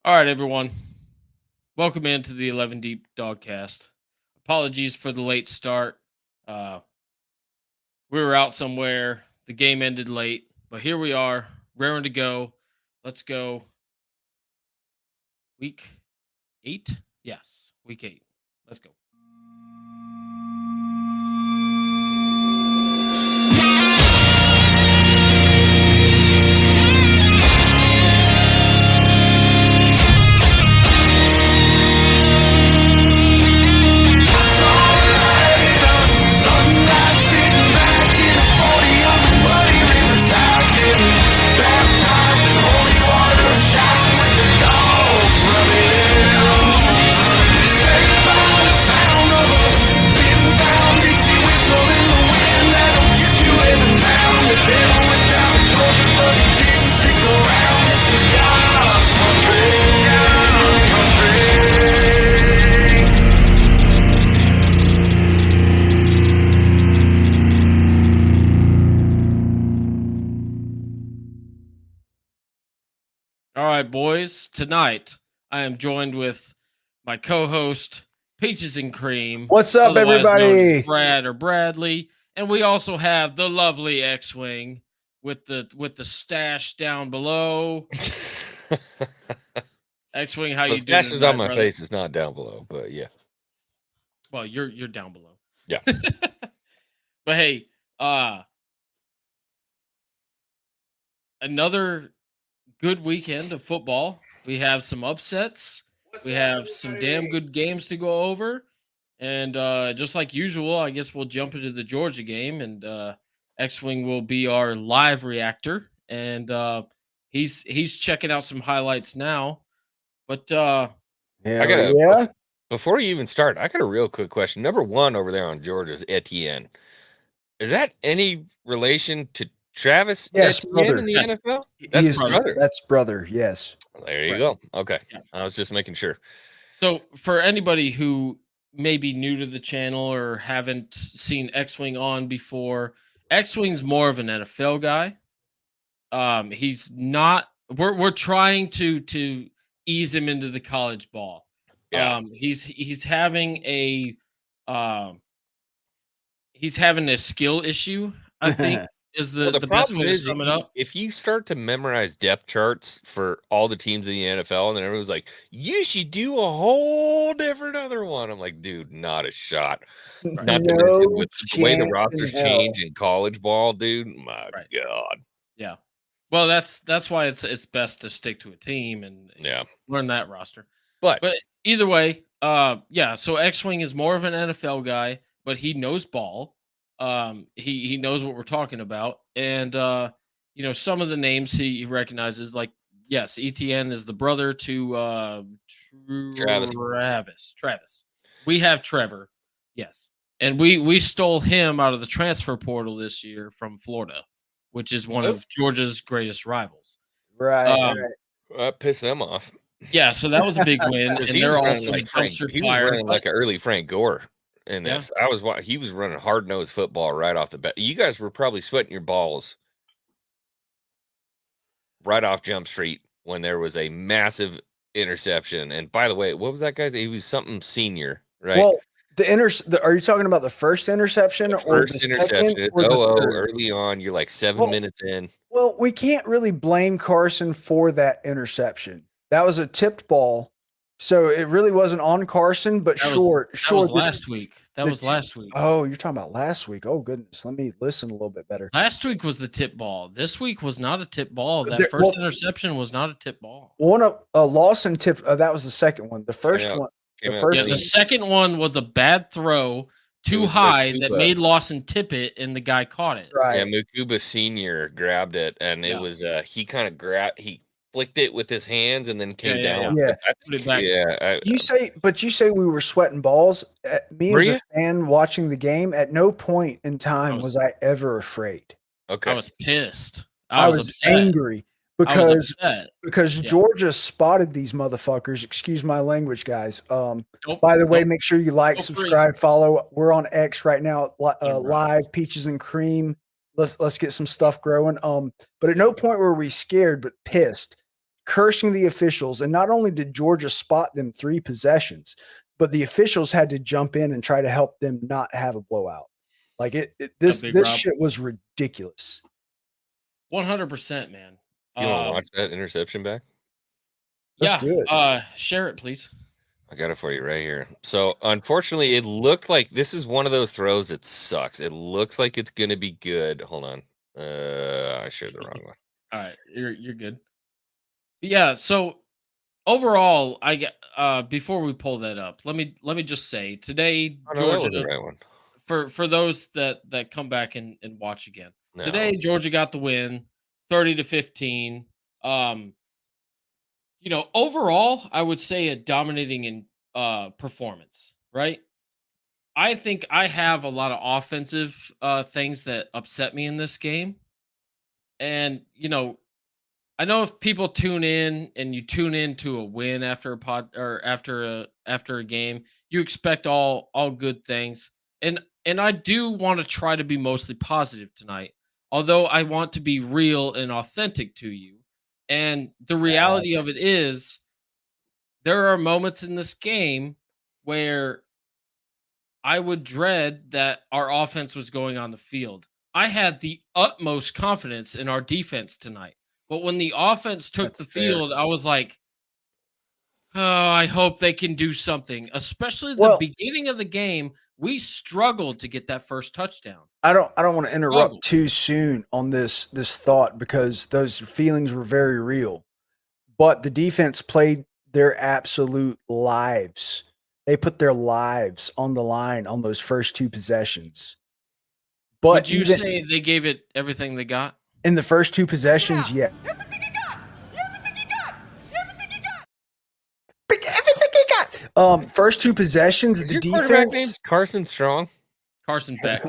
All right, everyone. Welcome into the 11 Deep Dawgcast. Apologies for the late start. Uh, we were out somewhere. The game ended late, but here we are, raring to go. Let's go. Week 8? Yes, week 8. Let's go. All right, boys. Tonight, I am joined with my co-host, Peaches and Cream. What's up, otherwise known as everybody? Brad or Bradley, and we also have the lovely X-Wing with the stash down below. X-Wing, how you doing? Stash is on my brother? face. It's not down below, but yeah. Well, you're down below. Yeah. But hey, another good weekend of football. We have some upsets. We have some damn good games to go over. And just like usual, I guess we'll jump into the Georgia game, and X-Wing will be our live reactor. And he's checking out some highlights now. But before you even start, I got a real quick question. Number one over there on Georgia's Etienne. Is that any relation to Travis Etienne brother. in the Yes. NFL? That's brother. That's brother, yes. There you go. Okay. Yeah. I was just making sure. So for anybody who may be new to the channel or haven't seen X-Wing on before, X-Wing's more of an NFL guy. He's not. We're trying to ease him into the college ball. Yeah. He's having a skill issue, I think. Is the best way to sum it up. If you start to memorize depth charts for all the teams in the NFL, and then everyone's like, you should do a whole different other one. I'm like, dude, not a shot. Not to mention with the way the rosters change in college ball, dude. My God. Yeah. Well, that's why it's best to stick to a team and learn that roster. But either way, so X-Wing is more of an NFL guy, but he knows ball. He knows what we're talking about, and some of the names he recognizes, like Etienne is the brother to Travis. We have Trevor, yes, and we stole him out of the transfer portal this year from Florida, which is one of Georgia's greatest rivals. Right. That pissed them off. Yeah, so that was a big win, and they're also like he was running like an early Frank Gore. In this, he was running hard-nosed football right off the bat. You guys were probably sweating your balls right off Jump Street when there was a massive interception. And by the way, what was that guy's? He was something senior, right? Well, are you talking about the first interception or the interception? Early on, you're like 7 minutes in. Well, we can't really blame Carson for that interception. That was a tipped ball. So it really wasn't on Carson, but that was last week. That was last week. Oh, you're talking about last week. Oh, goodness. Let me listen a little bit better. Last week was the tip ball. This week was not a tip ball. That first interception was not a tip ball. Lawson tip. That was the second one. The first one. The second one was a bad throw too high that made Lawson tip it, and the guy caught it. Right. Yeah, Mukuba Senior grabbed it, and it was he kind of he flicked it with his hands and then came down. You say we were sweating balls. Me as a fan watching the game, at no point in time was I ever afraid. Okay. I was pissed. I was angry because Georgia spotted these motherfuckers. Excuse my language, guys. By the way, make sure you like, subscribe, follow. We're on X right now, live, Peaches and Cream. Let's get some stuff growing. But at no point were we scared, but pissed. cursing the officials. And not only did Georgia spot them 3 possessions, but the officials had to jump in and try to help them not have a blowout. Like this shit was ridiculous. 100%, man. You want to watch that interception back? Let's do it. Share it, please. I got it for you right here. So, unfortunately, it looked like this is one of those throws that sucks. It looks like it's going to be good. Hold on. I shared the wrong one. All right, you're good. Yeah, so overall, I get before we pull that up, let me just say today, Georgia, the right one. For those that come back and watch again. Today, Georgia got the win, 30-15. Overall, I would say a dominating in performance, right? I think I have a lot of offensive things that upset me in this game. And, I know if people tune in and you tune in to a win after a pod or after a game, you expect all good things. And I do want to try to be mostly positive tonight, although I want to be real and authentic to you. And the reality of it is there are moments in this game where I would dread that our offense was going on the field. I had the utmost confidence in our defense tonight. But when the offense took the field, I was like, oh, I hope they can do something. Especially the beginning of the game, we struggled to get that first touchdown. I don't want to interrupt too soon on this thought because those feelings were very real. But the defense played their absolute lives. They put their lives on the line on those first 2 possessions. But would you say they gave it everything they got? In the first 2 possessions, yeah. Everything you got. Everything you got. Everything you got. Everything you got. First 2 possessions, the defense. Name's Carson Strong. Carson Beck.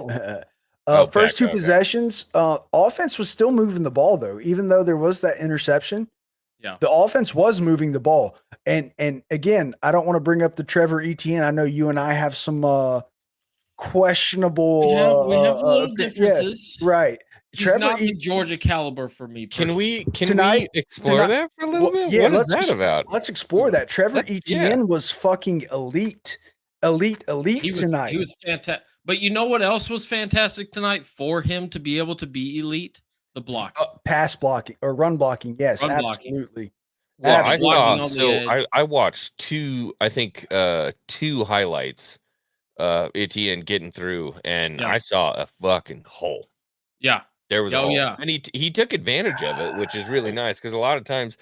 First 2 possessions, offense was still moving the ball though, even though there was that interception. Yeah, the offense was moving the ball, and again, I don't want to bring up the Trevor Etienne. I know you and I have some questionable. We have little differences, yeah, right? He's not the Georgia caliber for me. Can we explore that for a little bit? Yeah, what is that about? Let's explore that. Trevor Etienne was fucking elite tonight. He was fantastic. But you know what else was fantastic tonight for him to be able to be elite? The block, pass blocking or run blocking. Yes, absolutely. Well, I watched 2 highlights. Etienne getting through, and I saw a fucking hole. Yeah. There was a hole. Yeah. And he took advantage of it, which is really nice because a lot of times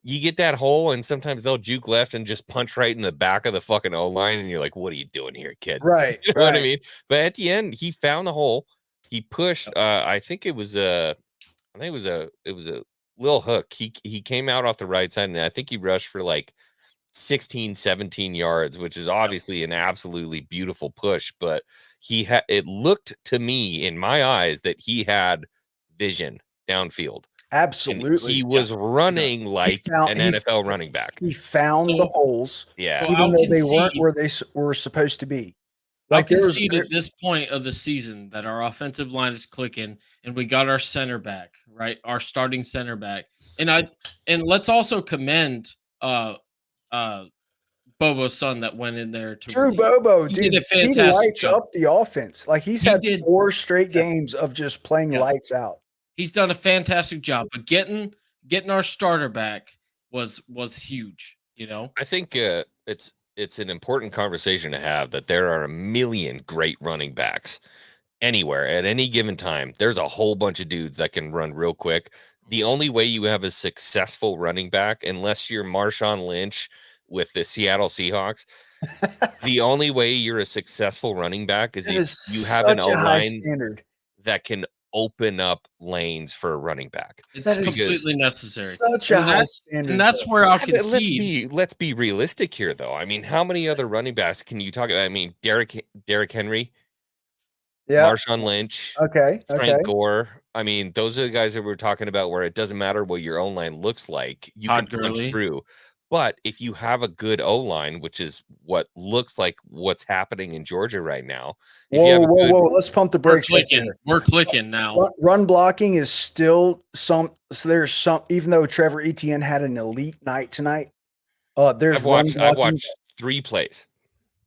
you get that hole and sometimes they'll juke left and just punch right in the back of the fucking O-line and you're like, what are you doing here, kid? Right. You know what I mean? But at the end, he found the hole. He pushed I think it was a little hook. He came out off the right side and I think he rushed for like 16, 17 yards, which is obviously an absolutely beautiful push, but it looked to me in my eyes that he had vision downfield. Absolutely. And he was running like an NFL running back. He found the holes, even though they weren't where they were supposed to be. I concede at this point of the season that our offensive line is clicking and we got our center back, right? Our starting center back. And let's also commend Bobo's son that went in there to Drew Bobo, dude. He lights up the offense. Like he's had 4 straight games of just playing lights out. He's done a fantastic job, but getting our starter back was huge. I think it's an important conversation to have that there are a million great running backs anywhere at any given time. There's a whole bunch of dudes that can run real quick. The only way you have a successful running back, unless you're Marshawn Lynch with the Seattle Seahawks, the only way you're a successful running back is if you have an O-line that can open up lanes for a running back. It's completely necessary. Such a high standard. And that's where I'll concede. Let's be realistic here, though. I mean, how many other running backs can you talk about? I mean, Derrick Henry, Marshawn Lynch, Frank Gore. I mean, those are the guys that we're talking about where it doesn't matter what your own line looks like. You can punch through. But if you have a good O-line, which is what looks like what's happening in Georgia right now. Whoa. Let's pump the brakes. We're clicking now. Run blocking is still so there's some, even though Trevor Etienne had an elite night tonight, I've watched 3 plays.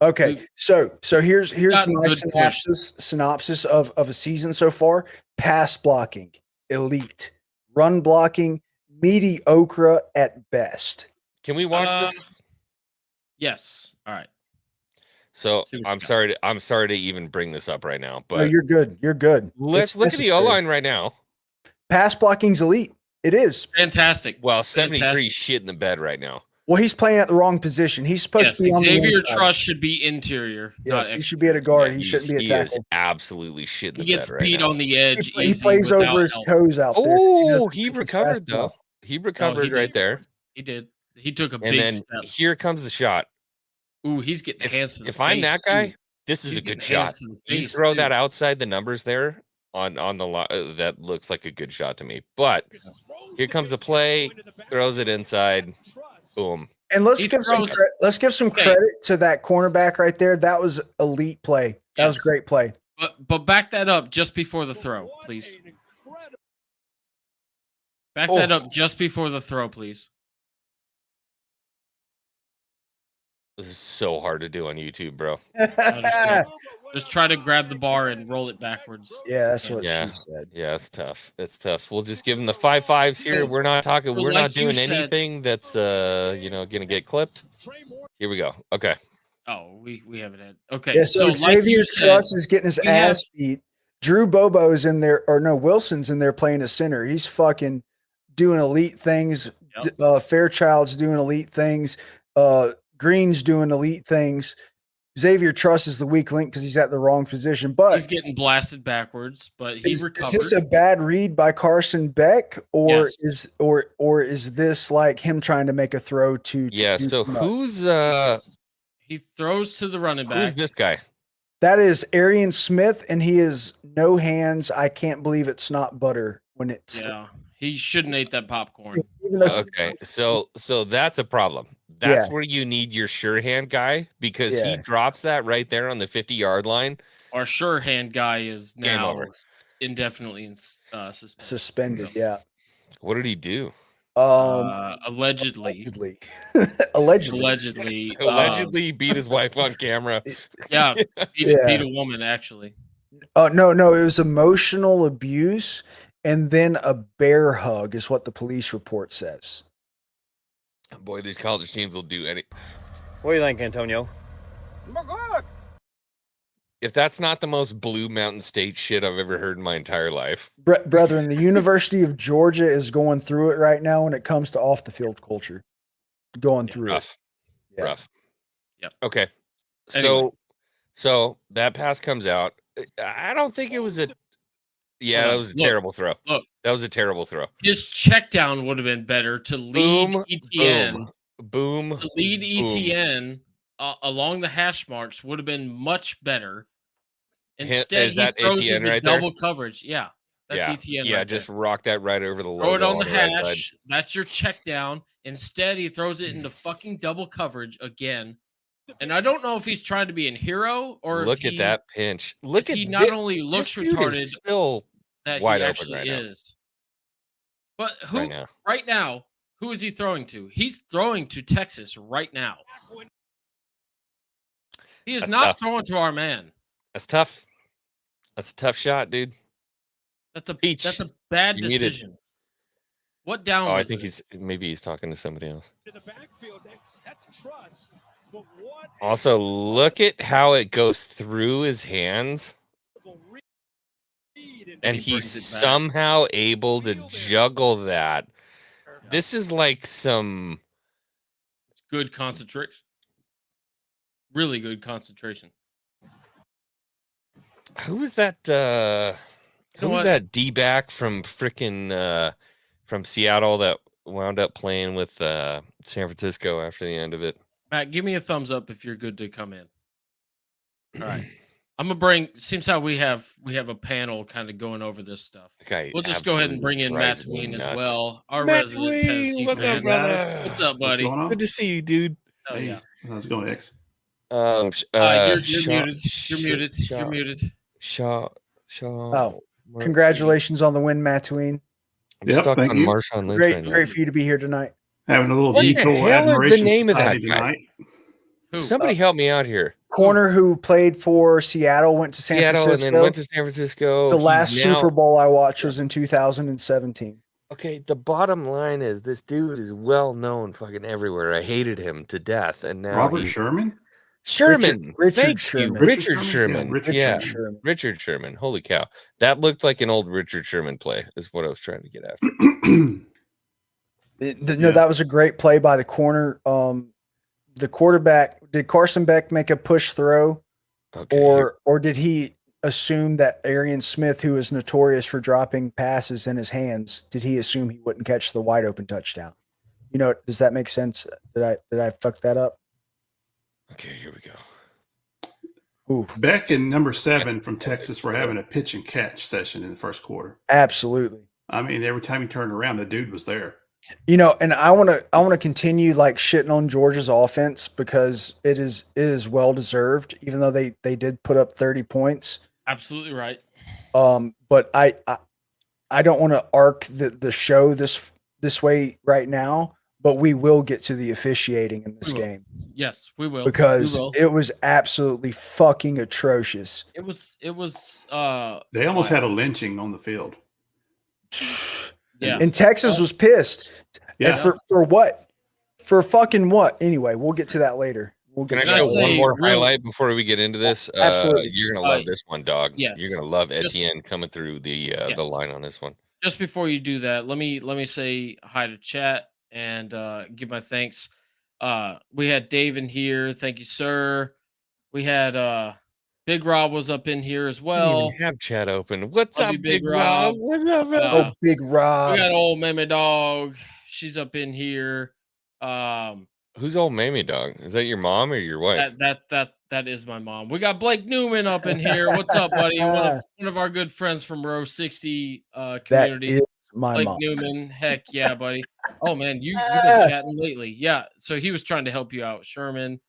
Okay, so here's my synopsis of a season so far. Pass blocking, elite. Run blocking, mediocre at best. Can we watch this? Yes. All right. So I'm sorry to even bring this up right now, but no, you're good. You're good. Let's look at the O-line right now. Pass blocking's elite. It is fantastic. Well, 73 shit in the bed right now. Well, he's playing at the wrong position. He's supposed to be on Xavier Truss should be interior. Yes, he should be at a guard. He shouldn't be a tackle. He is absolutely shit in the bed right now. He gets beat on the edge. He plays over his toes out there. Oh, he recovered though. He recovered right there. He did. He took a big step. And then here comes the shot. Ooh, he's getting hands to the face. If I'm that guy, this is a good shot. You throw that outside the numbers there on the that looks like a good shot to me. But here comes the play, throws it inside, boom. And let's give some credit to that cornerback right there. That was elite play. That was great play. But back that up just before the throw, please. Back that up just before the throw, please. This is so hard to do on YouTube, bro. Just try to grab the bar and roll it backwards. Yeah, that's what she said. Yeah, it's tough. It's tough. We'll just give them the 5.5s here. We're not talking. We're not doing anything that's gonna get clipped. Here we go. Okay. Oh, we haven't had. Okay. Yeah. So Xavier Truss is getting his ass beat. Drew Bobo's in there, or no, Wilson's in there playing a center. He's fucking doing elite things. Yep. Fairchild's doing elite things. Green's doing elite things. Xavier Truss is the weak link because he's at the wrong position, but he's getting blasted backwards. But he recovered. Is this a bad read by Carson Beck, or is this like him trying to make a throw to? Yeah. So who's he throws to the running back. Who's this guy? That is Arian Smith, and he is no hands. I can't believe it's not butter when it's. Yeah, he shouldn't ate that popcorn. Okay, so that's a problem. That's where you need your sure hand guy because he drops that right there on the 50-yard line. Our sure hand guy is now indefinitely suspended. Yeah. What did he do? Allegedly beat his wife on camera. Yeah, beat a woman actually. No, it was emotional abuse and then a bear hug is what the police report says. Boy, these college teams will do any. What do you think, Antonio? Good. If that's not the most Blue Mountain State shit I've ever heard in my entire life. Brethren, the University of Georgia is going through it right now when it comes to off the field culture. Going through it. Yeah. Rough. Yep. Okay. So that pass comes out. I don't think it was a that was a terrible throw. Look. That was a terrible throw. His check down would have been better to lead ETN. Boom. To lead ETN along the hash marks would have been much better. Instead, is that he throws ETN into right double there? coverage. Yeah, that's ETN. Yeah, right just there. rock that right over the logo. Throw it on the hash. That's your check down. Instead, he throws it into fucking double coverage again. And I don't know if he's trying to be a hero or look at that pinch. Look at he not only looks retarded, still that wide he open actually right is. But who right now? Who is he throwing to? He's throwing to Texas right now. He is not throwing to our man. That's tough. That's a tough shot, dude. That's a bad decision. What down? I think he's talking to somebody else. Also, look at how it goes through his hands. And he's somehow able to juggle that. This is like some good concentration. Really good concentration. Who was that? Who was that D-back from frickin' from Seattle that wound up playing with San Francisco after the end of it? Matt, give me a thumbs up if you're good to come in. All right. I'm gonna bring. Seems how we have a panel kind of going over this stuff. Okay, we'll just go ahead and bring in Matt Tween as well, our Matt resident Tennessee what's fan. up, brother? What's up, buddy? What's going on? Good to see you, dude. Oh hey, yeah. How's it going, X? You're muted. You're muted. You're muted. Shaw. Oh, congratulations on the win, Matt Tween. I'm stuck on Marshawn Lynch. Great for you to be here tonight. Having a little what the hell is the name of that guy? Somebody help me out here. Corner who played for Seattle, went to San Francisco. And then went to San Francisco. The last Super Bowl I watched was in 2017. Okay, the bottom line is this dude is well known fucking everywhere. I hated him to death, and now Robert Sherman. Richard Sherman. Richard Sherman. Sherman. Richard Sherman. Holy cow, that looked like an old Richard Sherman play. Is what I was trying to get after. No, that was a great play by the corner. The quarterback, did Carson Beck make a push throw, or did he assume that Arian Smith, who is notorious for dropping passes in his hands, did he assume he wouldn't catch the wide open touchdown? You know, does that make sense? Did I fuck that up? Okay, here we go. Ooh. Beck and number 7 from Texas were having a pitch and catch session in the first quarter. Absolutely. I mean, every time he turned around, the dude was there. You know, and I want to continue like shitting on Georgia's offense because it is well deserved, even though they did put up 30 points. Absolutely right. But I don't want to arc the show this way right now, but we will get to the officiating in this game. Yes, we will. Because it was absolutely fucking atrocious. It was they almost had a lynching on the field. Yeah. And Texas was pissed. Yeah. And for what? For fucking what? Anyway, we'll get to that later. Can I show one more highlight before we get into this? Absolutely. You're gonna love this one, dog. Yes. You're gonna love Etienne coming through the line on this one. Just before you do that, let me say hi to chat and give my thanks. We had Dave in here. Thank you, sir. We had Big Rob was up in here as well. Didn't even have chat open. What's Love up, you, Big Rob? What's up, Oh, Big Rob. We got old Meme Dog. She's up in here. Who's old Mamie Dog? Is that your mom or your wife? That is my mom. We got Blake Newman up in here. What's up, buddy? One of our good friends from Row 60 community. That is my Blake mom. Newman. Heck yeah, buddy. Oh man, you've been chatting lately. Yeah. So he was trying to help you out, Sherman.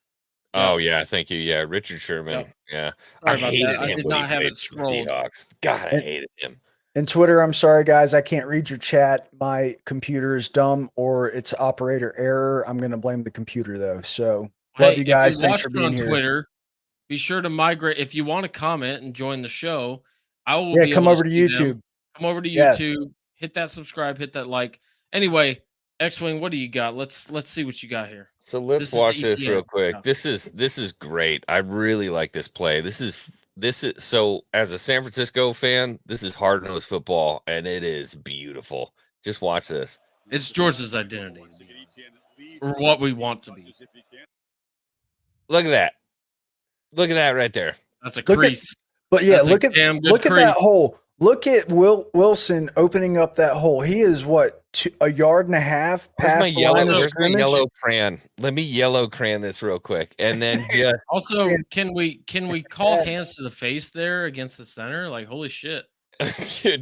Oh yeah, thank you. Yeah, Richard Sherman. Yep. Yeah, Sorry I hated that. him. I did not have it scrolled. Seahawks. God, I hated him. And Twitter, I'm sorry, guys. I can't read your chat. My computer is dumb or it's operator error. I'm going to blame the computer, though. So, love you guys. Thanks for being here. Twitter, be sure to migrate. If you want to comment and join the show, I will come over to YouTube. Come over to YouTube. Hit that subscribe. Hit that like. Anyway, X-Wing, what do you got? Let's see what you got here. So let's watch this real quick. Yeah. This is great. I really like this play. This is so as a San Francisco fan, this is hard-nosed football, and it is beautiful. Just watch this. It's Georgia's identity, or what we want to be. Look at that. Look at that right there. That's a crease. Look at that hole. Look at Wilson opening up that hole. He is a yard and a half past the line of scrimmage. Where's my yellow crayon? Let me yellow crayon this real quick, and then just also can we call hands to the face there against the center? Like holy shit,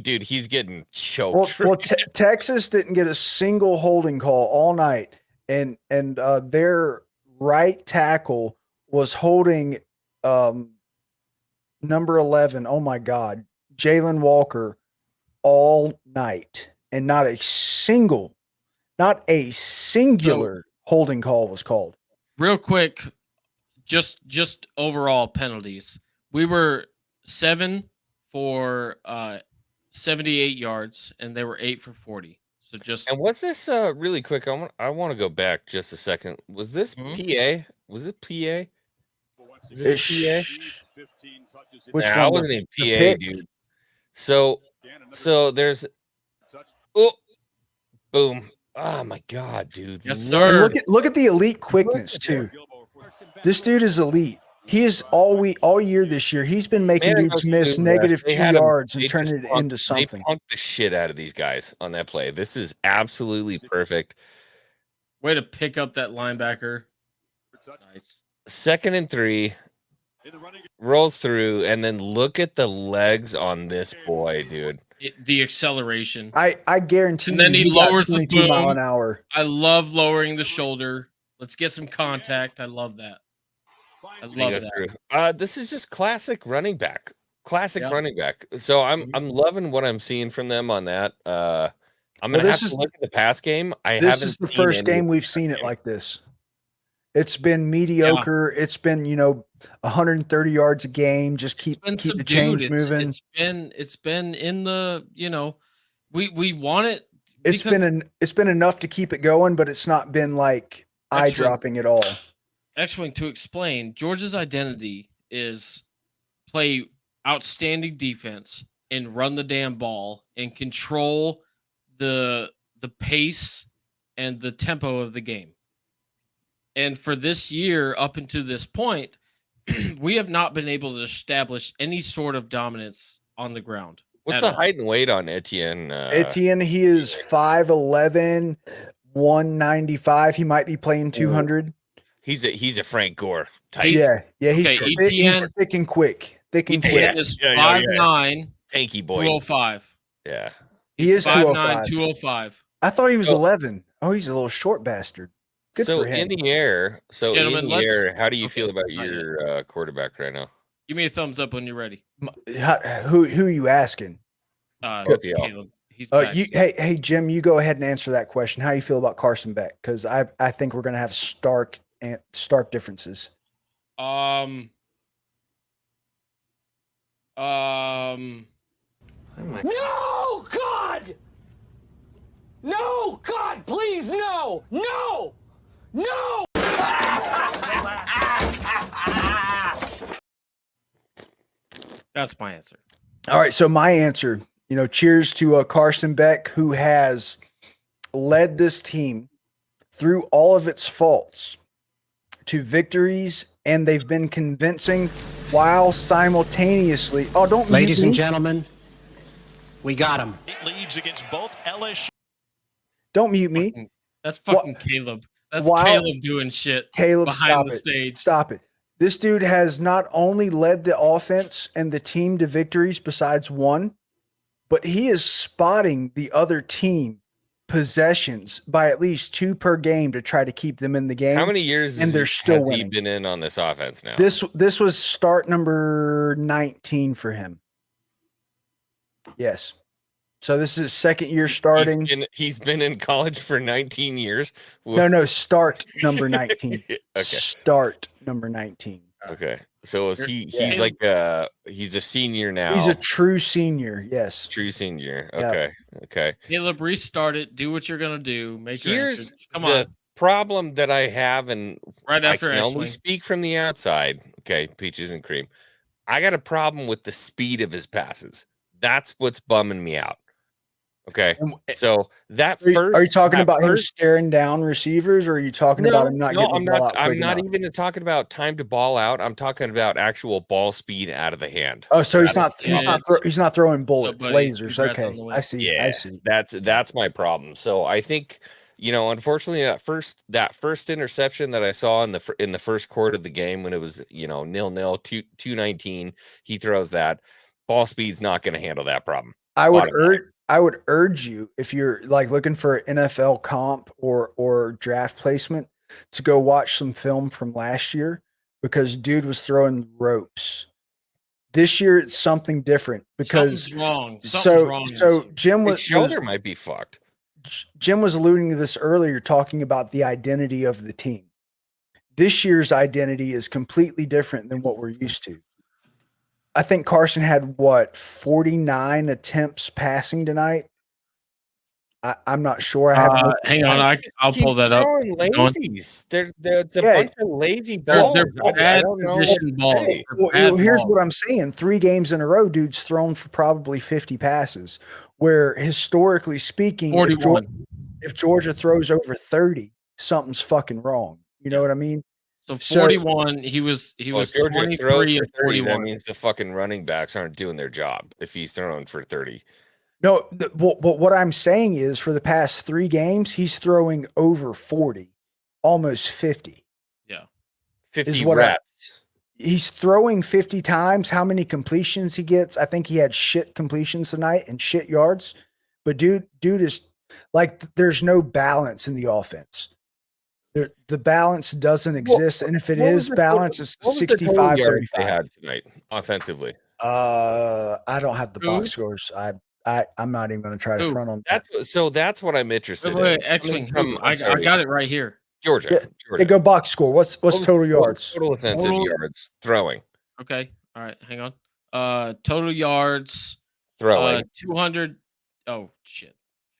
dude, he's getting choked. Well, Texas didn't get a single holding call all night, and their right tackle was holding number 11. Oh my God. Jalen Walker all night, and not a singular holding call was called. Real quick, just overall penalties. We were 7 for 78 yards, and they were 8 for 40. So and was this really quick? I want to go back just a second. Was this PA? Was it PA? Is this PA? Which one? I wasn't even PA, dude. So there's boom. Oh my God, dude. Yes, sir. Look at the elite quickness too. This dude is elite. He is all year this year. He's been making dudes miss negative 2 yards and turning it into something. They punked the shit out of these guys on that play. This is absolutely perfect. Way to pick up that linebacker. Nice. 2nd and 3. rolls through, and then look at the legs on this boy, dude. The acceleration. I guarantee. And then he lowers the 22 mile an hour. I love lowering the shoulder. Let's get some contact. I love that. I love that. This is just classic running back. Running back. So I'm loving what I'm seeing from them on that. I'm gonna have to look at the pass game. This is the first game we've seen it like this. It's been mediocre. Yeah. It's been 130 yards a game. Just keep the chains moving. It's been in the we want it. It's been enough to keep it going, but it's not been like eye dropping at all. X-Wing, to explain, Georgia's identity is play outstanding defense and run the damn ball and control the pace and the tempo of the game. And for this year, up until this point, we have not been able to establish any sort of dominance on the ground. What's the height and weight on Etienne? Etienne, he is 5'11", 195. He might be playing 200. He's a Frank Gore type. Yeah. He's thick and quick. Etienne is 5'9", tanky boy, 205. Yeah, he is 5'9", 205. I thought he was 11. Oh, he's a little short bastard. Good for him. In the air, how do you feel about your quarterback right now? Give me a thumbs up when you're ready. Who are you asking? Caleb. He's hey Jim, you go ahead and answer that question. How you feel about Carson Beck? Because I think we're gonna have stark differences. Oh my no, God! No, God, please, no! No! No! That's my answer. All right, so my answer, cheers to Carson Beck, who has led this team through all of its faults to victories, and they've been convincing while simultaneously. Oh, don't ladies and gentlemen, we got him. Leads against both LSU. Don't mute me. That's fucking Caleb. That's Caleb doing shit behind the stage. Stop it. This dude has not only led the offense and the team to victories besides one, but he is spotting the other team possessions by at least 2 per game to try to keep them in the game. How many years has he been in on this offense now? This was start number 19 for him. Yes. So this is his second year starting. He's been in college for 19 years. No, start number 19. Okay. Start number 19. Okay. So is he's like he's a senior now. He's a true senior, yes. True senior. Okay. Yeah. Okay. Caleb, restart it. Do what you're gonna do. Here's the problem that I have, and right after I can only speak from the outside. Okay, peaches and cream. I got a problem with the speed of his passes. That's what's bumming me out. Okay, so are you talking about him staring down receivers, or are you talking about him not getting the ball out? I'm not even talking about time to ball out. I'm talking about actual ball speed out of the hand. Oh, so he's not throwing bullets, lasers. Okay, I see. Yeah, I see. That's my problem. So I think unfortunately, that first interception that I saw in the first quarter of the game when it was 0-0, 2-19, he throws that. Ball speed's not going to handle that problem. I would urge you, if you're like looking for an NFL comp or draft placement, to go watch some film from last year, because dude was throwing ropes. This year it's something different because something's wrong. So Jim his shoulder might be fucked. Jim was alluding to this earlier, talking about the identity of the team. This year's identity is completely different than what we're used to. I think Carson had 49 attempts passing tonight. I'm not sure. Hang on, I'll pull that up. Lazies. There's a bunch of lazy balls. They're bad position balls. Here's what I'm saying: 3 games in a row, dude's thrown for probably 50 passes. Where historically speaking, if Georgia throws over 30, something's fucking wrong. You know what I mean? So 41, he was 23 and 41. That means the fucking running backs aren't doing their job if he's throwing for 30. No, but what I'm saying is for the past 3 games, he's throwing over 40, almost 50. Yeah. 50 reps. he's throwing 50 times. How many completions he gets? I think he had shit completions tonight and shit yards. But dude is like, there's no balance in the offense. The balance doesn't exist, and if it is balance, it's 65 yards they had tonight offensively. I don't have the box scores. I'm not even going to try to front on that. That's what I'm interested in. X-Wing. I got it right here. Georgia. They go box score. What's total yards? Total offensive yards throwing. Okay. All right. Hang on. Total yards throwing 200. Oh shit.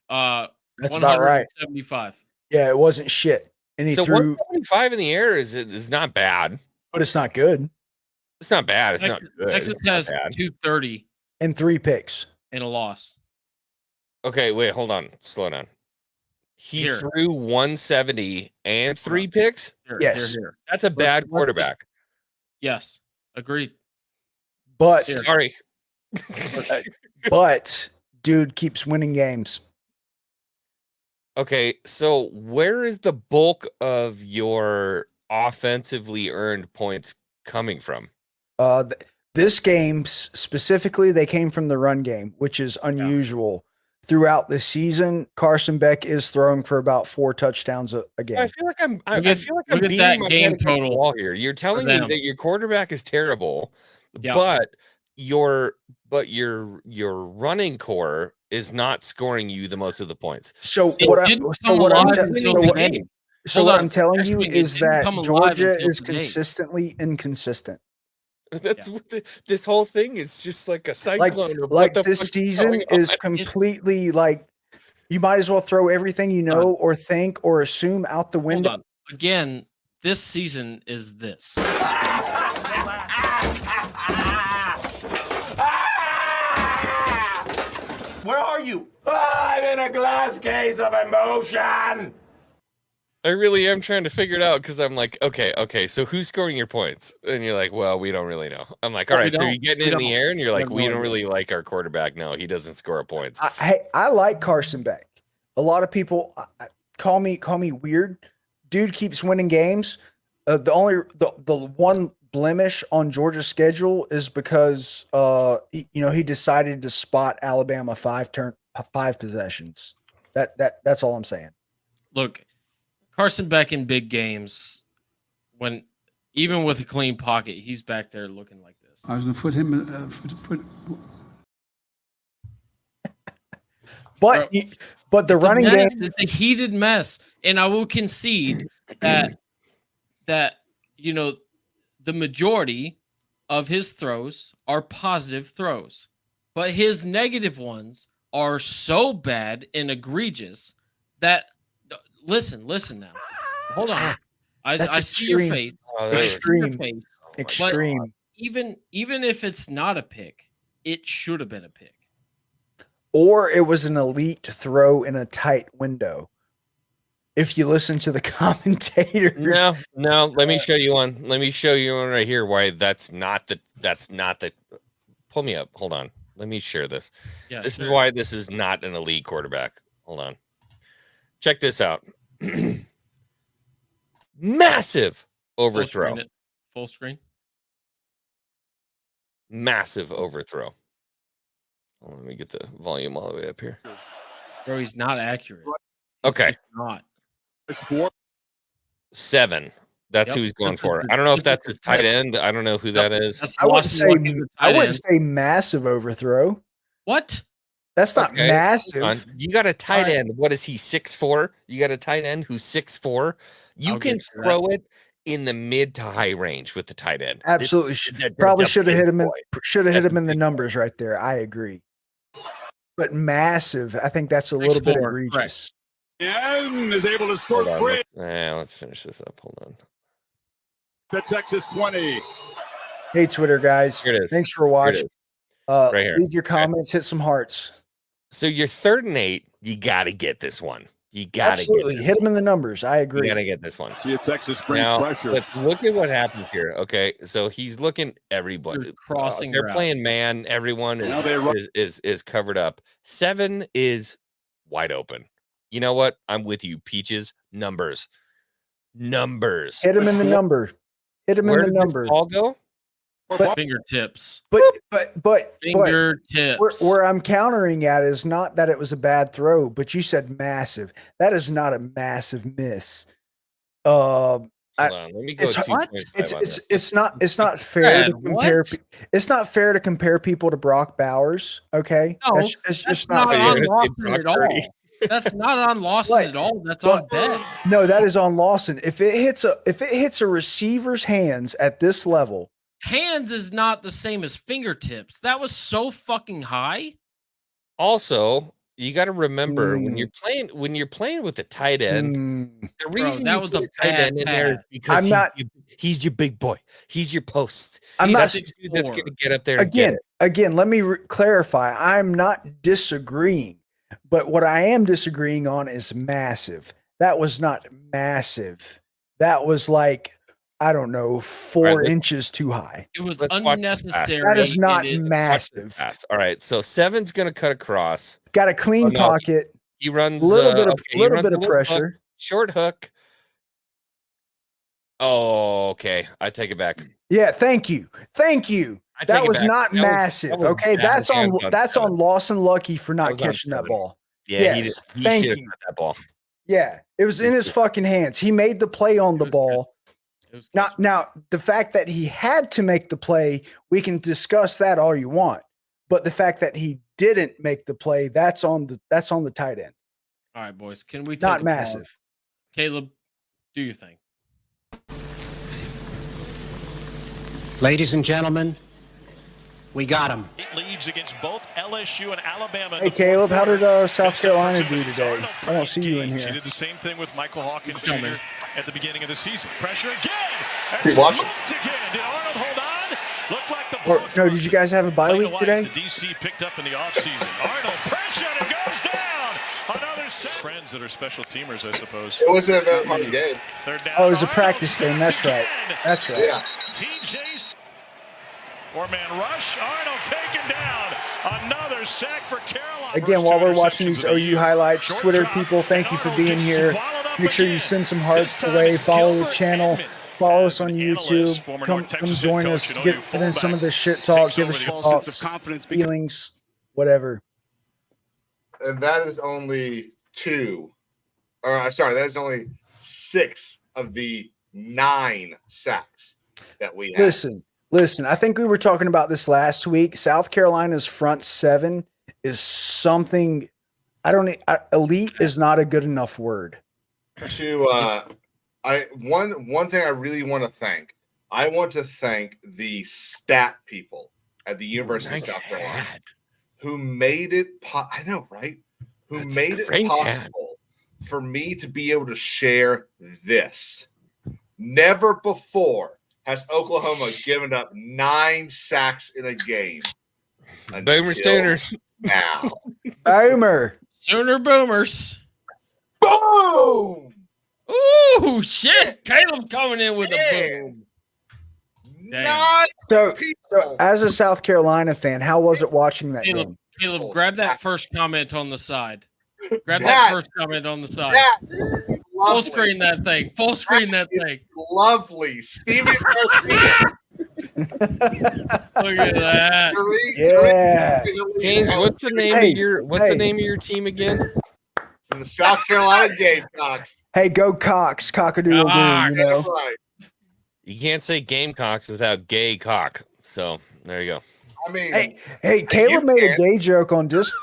That's about right. 75. Yeah, it wasn't shit. And he threw 175 in the air is not bad, but it's not good. It's not bad. It's not good. Texas has 230 and 3 picks and a loss. Okay, wait, hold on, slow down. He threw 170 and 3 picks. Yes, that's a bad quarterback. Yes, agreed. But sorry, but dude keeps winning games. Okay, so where is the bulk of your offensively earned points coming from? This game specifically, they came from the run game, which is unusual. Throughout the season, Carson Beck is throwing for about 4 touchdowns a game. I feel like I'm beating my head against the wall here. You're telling me that your quarterback is terrible, but your running core is not scoring you the most of the points. So what I'm telling you is that Georgia is consistently inconsistent. That's what this whole thing is, just like a cyclone. Like this season is completely like, you might as well throw everything you know or think or assume out the window. Hold on. Again, this season is this. Where are you? I'm in a glass case of emotion. I really am trying to figure it out because I'm like, okay, so who's scoring your points? And you're like, well, we don't really know. I'm like, all right, so you're getting it in the air, and you're like, we don't really like our quarterback. No, he doesn't score points. I like Carson Beck. A lot of people call me weird. Dude keeps winning games. The one blemish on Georgia's schedule is because he decided to spot Alabama 5 possessions. That's all I'm saying. Look, Carson Beck in big games, when even with a clean pocket, he's back there looking like this. I was going to foot him. But the running game, it's a heated mess, and I will concede that the majority of his throws are positive throws, but his negative ones are so bad and egregious that. Listen now. Hold on. I see your face. Extreme. Even if it's not a pick, it should have been a pick. Or it was an elite throw in a tight window. If you listen to the commentators. No, let me show you one. Let me show you one right here why that's not the pull me up. Hold on. Let me share this. Yeah, this is why this is not an elite quarterback. Hold on. Check this out. Massive overthrow. Full screen. Massive overthrow. Oh, let me get the volume all the way up here. Bro, he's not accurate. Okay. He's not. It's 4. 7. That's who he's going for. I don't know if that's his tight end. I don't know who that is. I wouldn't say massive overthrow. What? That's not massive. You got a tight end. What is he, 6'4"? You got a tight end who's 6'4". You can throw it in the mid to high range with the tight end. Absolutely. Probably should have hit him in the numbers right there. I agree. But massive, I think that's a little bit egregious. And is able to score free. Let's finish this up. Hold on. The Texas 20. Hey, Twitter guys. Here it is. Thanks for watching. Right here. Leave your comments, hit some hearts. So you're 3rd and 8. You got to get this one. You got to hit them in the numbers. I agree. You got to get this one. See if Texas brings pressure. But look at what happens here. Okay, so he's looking everybody crossing. They're playing man. Everyone is covered up. 7 is wide open. You know what? I'm with you, Peaches. Numbers. Hit him in the number. Hit him in the number. Where did this ball go? Fingertips. But fingertips. Where I'm countering at is not that it was a bad throw, but you said massive. That is not a massive miss. Hold on, let me go. It's not fair to compare. It's not fair to compare people to Brock Bowers. Okay, no, it's just not fair. On Lawson at all. That's not on Lawson at all. That's on Bet. No, that is on Lawson. If it hits a receiver's hands at this level, hands is not the same as fingertips. That was so fucking high. Also, you got to remember when you're playing with a tight end, the reason that you was put a a tight end in there is because he's your big boy. He's your post. That's the dude that's going to get up there again. Let me clarify. I'm not disagreeing, but what I am disagreeing on is massive. That was not massive. That was like, I don't know, 4 inches too high. It was unnecessary. That is not massive. All right, so 7's going to cut across. Got a clean pocket. He runs a little bit of pressure. Hook, short hook. Oh, okay. I take it back. Yeah, thank you. That was not massive. Okay, that's on Lawson Lucky for not catching that ball. Yeah, he should have got that ball. Yeah, it was in his fucking hands. He made the play on the ball. Now, the fact that he had to make the play, we can discuss that all you want. But the fact that he didn't make the play, that's on the tight end. All right, boys. Can we take not massive? Caleb, do your thing. Ladies and gentlemen, we got him. Leads against both LSU and Alabama. Hey, Caleb, how did South Carolina do today? I don't see you in here. He did the same thing with Michael Hawkins Jr. at the beginning of the season. Pressure again. He's watching. Again. Did Arnold hold on? Looked like the ball. No, did you guys have a bye week today? The DC picked up in the offseason. Arnold pressure and it goes down. Another set. Friends that are special teamers, I suppose. It wasn't a very fun game. Oh, it was a practice game. That's right. That's right. Yeah. TJ's 4-man rush. Arnold taken down. Another sack for Carolina. Again, while we're watching these OU highlights, Twitter people, thank you for being here. Make sure you send some hearts the way. Follow the channel. Follow us on YouTube. Come join us. Get in some of this shit talk. Give us your thoughts, feelings, whatever. And that is only 2. That is only 6 of the 9 sacks that we had. Listen, I think we were talking about this last week. South Carolina's front 7 is something elite is not a good enough word. One thing I really want to thank. I want to thank the stat people at the University of South Carolina who made it I know, right? Who made it possible for me to be able to share this. Never before has Oklahoma given up 9 sacks in a game. Boomer Sooners. Now. Boomer. Sooner Boomers. Boom! Ooh, shit. Caleb coming in with a boom. So, as a South Carolina fan, how was it watching that game? Caleb, grab that first comment on the side. Grab that first comment on the side. Full screen that thing. Full screen that thing. Lovely. Steven Garcia. Look at that. Yeah. James, what's the name of your team again? The South Carolina Gamecocks. Hey, go Cox, cockadoodle doo, you know. Right. You can't say Gamecocks without gay cock. So there you go. I mean, hey, Caleb made a gay joke on Discord.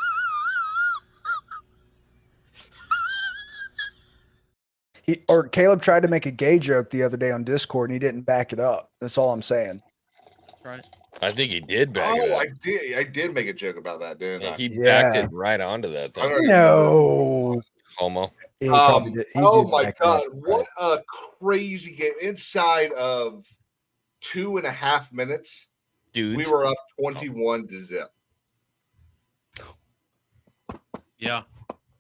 Caleb tried to make a gay joke the other day on Discord and he didn't back it up. That's all I'm saying. Right. I think he did back it up. I did make a joke about that, didn't I? He backed it right onto that thing. No. Homo. Oh my God. What a crazy game. Inside of 2.5 minutes, dude, we were up 21-0. Yeah.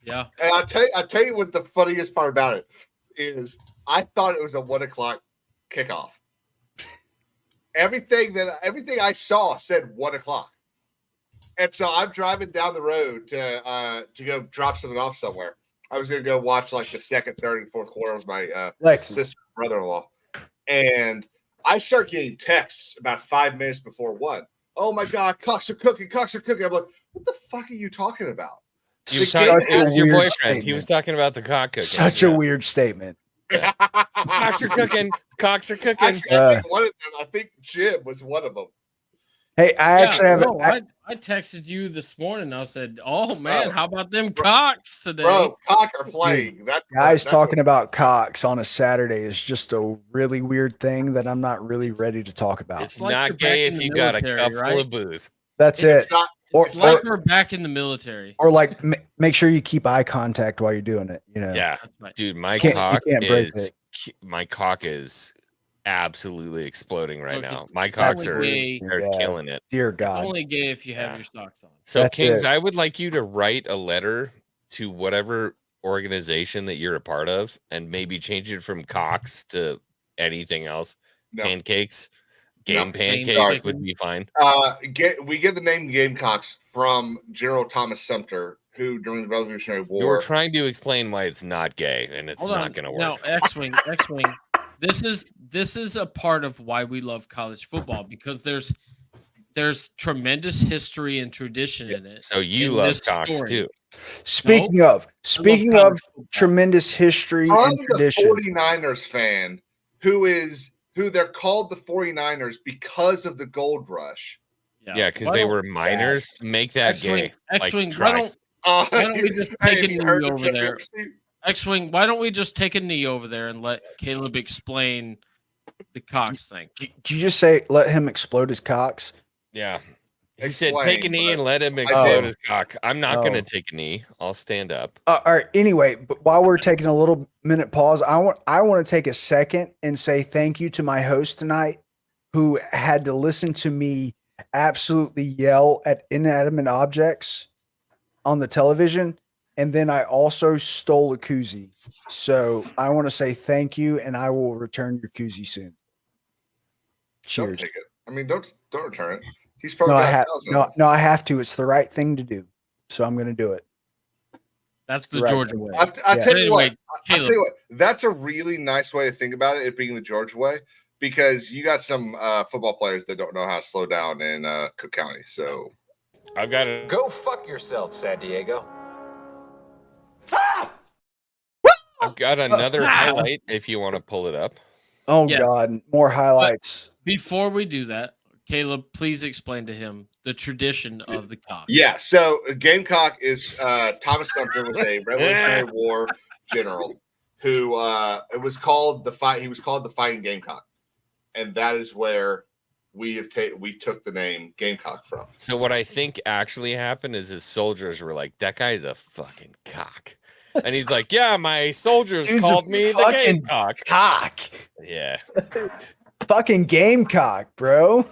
Yeah. And I'll tell you what the funniest part about it is. I thought it was a 1:00 kickoff. Everything I saw said 1:00. And so I'm driving down the road to go drop something off somewhere. I was going to go watch like the second, third, and fourth quarter with my sister and brother-in-law. And I start getting texts about 5 minutes before 1. Oh my God, cocks are cooking. I'm like, what the fuck are you talking about? It was your boyfriend. Statement. He was talking about the cock cooking. Such a weird statement. Yeah. Cocks are cooking. Cocks are cooking. Actually, I think Jim was one of them. Hey, I texted you this morning. I said, "Oh man, how about them cocks today?" Bro, cock are playing. Dude, guys talking about cocks on a Saturday is just a really weird thing that I'm not really ready to talk about. It's like not gay if you got a cup full of booze. That's it. It's like we're back in the military. Or like make sure you keep eye contact while you're doing it. You know. Yeah, dude, my cock is absolutely exploding right now. My cocks are killing it. Dear God. It's only gay if you have your socks on. So that's Kings, I would like you to write a letter to whatever organization that you're a part of and maybe change it from cocks to anything else. Pancakes. Pancakes would be fine. We get the name Gamecocks from General Thomas Sumter, who during the Revolutionary War. You're trying to explain why it's not gay, and it's not going to work. No, X-Wing. This is a part of why we love college football, because there's tremendous history and tradition in it. So you love cocks too. Speaking of tremendous history and tradition. The 49ers fan who they're called the 49ers because of the gold rush. Yeah, because they were miners. Make that gay. X-Wing, why don't we just take a knee over there? X-Wing, why don't we just take a knee over there and let Caleb explain the cocks thing? Did you just say let him explode his cocks? Yeah. He said take a knee and let him explode his cock. I'm not going to take a knee. I'll stand up. All right. Anyway, but while we're taking a little minute pause, I want to take a second and say thank you to my host tonight, who had to listen to me absolutely yell at inanimate objects on the television. And then I also stole a koozie. So I want to say thank you, and I will return your koozie soon. Cheers. Don't take it. I mean, don't return it. He's probably I have to. It's the right thing to do. So I'm going to do it. That's the Georgia way. I'll tell you what. That's a really nice way to think about it being the Georgia way, because you got some football players that don't know how to slow down in Cook County. So I've got to go fuck yourself, San Diego. I've got another highlight if you want to pull it up. Oh, yes. God, more highlights. But before we do that, Caleb, please explain to him the tradition of the cock. Yeah, so Gamecock is Thomas Sumter was a Revolutionary War general who it was called the fight. He was called the Fighting Gamecock, and that is where we took the name Gamecock from. So what I think actually happened is his soldiers were like, "That guy's a fucking cock," and he's like, "Yeah, my soldiers called me the Gamecock." Cock. Yeah. Fucking Gamecock, bro.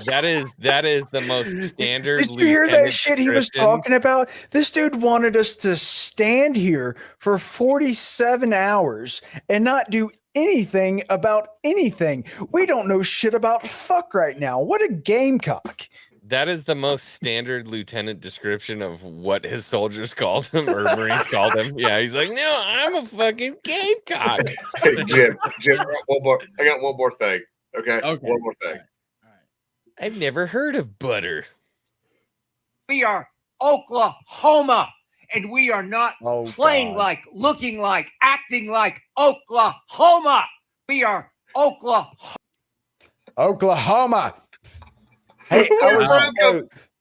That is the most standard. Did you hear that shit he was talking about? This dude wanted us to stand here for 47 hours and not do anything about anything. We don't know shit about fuck right now. What a Gamecock. That is the most standard lieutenant description of what his soldiers called him or Marines called him. Yeah, he's like, no, I'm a fucking Gamecock. Hey, Jim, I got one more thing. Okay. One more thing. All right. I've never heard of butter. We are Oklahoma, and we are not playing like, looking like, acting like Oklahoma. We are Oklahoma. Hey,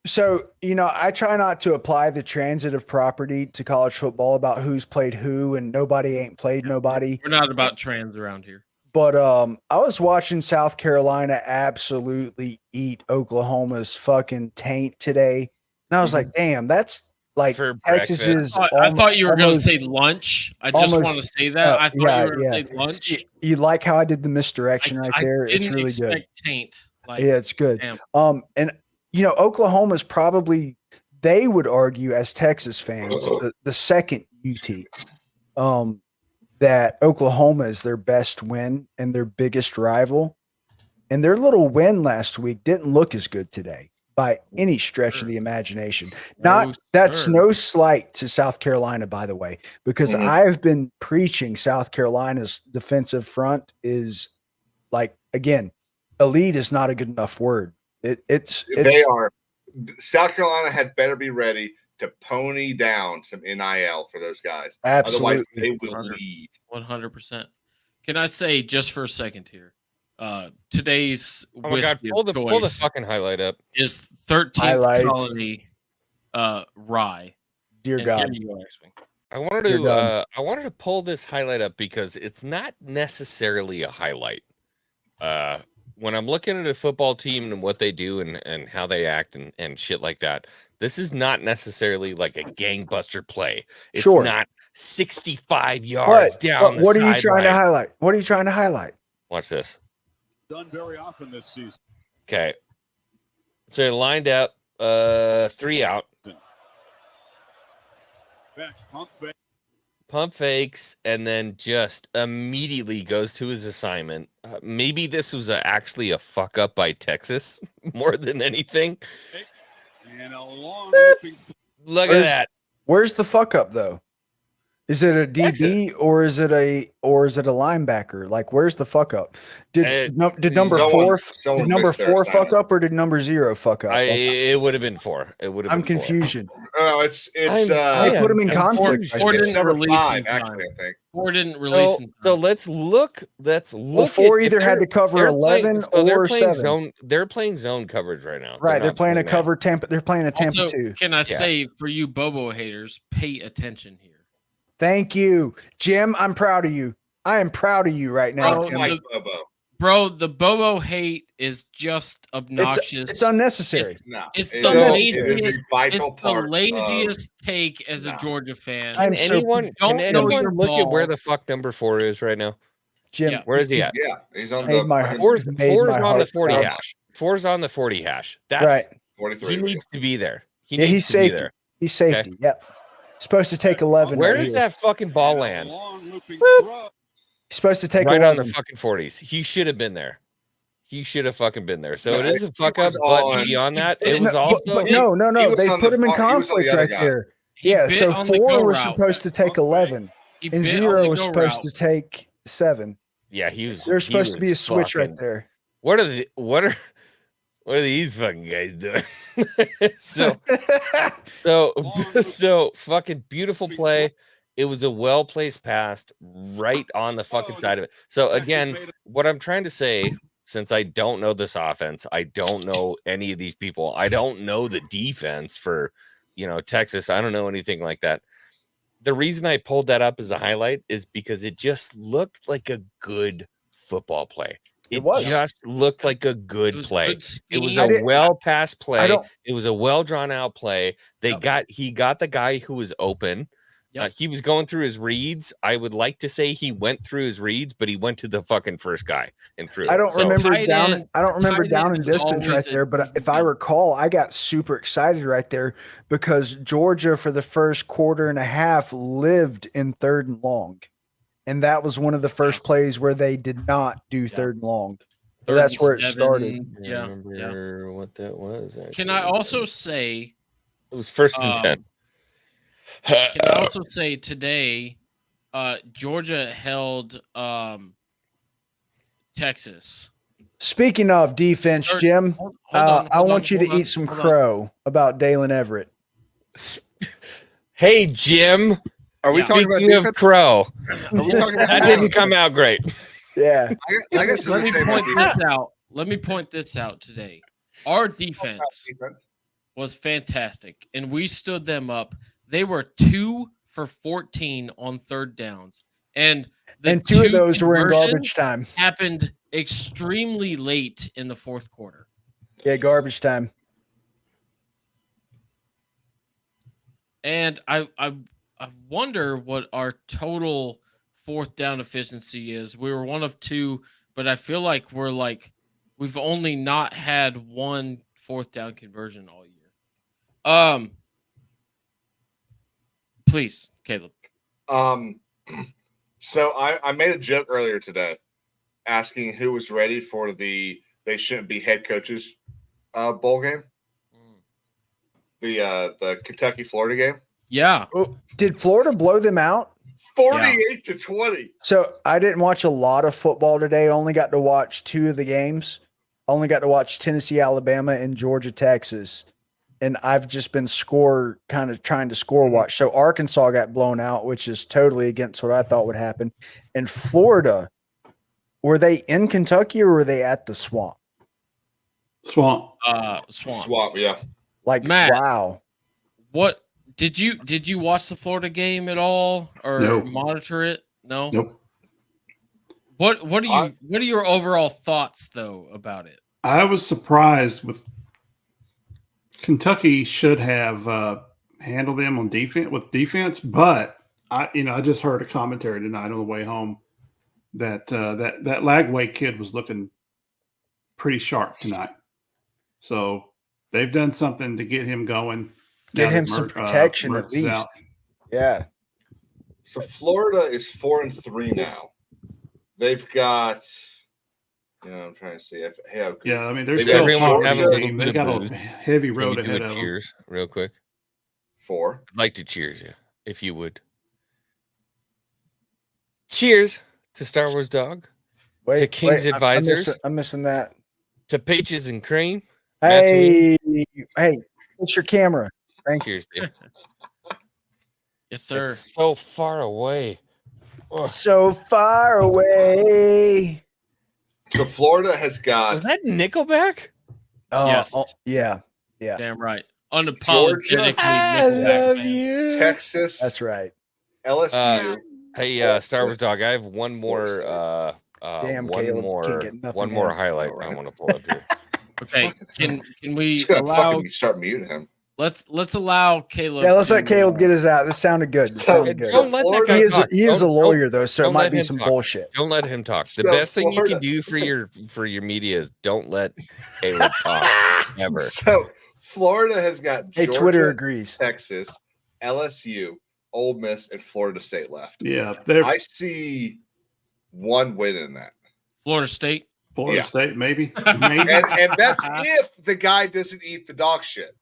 so I try not to apply the transitive property to college football about who's played who, and nobody ain't played nobody. We're not about trans around here. But I was watching South Carolina absolutely eat Oklahoma's fucking taint today, and I was like, "Damn, that's like for Texas is." I thought you were going to say lunch. I just want to say that. I thought you were going to say lunch. You like how I did the misdirection right there? It's really good. Taint. Yeah, it's good. Damn. And Oklahoma's probably, they would argue as Texas fans, the second UT, that Oklahoma is their best win and their biggest rival. And their little win last week didn't look as good today by any stretch of the imagination. That's no slight to South Carolina, by the way, because I've been preaching South Carolina's defensive front is like again, elite is not a good enough word. It's they are. South Carolina had better be ready to pony down some NIL for those guys. Absolutely. Otherwise, they will leave. 100%. Can I say just for a second here? Today's oh my God, pull the fucking highlight up. Is 13th Colony rye. Dear God. I wanted to pull this highlight up because it's not necessarily a highlight. When I'm looking at a football team and what they do and how they act and shit like that, this is not necessarily like a gangbuster play. It's not 65 yards down. What are you trying to highlight? What are you trying to highlight? Watch this. Done very often this season. Okay. So lined up, 3 out. Pump fakes, and then just immediately goes to his assignment. Maybe this was actually a fuck up by Texas more than anything. And a long look at that. Where's the fuck up though? Is it a DB or is it a linebacker? Like, where's the fuck up? Did number 4 fuck up or did number 0 fuck up? It would have been 4. It would have. I'm confusion. No, it's. I put him in conflict. 4 didn't release 5, actually. I think 4 didn't release. So let's look. Well, 4 either had to cover 11 or 7. They're playing zone coverage right now. Right, they're playing a cover Tampa. They're playing a Tampa 2. Can I say for you Bobo haters, pay attention here. Thank you, Jim. I'm proud of you. I am proud of you right now. Bobo. The Bobo hate is just obnoxious. It's unnecessary. It's the laziest take as a Georgia fan. Can anyone look at where the fuck number 4 is right now? Jim, where is he at? Yeah, he's on the 4's on the 40 hash. 4's on the 40 hash. That's right. 43. He needs to be there. He's safety. He's safety. Okay. Yep. Supposed to take 11. Where does that fucking ball land? He's supposed to take right 11. On the fucking 40s. He should have been there. He should have fucking been there. So it is a fuck up, but beyond that, it was also. No. They put him in conflict right there. Yeah, so 4 was supposed to take 11, and 0 was supposed to take 7. Yeah, he was. There's supposed to be a switch right there. What are these fucking guys doing? so fucking beautiful play. It was a well-placed pass right on the fucking side of it. So again, what I'm trying to say, since I don't know this offense, I don't know any of these people. I don't know the defense for, Texas. I don't know anything like that. The reason I pulled that up as a highlight is because it just looked like a good football play. It just looked like a good play. It was a well-passed play. It was a well-drawn-out play. He got the guy who was open. He was going through his reads. I would like to say he went through his reads, but he went to the fucking first guy and threw. I don't remember down and distance right there, but if I recall, I got super excited right there because Georgia for the first quarter and a half lived in 3rd and long. And that was one of the first plays where they did not do 3rd and long. So that's where it started. I remember what that was. Actually. Can I also say it was 1st and 10? Can I also say today, Georgia held Texas. Speaking of defense, Jim, I want you to eat some crow about Dalen Everett. Hey, Jim. Are we talking about defense? Of crow? Are we talking about that didn't come out great. Yeah. I guess let me point this out. Let me point this out today. Our defense was fantastic, and we stood them up. They were 2 for 14 on 3rd downs, and 2 of those were in garbage time. Happened extremely late in the 4th quarter. Yeah, garbage time. And I wonder what our total 4th down efficiency is. We were 1 of 2, but I feel like we've only not had 1 4th down conversion all year. Please, Caleb. So I made a joke earlier today asking who was ready for the they shouldn't be head coaches bowl game. The Kentucky-Florida game. Yeah. Oh, did Florida blow them out? 48-20. So I didn't watch a lot of football today. Only got to watch 2 of the games. Only got to watch Tennessee, Alabama, and Georgia, Texas. And I've just been trying to score watch. So Arkansas got blown out, which is totally against what I thought would happen. And Florida, were they in Kentucky or were they at the Swamp? Swamp. Swamp, yeah. Like, Matt, wow. What did you watch the Florida game at all or monitor it? No. Nope. What are your overall thoughts though about it? I was surprised with Kentucky should have handled them on defense, but I just heard a commentary tonight on the way home that that Lagway kid was looking pretty sharp tonight. So they've done something to get him going. Get him some protection at least. Out. Yeah. So Florida is 4-3 now. They've got, I'm trying to see. Yeah, I mean, there's still everyone have a little bit they got of booze. a heavy road ahead of them. Cheers, real quick. 4. I'd like to cheers you, if you would. Cheers to Star Wars Dog. To King's Advisors. I'm missing that. To Peaches and Cream. Hey, what's your camera? Thank Cheers, dude. Yes, sir. It's so far away. Oh. So far away. So Florida has got. Was that Nickelback? Yes. Yeah. Damn right. Unapologetically, I love you. Texas. That's right. LSU. Hey, Star Wars Dog. I have one more. Damn, one Caleb, more highlight I want to pull up here. Okay, can we Just gotta allow? start muting him. Let's allow Caleb. Yeah, let's let Caleb get his out. This sounded good. Don't let that guy talk. He is a lawyer though, so it might be some bullshit. Don't let him talk. The best thing you can do for your media is don't let Caleb talk ever. So Florida has got Georgia, Twitter agrees. Texas, LSU, Ole Miss, and Florida State left. Yeah, I see one win in that. Florida State. Florida State, maybe. And that's if the guy doesn't eat the dog shit.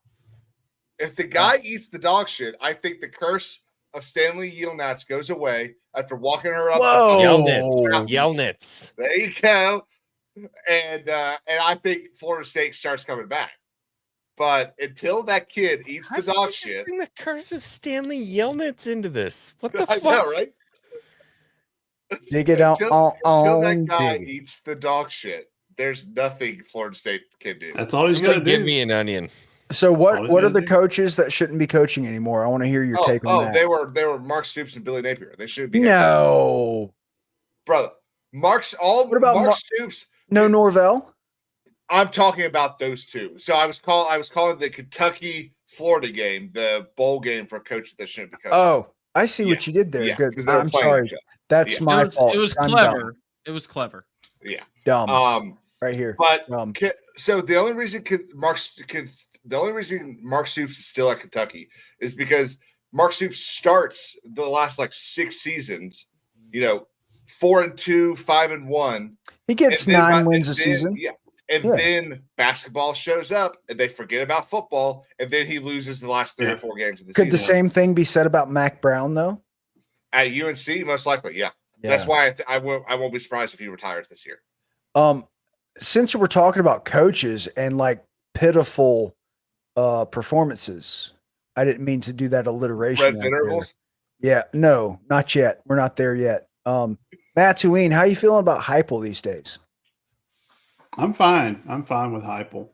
If the guy eats the dog shit, I think the curse of Stanley Yelnats goes away after walking her up. Yelnats. There you go. And I think Florida State starts coming back. But until that kid eats the dog shit. Bring the curse of Stanley Yelnats into this. What the fuck? Know, right? Dig it out. Until that guy eats the dog shit, there's nothing Florida State can do. That's all he's going to do. Give me an onion. So what are the coaches that shouldn't be coaching anymore? I want to hear your take on that. They were Mark Stoops and Billy Napier. They shouldn't be. No, brother. Mark Stoops? No Norvell. I'm talking about those two. So I was calling the Kentucky Florida game the bowl game for a coach that shouldn't be coaching. Oh, I see what you did there. Yeah, good. I'm sorry. That's my fault. It was clever. It was clever. Yeah. Dumb. Right here. But so the only reason Mark Stoops is still at Kentucky is because Mark Stoops starts the last 6 seasons, 4-2, 5-1. He gets 9 wins a season. Yeah. And then basketball shows up and they forget about football. And then he loses the last 3 or 4 games of the season. Could the same thing be said about Mac Brown, though? At UNC, most likely, yeah. That's why I won't be surprised if he retires this year. Since we're talking about coaches and pitiful performances, I didn't mean to do that alliteration. Red intervals? Yeah, no, not yet. We're not there yet. Mattuine, how are you feeling about Heupel these days? I'm fine. I'm fine with Heupel.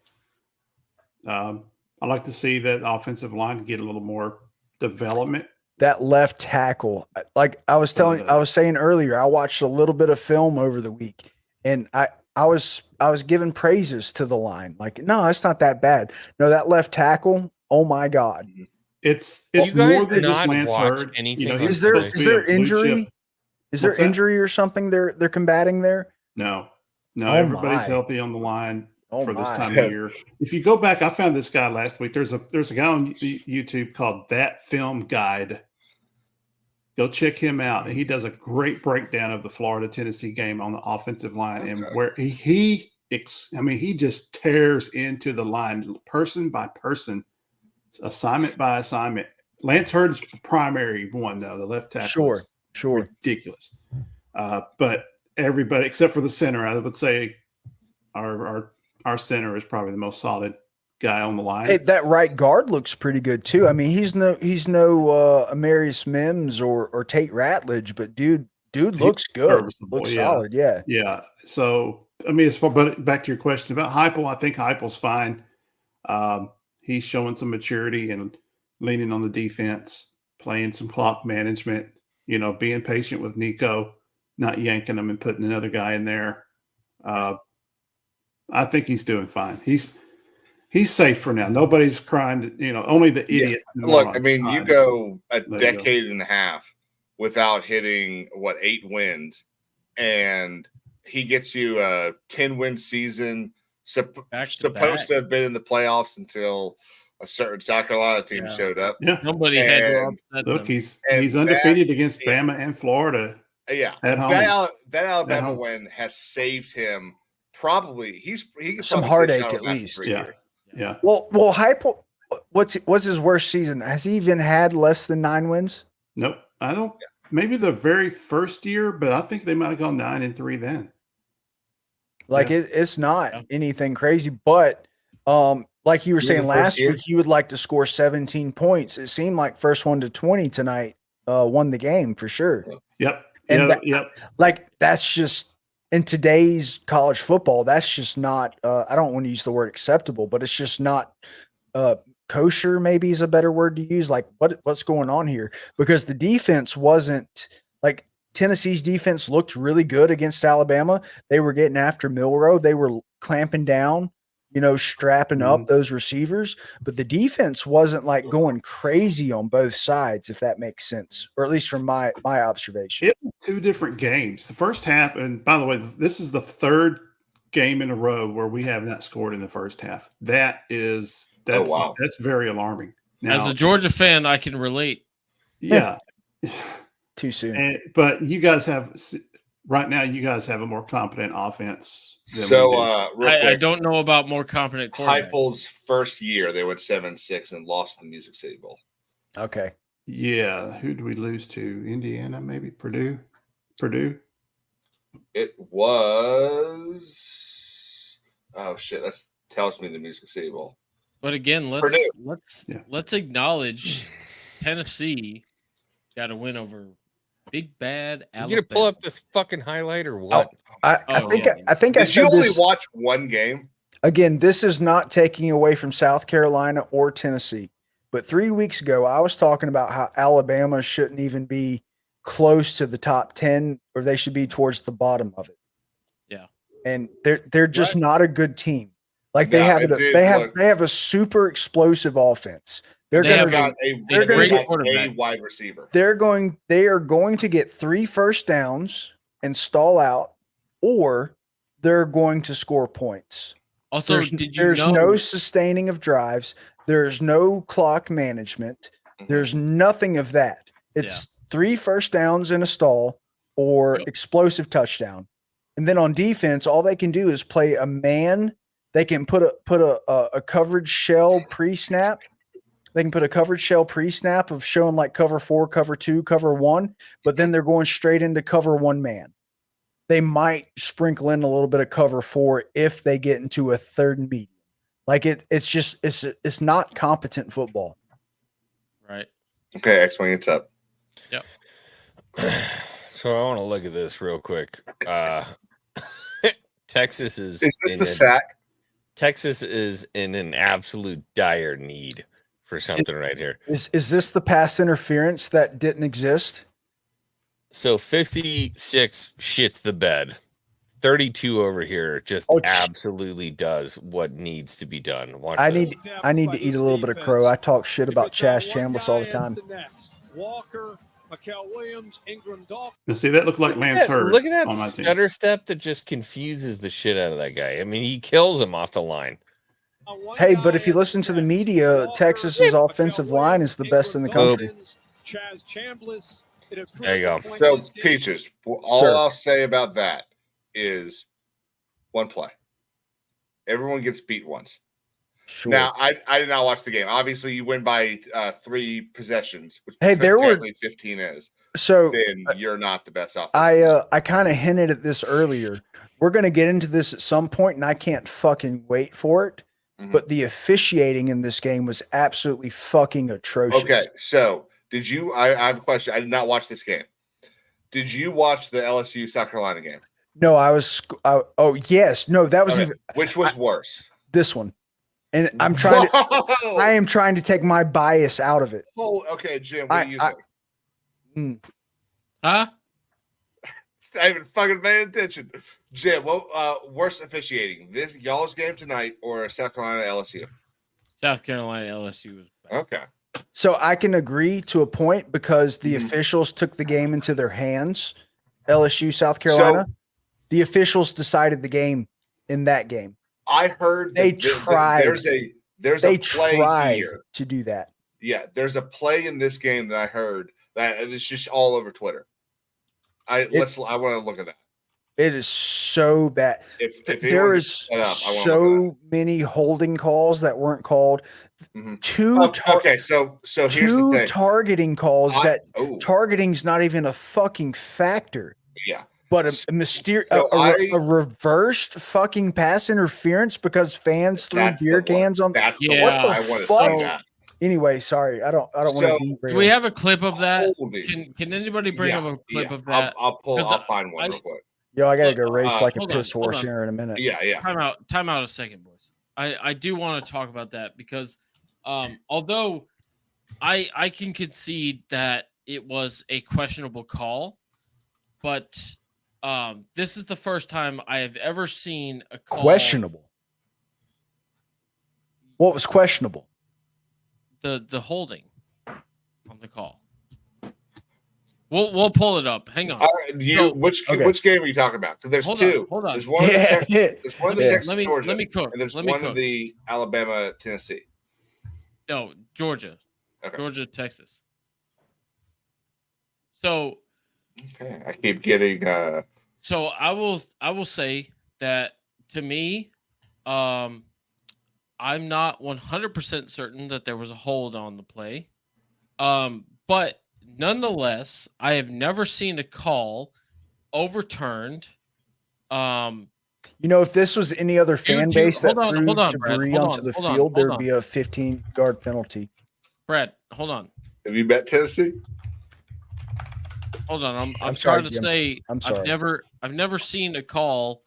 I like to see that offensive line get a little more development. That left tackle, like I was saying earlier, I watched a little bit of film over the week, and I was giving praises to the line. No, it's not that bad. No, that left tackle, oh my God. It's more than just Lance Hurd. Is there injury? Is there injury or something they're combating there? No, everybody's healthy on the line for this time of year. If you go back, I found this guy last week. There's a guy on YouTube called That Film Guide. Go check him out. He does a great breakdown of the Florida-Tennessee game on the offensive line and where he just tears into the line person by person, assignment by assignment. Lance Hurd's the primary one, though, the left tackle. Sure. Ridiculous. But everybody except for the center, I would say our center is probably the most solid guy on the line. Hey, that right guard looks pretty good too. I mean, he's no Amarius Mims or Tate Ratledge, but dude looks good. Looks solid. Yeah. Yeah. So I mean, but back to your question about Heupel, I think Heupel's fine. He's showing some maturity and leaning on the defense, playing some clock management, being patient with Nico, not yanking him and putting another guy in there. I think he's doing fine. He's safe for now. Nobody's crying, only the idiot. Yeah. Look, I mean, you go a decade and a half without hitting 8 wins, and he gets you a 10-win season. Supposed to have been in the playoffs until a certain South Carolina team showed up. Yeah, nobody had. Look, he's undefeated against Bama and Florida. Yeah, at home. That Alabama win has saved him. Probably he some heartache at least. Yeah. Well, Heupel, what's his worst season? Has he even had less than 9 wins? Nope, I don't. Yeah. Maybe the very first year, but I think they might have gone 9-3 then. Like it's not anything crazy, but like you were saying last week, he would like to score 17 points. It seemed like first 1 to 20 tonight won the game for sure. Yep. And like that's just in today's college football. That's just not. I don't want to use the word acceptable, but it's just not kosher. Maybe is a better word to use. Like what's going on here? Because the defense wasn't like. Tennessee's defense looked really good against Alabama. They were getting after Milroe. They were clamping down, strapping up those receivers. But the defense wasn't like going crazy on both sides, if that makes sense, or at least from my observation. It was 2 different games. The first half, and by the way, this is the 3rd game in a row where we have not scored in the first half. That's very alarming. Now, as a Georgia fan, I can relate. Yeah. Too soon. But you guys have right now. You guys have a more competent offense. So I don't know about more competent. Heupel's first year, they went 7-6 and lost the Music City Bowl. Okay. Yeah. Who did we lose to? Indiana, maybe Purdue. It was. Oh shit! That tells me the Music City Bowl. But again, let's acknowledge Tennessee got a win over Big Bad Alabama. You gonna pull up this fucking highlight or what? I think I said you only watch one game. Again, this is not taking away from South Carolina or Tennessee. But 3 weeks ago, I was talking about how Alabama shouldn't even be close to the top 10, or they should be towards the bottom of it. Yeah, and they're just not a good team. Like they have a super explosive offense. They're going to get a wide receiver. They are going to get 3 first downs and stall out, or they're going to score points. Also, there's no sustaining of drives. There's no clock management. There's nothing of that. It's 3 first downs in a stall or explosive touchdown. And then on defense, all they can do is play a man. They can put a coverage shell pre-snap. They can put a coverage shell pre-snap of showing like cover 4, cover 2, cover 1, but then they're going straight into cover 1 man. They might sprinkle in a little bit of cover 4 if they get into a 3rd and medium. Like it's not competent football. Right. Okay, X-Wing, it's up. Yep. So I want to look at this real quick. Texas is in a sack. Texas is in an absolute dire need for something right here. Is this the pass interference that didn't exist? So 56 shits the bed. 32 over here just absolutely does what needs to be done. I need to eat a little bit of crow. I talk shit about Chaz Chambliss all the time. Walker, Mikel Williams, Ingram, Dawkins. Now, see, that looked like Lance Hurd. Look at that stutter step that just confuses the shit out of that guy. I mean, he kills him off the line. Hey, but if you listen to the media, Texas's offensive line is the best in the country. Chaz Chambliss. There you go. So, Peaches, I'll say about that is one play. Everyone gets beat once. Sure. Now, I did not watch the game. Obviously, you win by 3 possessions. Which there were 15 is. then you're not the best offense. I kind of hinted at this earlier. We're going to get into this at some point, and I can't fucking wait for it. Mm-hmm. But the officiating in this game was absolutely fucking atrocious. Okay, so did you? I have a question. I did not watch this game. Did you watch the LSU South Carolina game? No, I was. Oh yes, no, that was okay. even. Which was worse? This one, and I'm trying to. I am trying to take my bias out of it. Oh, okay, Jim. What do you think? Huh? I haven't fucking paying attention. Jim, what worse officiating? This y'all's game tonight or South Carolina LSU? South Carolina LSU was bad. Okay. So I can agree to a point because the officials took the game into their hands. LSU, South Carolina. So, the officials decided the game in that game. I heard they tried. There's a play here to do that. Yeah, there's a play in this game that I heard that it's just all over Twitter. I want to look at that. It is so bad. If there is so many holding calls that weren't called. Mm-hmm. Two here's the thing. Targeting calls targeting's not even a fucking factor. Yeah. But a reversed fucking pass interference because fans threw beer cans on. That's the one I want to see that. Anyway, sorry, I don't want to be. Do we have a clip of that? Can anybody bring up a clip of that? I'll find one real quick. Yo, I gotta go race like a piss horse here in a minute. Yeah. Time out a second, boys. I do want to talk about that because although I can concede that it was a questionable call, but this is the first time I have ever seen a call. Questionable. What was questionable? The holding on the call. We'll pull it up. Hang on. Which game are you talking about? Because there's two. Hold on. There's one in the Texas Georgia. Let me cook. And there's one in the Alabama Tennessee. No, Georgia. Okay. Georgia, Texas. So okay, I keep getting So I will say that to me, I'm not 100% certain that there was a hold on the play. But nonetheless, I have never seen a call overturned. If this was any other fan base that threw debris onto the field, there'd be a 15-yard penalty. Brad, hold on. Have you bet Tennessee? Hold on. I'm trying to say I've never seen a call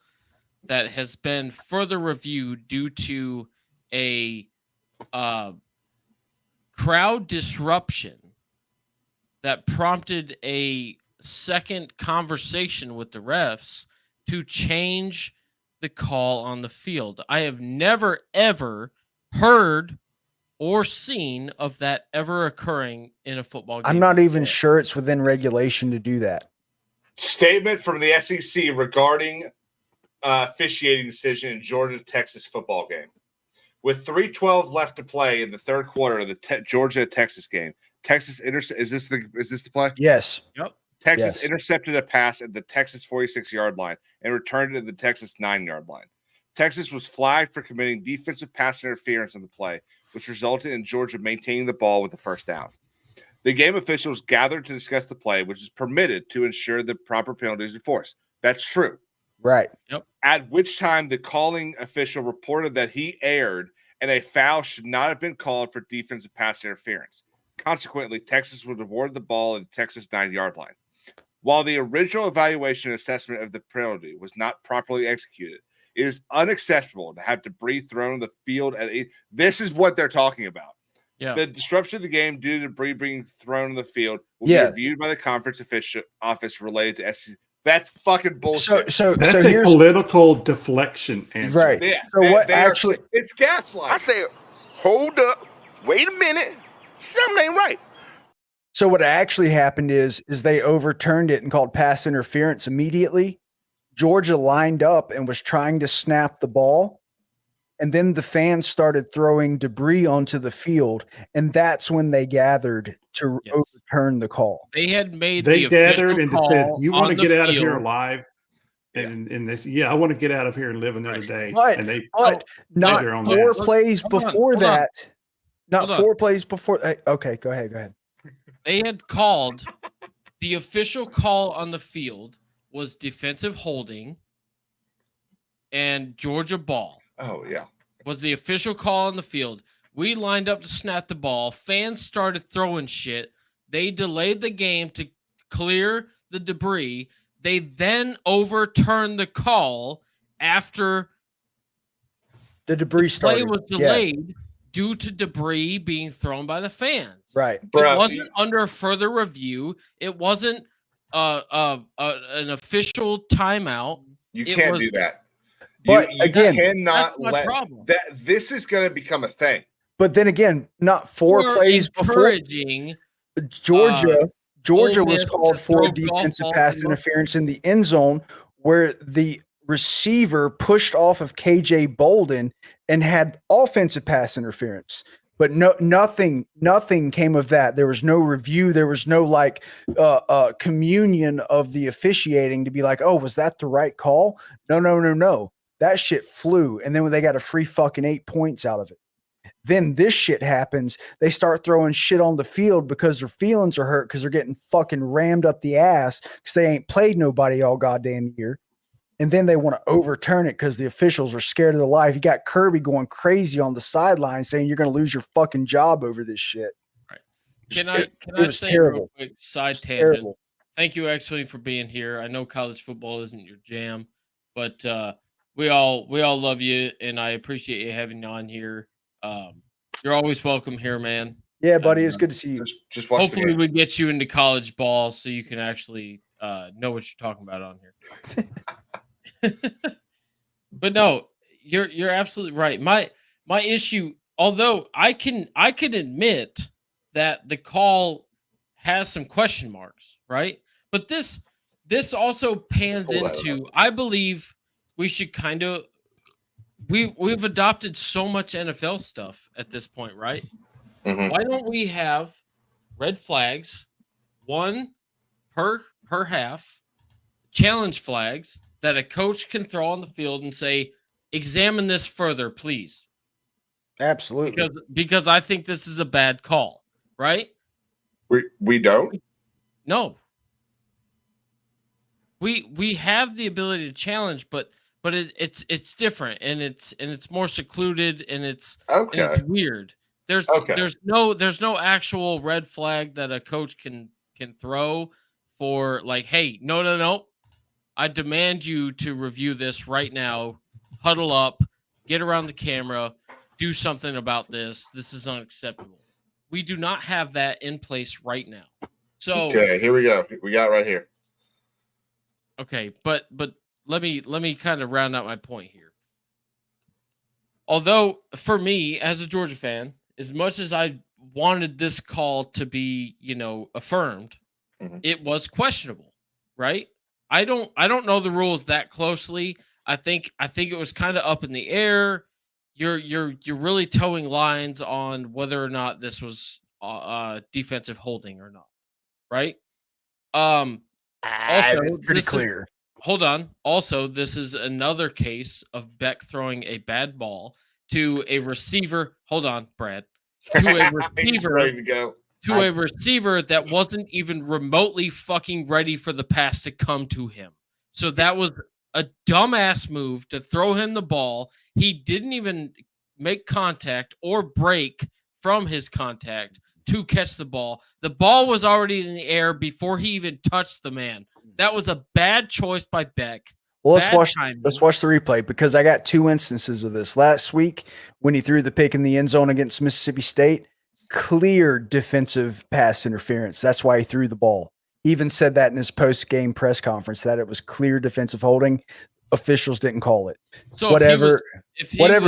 that has been further reviewed due to a crowd disruption that prompted a second conversation with the refs to change the call on the field. I have never, ever heard or seen of that ever occurring in a football game. I'm not even sure it's within regulation to do that. Statement from the SEC regarding officiating decision in Georgia-Texas football game. With 3:12 left to play in the third quarter of the Georgia-Texas game, Texas is this the play? Yes. Yep. Texas intercepted a pass at the Texas 46-yard line and returned it to the Texas 9-yard line. Texas was flagged for committing defensive pass interference on the play, which resulted in Georgia maintaining the ball with the first down. The game officials gathered to discuss the play, which is permitted to ensure the proper penalties are enforced. That's true. Right. Yep. At which time the calling official reported that he erred and a foul should not have been called for defensive pass interference. Consequently, Texas was awarded the ball at the Texas 9-yard line. While the original evaluation and assessment of the penalty was not properly executed, it is unacceptable to have debris thrown on the field this is what they're talking about. Yeah. The disruption of the game due to debris being thrown on the field will be reviewed by the conference office related to SEC. That's fucking bullshit. So that's a political deflection answer. Right. Yeah. So it's gaslighting. I say, hold up, wait a minute, something ain't right. So what actually happened is they overturned it and called pass interference immediately. Georgia lined up and was trying to snap the ball. And then the fans started throwing debris onto the field. And that's when they gathered to overturn the call. They had made They gathered and said, you want to get out of here field. alive? And this, I want to get out of here and live another day. But, and they not four plays before that. Not four plays before. Okay, go ahead. They had called The official call on the field was defensive holding and Georgia ball. Oh, yeah. Was the official call on the field. We lined up to snap the ball. Fans started throwing shit. They delayed the game to clear the debris. They then overturned the call after the debris play was delayed due to debris being thrown by the fans. Right. It wasn't under further review. It wasn't an official timeout. You can't do that. But you again, cannot let that. This is going to become a thing. But then again, not four plays before Georgia was called for defensive pass interference in the end zone where the receiver pushed off of KJ Bolden and had offensive pass interference. But nothing came of that. There was no review. There was no communion of the officiating to be like, oh, was that the right call? No. That shit flew. And then when they got a free fucking 8 points out of it. Then this shit happens. They start throwing shit on the field because their feelings are hurt because they're getting fucking rammed up the ass because they ain't played nobody all goddamn year. And then they want to overturn it because the officials are scared of their life. You got Kirby going crazy on the sideline saying you're going to lose your fucking job over this shit. Right. Can I say a real quick side tangent? Terrible. Thank you, X-Wing, for being here. I know college football isn't your jam, but we all love you, and I appreciate you having you on here. You're always welcome here, man. Yeah, buddy, it's good to see you. Just hopefully we get you into college ball so you can actually know what you're talking about on here. But no, you're absolutely right. My issue, although I can admit that the call has some question marks, right? But this also pans into, I believe we should kind of we've adopted so much NFL stuff at this point, right? Mm-hmm. Why don't we have red flags, one per half, challenge flags that a coach can throw on the field and say, examine this further, please. Absolutely. Because I think this is a bad call, right? We don't? No. We have the ability to challenge, but it's different and it's more secluded and it's weird. There's no actual red flag that a coach can throw for like, hey, no. I demand you to review this right now. Huddle up, get around the camera, do something about this. This is unacceptable. We do not have that in place right now. So okay, here we go. We got it right here. Okay, but let me kind of round out my point here. Although for me as a Georgia fan, as much as I wanted this call to be, affirmed, it was questionable, right? I don't know the rules that closely. I think it was kind of up in the air. You're really towing lines on whether or not this was defensive holding or not, right? Also, pretty clear. Hold on. Also, this is another case of Beck throwing a bad ball to a receiver. Hold on, Brad. To a receiver. Ready to go. To a receiver that wasn't even remotely fucking ready for the pass to come to him. So that was a dumbass move to throw him the ball. He didn't even make contact or break from his contact to catch the ball. The ball was already in the air before he even touched the man. That was a bad choice by Beck. Well, let's watch the replay because I got two instances of this. Last week when he threw the pick in the end zone against Mississippi State, clear defensive pass interference. That's why he threw the ball. He even said that in his post-game press conference that it was clear defensive holding. Officials didn't call it. So whatever.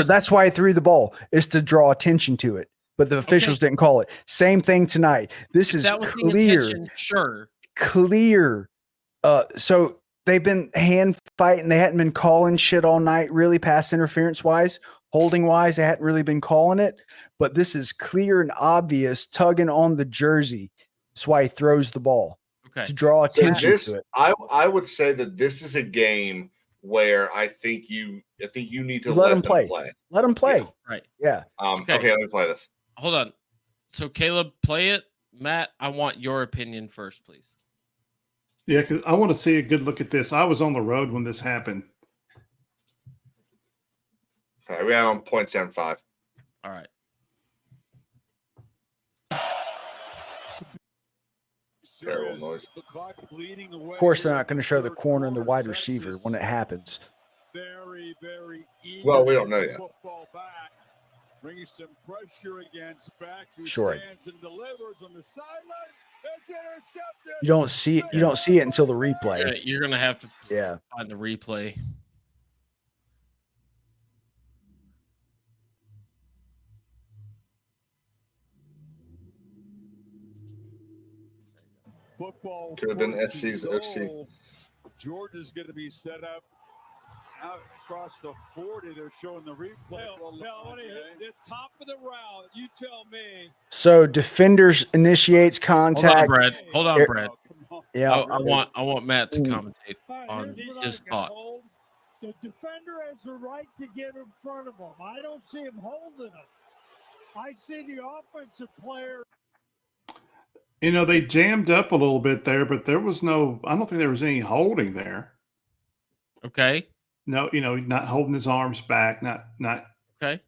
That's why he threw the ball, is to draw attention to it. But the officials didn't call it. Same thing tonight. This is clear. Sure. Clear. So they've been hand fighting. They hadn't been calling shit all night, really, pass interference wise, holding wise. They hadn't really been calling it. But this is clear and obvious, tugging on the jersey. That's why he throws the ball to draw attention to it. I would say that this is a game where I think you need to let them play. Let them play. Yeah. Right. Yeah. Okay, let me play this. Hold on. So Caleb, play it. Matt, I want your opinion first, please. Yeah, because I want to see a good look at this. I was on the road when this happened. All right, we are on 0.75. All right. Terrible noise. Of course, they're not going to show the corner and the wide receiver when it happens. Very, very eager. Well, we don't know yet. Football back, bringing some pressure against back who Sure. stands and delivers on the sideline. It's intercepted. You don't see it. You don't see it until the replay. You're going to have to Yeah. find the replay. Football could have been first SC's and OC. goal. Georgia's going to be set up out across the 40. They're showing the replay. The top of the route. You tell me. So defenders initiates contact. Hold on, Brad. Yeah, I want Matt to commentate on his thought. The defender has the right to get in front of him. I don't see him holding him. I see the offensive player. You know, they jammed up a little bit there, but there was no, I don't think there was any holding there. Okay. No, you know, not holding his arms back, not. Okay.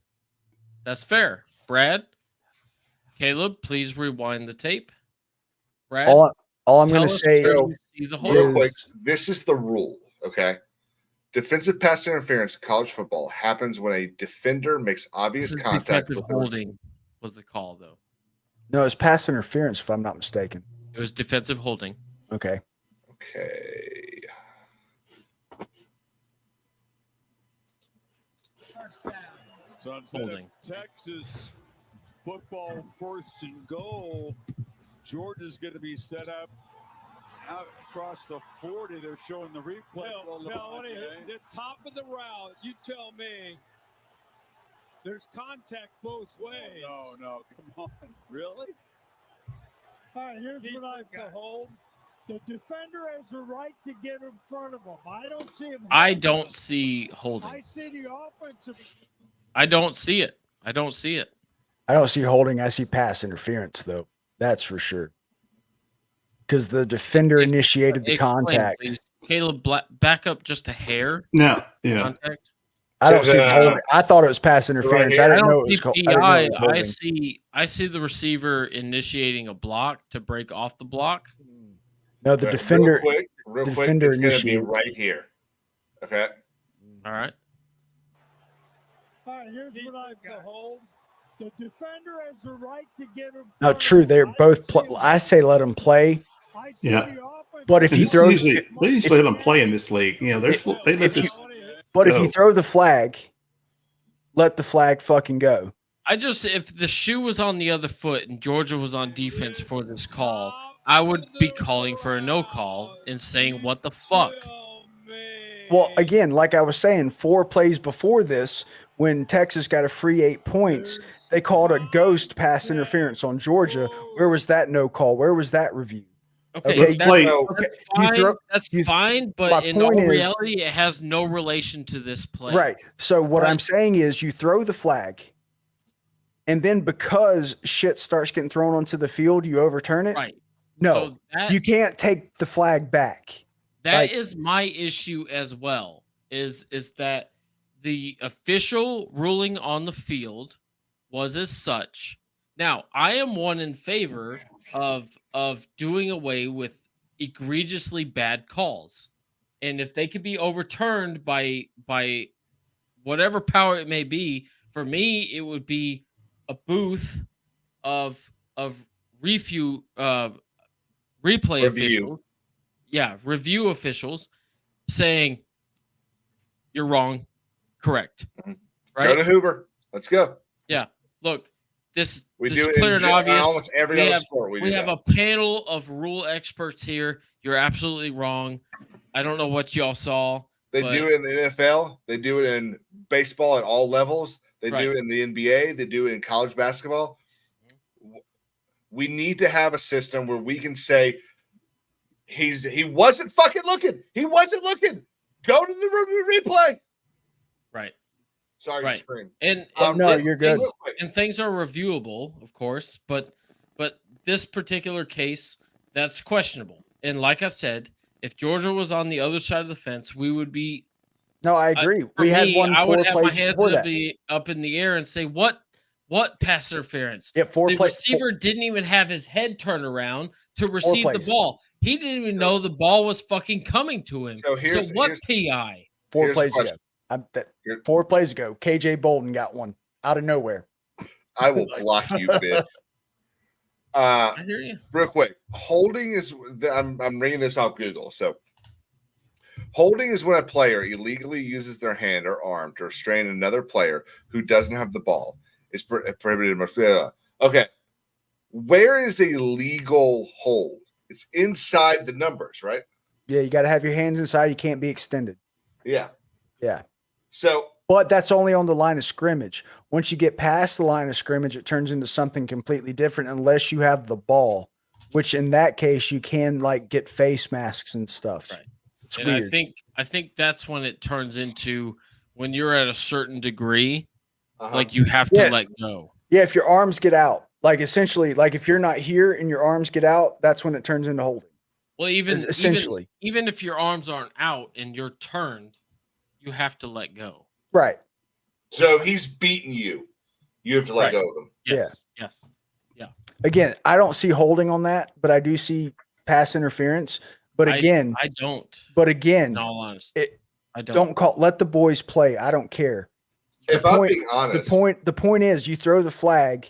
That's fair. Brad, Caleb, please rewind the tape. Brad, all I'm going to say real quick, this is the rule, okay? Defensive pass interference in college football happens when a defender makes obvious contact. Defensive holding was the call, though. No, it's pass interference, if I'm not mistaken. It was defensive holding. Okay. Okay. So instead of Texas football first and goal, Georgia's going to be set up out across the 40. They're showing the replay. The top of the route. You tell me. There's contact both ways. No, come on. Really? All right, here's what I've got. Hold. The defender has the right to get in front of him. I don't see him. I don't see holding. I see the offensive. I don't see it. I don't see it. I don't see holding. I see pass interference, though. That's for sure. Because the defender initiated the contact. Please. Caleb, back up just a hair. No, yeah. Contact. I don't see holding. I thought it was pass interference. I didn't know it was PI. I see the receiver initiating a block to break off the block. No, the defender. Real quick, defender it's going to be initiates. right here. Okay. All right. All right, here's what I've got. Hold. The defender has the right to get in front. No, true. They're both. I say let them play. Yeah. But if you throw, they usually let them play in this league. You know, they let this. But if you throw the flag, let the flag fucking go. If the shoe was on the other foot and Georgia was on defense for this call, I would be calling for a no call and saying, what the fuck? Well, again, like I was saying, 4 plays before this, when Texas got a free 8 points, they called a ghost pass interference on Georgia. Where was that no call? Where was that review? Okay, that's fine, but in all reality, it has no relation to this play. Right. So what I'm saying is you throw the flag, and then because shit starts getting thrown onto the field, you overturn it? Right. No, you can't take the flag back. That is my issue as well, is that the official ruling on the field was as such. Now, I am one in favor of doing away with egregiously bad calls. And if they could be overturned by whatever power it may be, for me, it would be a booth of replay officials. Yeah, review officials saying you're wrong, correct. Right? Go to Hoover. Let's go. Yeah. Look, this We this do is it clear in and obvious. almost every other sport. We have a panel of rule experts here. You're absolutely wrong. I don't know what y'all saw. They do it in the NFL. They do it in baseball at all levels. They do it in the NBA. They do it in college basketball. We need to have a system where we can say he wasn't fucking looking. He wasn't looking. Go to the replay. Right. Sorry, right. Scream. And no, you're good. And things are reviewable, of course, but this particular case, that's questionable. And like I said, if Georgia was on the other side of the fence, we would be. No, I agree. We had one. I would have my plays hands before that. up in the air and say, "What pass interference?" Yeah, the receiver didn't even have his head turned around to receive the ball. He didn't even know the ball was fucking coming to him. So what PI? 4 plays ago. 4 plays ago, KJ Bolden got one out of nowhere. I will block you, bitch. I hear you. Real quick, holding is. I'm reading this off Google. So, holding is when a player illegally uses their hand or arm to restrain another player who doesn't have the ball. It's prohibited. Okay, where is a legal hold? It's inside the numbers, right? Yeah, you got to have your hands inside. You can't be extended. Yeah. Yeah. So, but that's only on the line of scrimmage. Once you get past the line of scrimmage, it turns into something completely different unless you have the ball, which in that case you can like get face masks and stuff. Right. It's and weird. I think that's when it turns into when you're at a certain degree, like you have to let go. Yeah, if your arms get out, like essentially, like if you're not here and your arms get out, that's when it turns into holding. Well, even even if your arms aren't out and you're turned, you have to let go. Right. So he's beating you. You have to let go of him. Yes. Yes. Yeah. Again, I don't see holding on that, but I do see pass interference. But again, I don't. But again, in all honesty, I don't call. Let the boys play. I don't care. I'm being honest, the point is you throw the flag,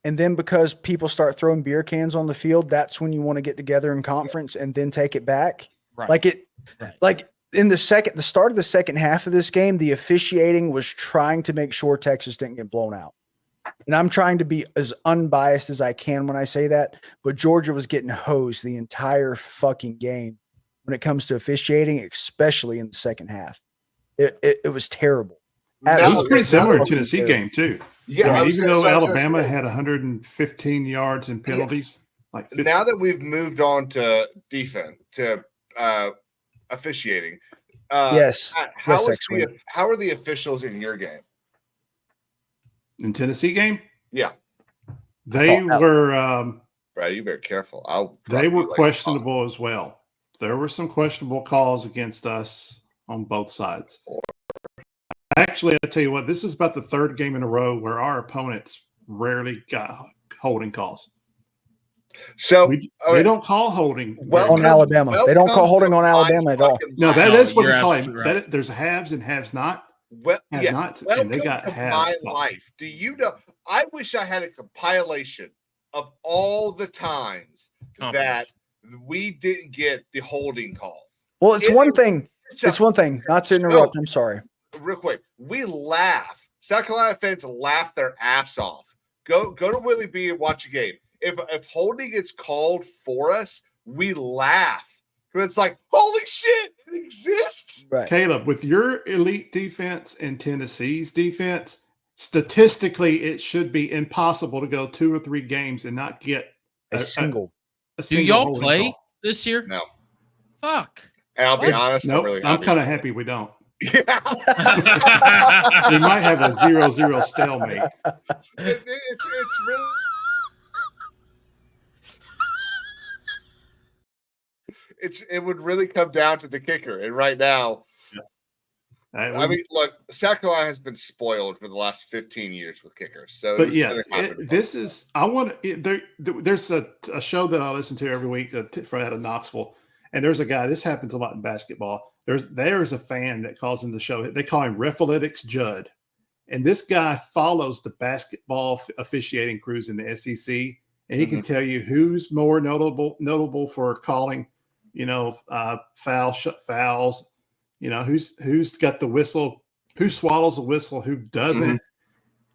and then because people start throwing beer cans on the field, that's when you want to get together in conference and then take it back. Right. Like in the start of the second half of this game, the officiating was trying to make sure Texas didn't get blown out. And I'm trying to be as unbiased as I can when I say that, but Georgia was getting hosed the entire fucking game when it comes to officiating, especially in the second half. It was terrible. It was pretty similar to the Tennessee game too. Yeah, even though Alabama had 115 yards in penalties, now that we've moved on to defense to officiating, yes. How are the officials in your game? In Tennessee game? Yeah. They were Brad, you better careful. They were questionable as well. There were some questionable calls against us on both sides. Actually, I'll tell you what, this is about the third game in a row where our opponents rarely got holding calls. So they don't call holding on Alabama. They don't call holding on Alabama at all. No, that's what they call it. Right. There's haves and haves not. Well, and they got my life. Do you know? I wish I had a compilation of all the times that we didn't get the holding call. Well, it's one thing. It's one thing. Not to interrupt. I'm sorry. Real quick, we laugh. South Carolina fans laugh their ass off. Go to Willie B and watch a game. If holding gets called for us, we laugh. It's like, holy shit, it exists. Right. Caleb, with your elite defense and Tennessee's defense, statistically, it should be impossible to go 2 or 3 games and not get a single. Do y'all play this year? No. Fuck. And I'll be honest. Nope, I'm kind of happy we don't. Yeah. We might have a 0-0 stalemate. It's really. It would really come down to the kicker, and right now, I mean, look, South Carolina has been spoiled for the last 15 years with kickers. So, but there's a show that I listen to every week out of Knoxville, and there's a guy. This happens a lot in basketball. There's a fan that calls in the show. They call him Refalytics Judd, and this guy follows the basketball officiating crews in the SEC, and he can tell you who's more notable for calling. Fouls, who's got the whistle, who swallows the whistle, who doesn't.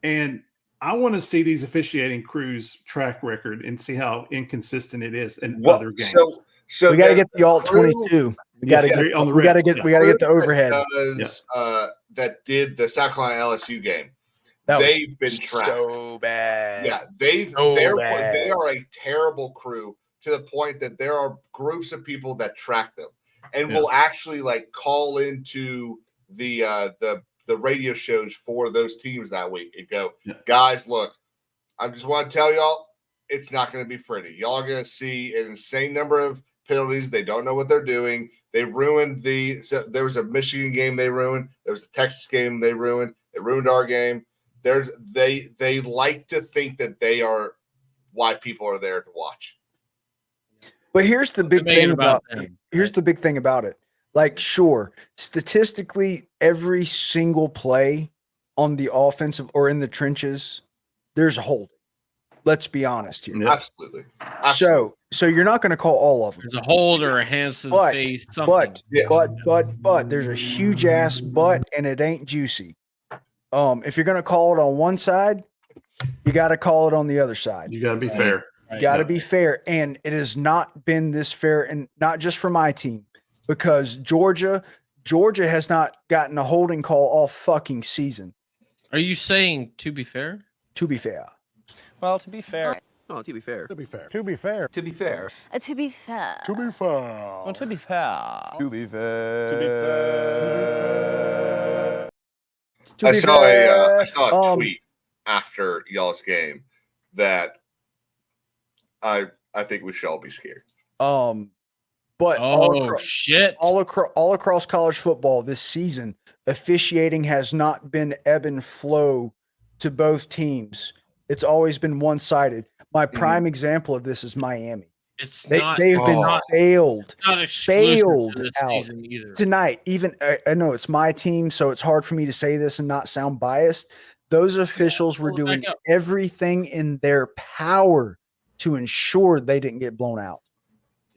And I want to see these officiating crews track record and see how inconsistent it is in other games. So we got to get the alt 22. We got to get the overhead. That did the South Carolina LSU game. They've been tracked so bad. Yeah, they are a terrible crew. To the point that there are groups of people that track them and will actually call into the radio shows for those teams that week and go, guys, look, I just want to tell y'all, it's not going to be pretty. Y'all are going to see an insane number of penalties. They don't know what they're doing. They ruined there was a Michigan game they ruined. There was a Texas game they ruined. They ruined our game. They like to think that they are why people are there to watch. But here's the big thing about it. Like, sure, statistically, every single play on the offensive or in the trenches, there's a hold. Let's be honest here. Absolutely. So you're not going to call all of them. There's a hold or a hands to the face, something. But there's a huge ass but, and it ain't juicy. If you're going to call it on one side, you got to call it on the other side. You got to be fair. You got to be fair. And it has not been this fair, and not just for my team, because Georgia has not gotten a holding call all fucking season. Are you saying to be fair? To be fair. Well, to be fair. Oh, to be fair. To be fair. To be fair. To be fair. To be fair. To be fair. Well, to be fair. To be fair. To be fair. I saw a tweet after y'all's game that I think we should all be scared. But all across college football this season, officiating has not been ebb and flow to both teams. It's always been one-sided. My prime example of this is Miami. They've been failed out tonight. Even I know it's my team, so it's hard for me to say this and not sound biased. Those officials were doing everything in their power to ensure they didn't get blown out.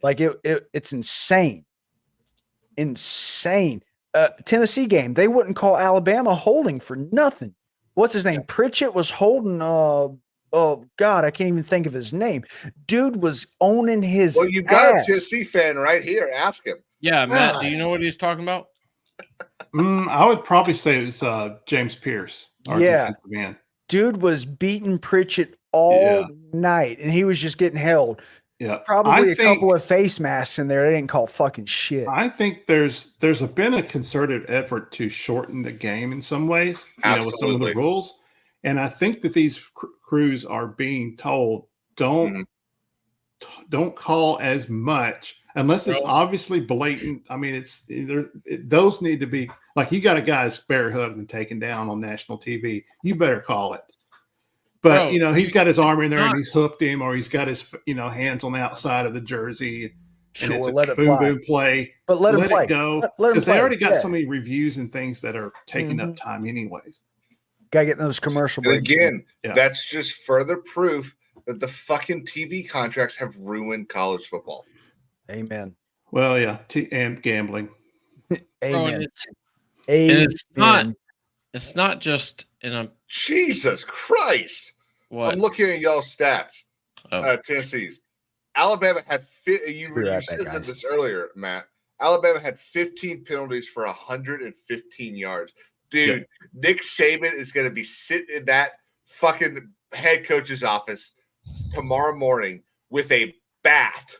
Like it's insane. Tennessee game, they wouldn't call Alabama holding for nothing. What's his name? Pritchett was holding. Oh God, I can't even think of his name. Dude was owning his. Well, you've got a Tennessee fan right here. Ask him. Yeah, Matt. Do you know what he's talking about? I would probably say it was James Pierce. Dude was beating Pritchett all night, and he was just getting held. Yeah, probably a couple of face masks in there. They didn't call fucking shit. I think there's been a concerted effort to shorten the game in some ways, with some of the rules. And I think that these crews are being told don't call as much unless it's obviously blatant. I mean, those need to be like, you got a guy that's bear hugged and taken down on national TV. You better call it. But he's got his arm in there and he's hooked him, or he's got his hands on the outside of the jersey. And it's a boom play. But let him it go. Because they already got so many reviews and things that are taking up time anyways. Gotta get those commercial breaks. Again, that's just further proof that the fucking TV contracts have ruined college football. Amen. Well, yeah, and gambling. Amen. It's not just in a Jesus Christ. What? I'm looking at y'all's stats. Tennessee's. Alabama had you said this earlier, Matt. Alabama had 15 penalties for 115 yards. Dude, Nick Saban is going to be sitting in that fucking head coach's office tomorrow morning with a bat.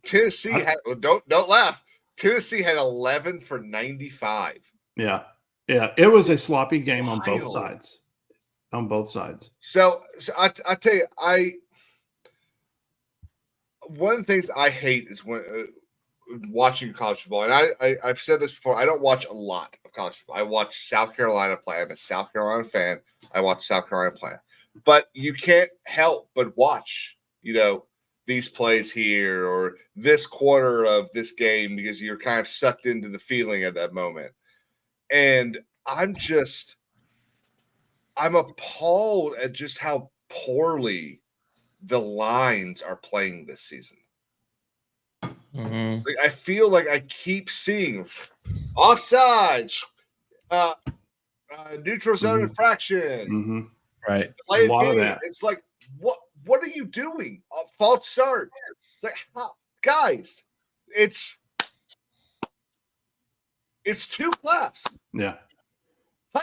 Tennessee had don't laugh. Tennessee had 11 for 95. Yeah. It was a sloppy game on both sides. So I tell you, one of the things I hate is when watching college football, and I've said this before. I don't watch a lot of college football. I watch South Carolina play. I'm a South Carolina fan. I watch South Carolina play, but you can't help but watch, these plays here or this quarter of this game because you're kind of sucked into the feeling at that moment. And I'm appalled at just how poorly the lines are playing this season. Mm-hmm. Like, I feel like I keep seeing offsides, neutral zone infraction. Mm-hmm. Right. A lot of that. It's like, what are you doing? A false start. It's like, guys, it's two claps. Yeah.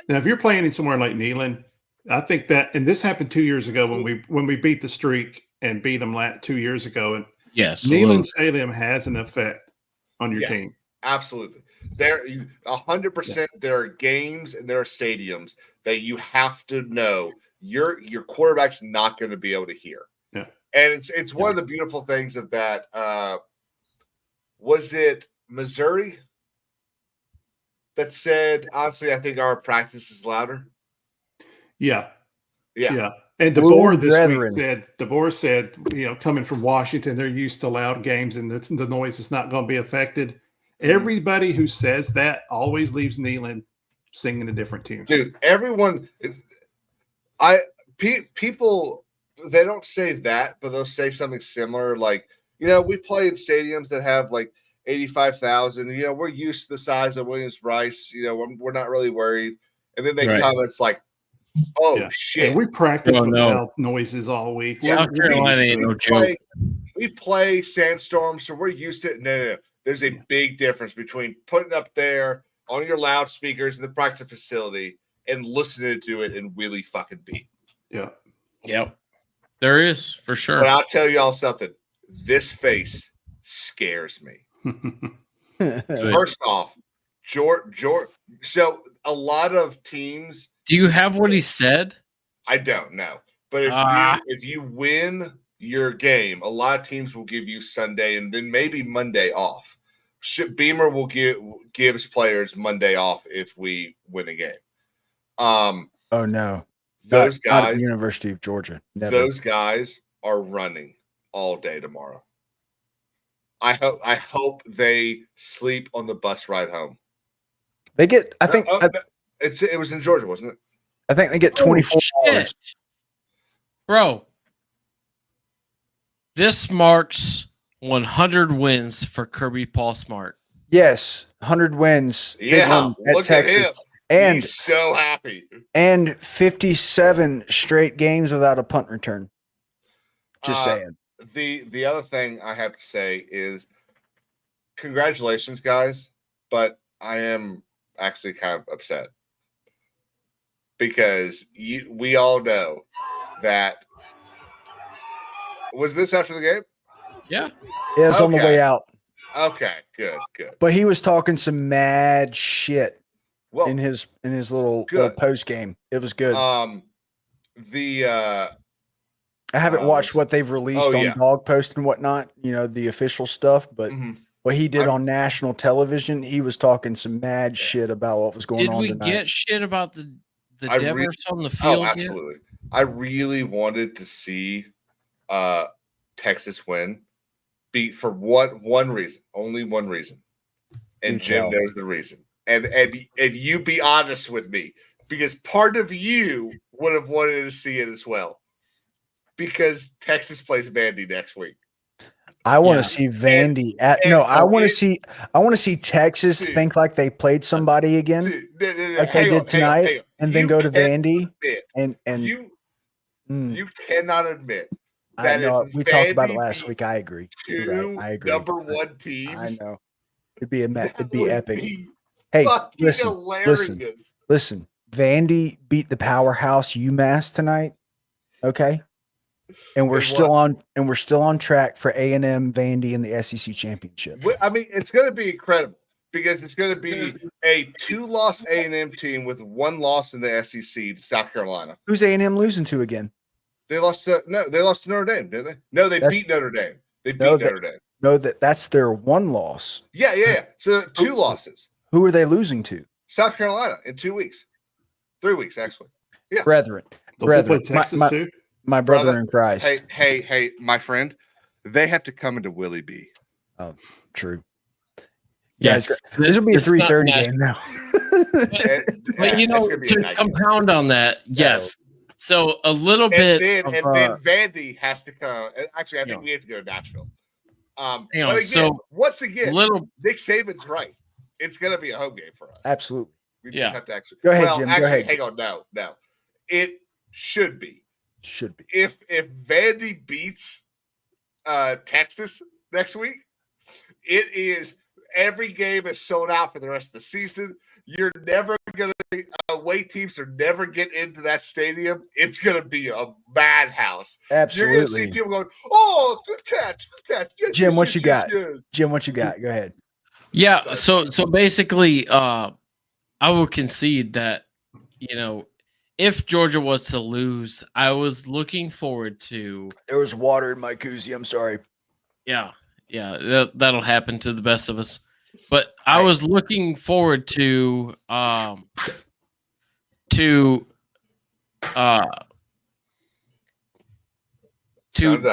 Now, if you're playing in somewhere like Neyland, I think that, and this happened 2 years ago when we beat the streak and beat them 2 years ago, and yes, Neyland Stadium has an effect on your team. Absolutely. There, 100%. There are games and there are stadiums that you have to know your quarterback's not going to be able to hear. Yeah. And it's one of the beautiful things of that. Was it Missouri that said, honestly, I think our practice is louder? Yeah. Yeah. And DeBoer this week said, coming from Washington, they're used to loud games and the noise is not going to be affected. Everybody who says that always leaves Neyland singing a different tune. Dude, everyone, people, they don't say that, but they'll say something similar. Like, we play in stadiums that have like 85,000. We're used to the size of Williams-Brice. We're not really worried. And then they come, it's like, shit. And we practice with loud noises all week. South Carolina ain't no joke. We play Sandstorm, so we're used to it. No. There's a big difference between putting up there on your loudspeakers in the practice facility and listening to it in really fucking beat. Yeah. Yep. There is, for sure. But I'll tell you all something. This face scares me. First off, George. So a lot of teams. Do you have what he said? I don't know. But if you win your game, a lot of teams will give you Sunday and then maybe Monday off. Beamer will gives players Monday off if we win a game. Oh no. Those guys not at the University of Georgia. Never. Those guys are running all day tomorrow. I hope they sleep on the bus ride home. They get it was in Georgia, wasn't it? I think they get 24 hours. Bro. This marks 100 wins for Kirby Paul Smart. Yes, 100 wins. Yeah, at Texas. And he's so happy. And 57 straight games without a punt return. Just saying. The other thing I have to say is congratulations, guys, but I am actually kind of upset because we all know that. Was this after the game? Yeah. Yeah, it's on the way out. Okay, good. But he was talking some mad shit in his little post game. It was good. I haven't watched what they've released on Dawgcast and whatnot, the official stuff, but what he did on national television, he was talking some mad shit about what was going on tonight. Did we get shit about the Devers on the field? Oh, absolutely. Yet? I really wanted to see Texas win. Beat for one reason, only one reason, and Jim knows the reason. And you be honest with me, because part of you would have wanted to see it as well, because Texas plays Vandy next week. I want to see Vandy I want to see Texas think like they played somebody again, like they did tonight, and then go to Vandy and you cannot admit. I know we talked about it last week. I agree. Right. I agree. Number one teams. I know. It'd be epic. Hey, listen. Vandy beat the powerhouse UMass tonight. Okay, and we're still on track for A&M, Vandy, in the SEC championship. I mean, it's going to be incredible because it's going to be a 2-loss A&M team with 1 loss in the SEC to South Carolina. Who's A&M losing to again? They lost to Notre Dame, didn't they? No, they beat Notre Dame. They beat Notre Dame. No, that's their 1 loss. Yeah. So 2 losses. Who are they losing to? South Carolina in 2 weeks. 3 weeks, actually. Yeah. Brethren. Texas too? My brother in Christ. Hey, my friend. They have to come into Willie B. Oh, true. Yeah, guys, this will be a 3:30 game now. But to compound on that, yes. So a little bit, then Vandy has to come. Actually, I think we have to go to Nashville. But again, once again, Nick Saban's right. It's going to be a home game for us. Absolutely. We just have to actually. Go ahead, Jim. Actually, hang on. No. It should be. If Vandy beats Texas next week, it is every game is sold out for the rest of the season. You're never going to away teams are never get into that stadium. It's going to be a madhouse. Absolutely. You're going to see people going, "Oh, good catch. Jim, what you got? Jim, what you got? Go ahead. Yeah. So basically, I will concede that if Georgia was to lose, I was looking forward to. There was water in my koozie. I'm sorry. Yeah, that'll happen to the best of us. But I was looking forward to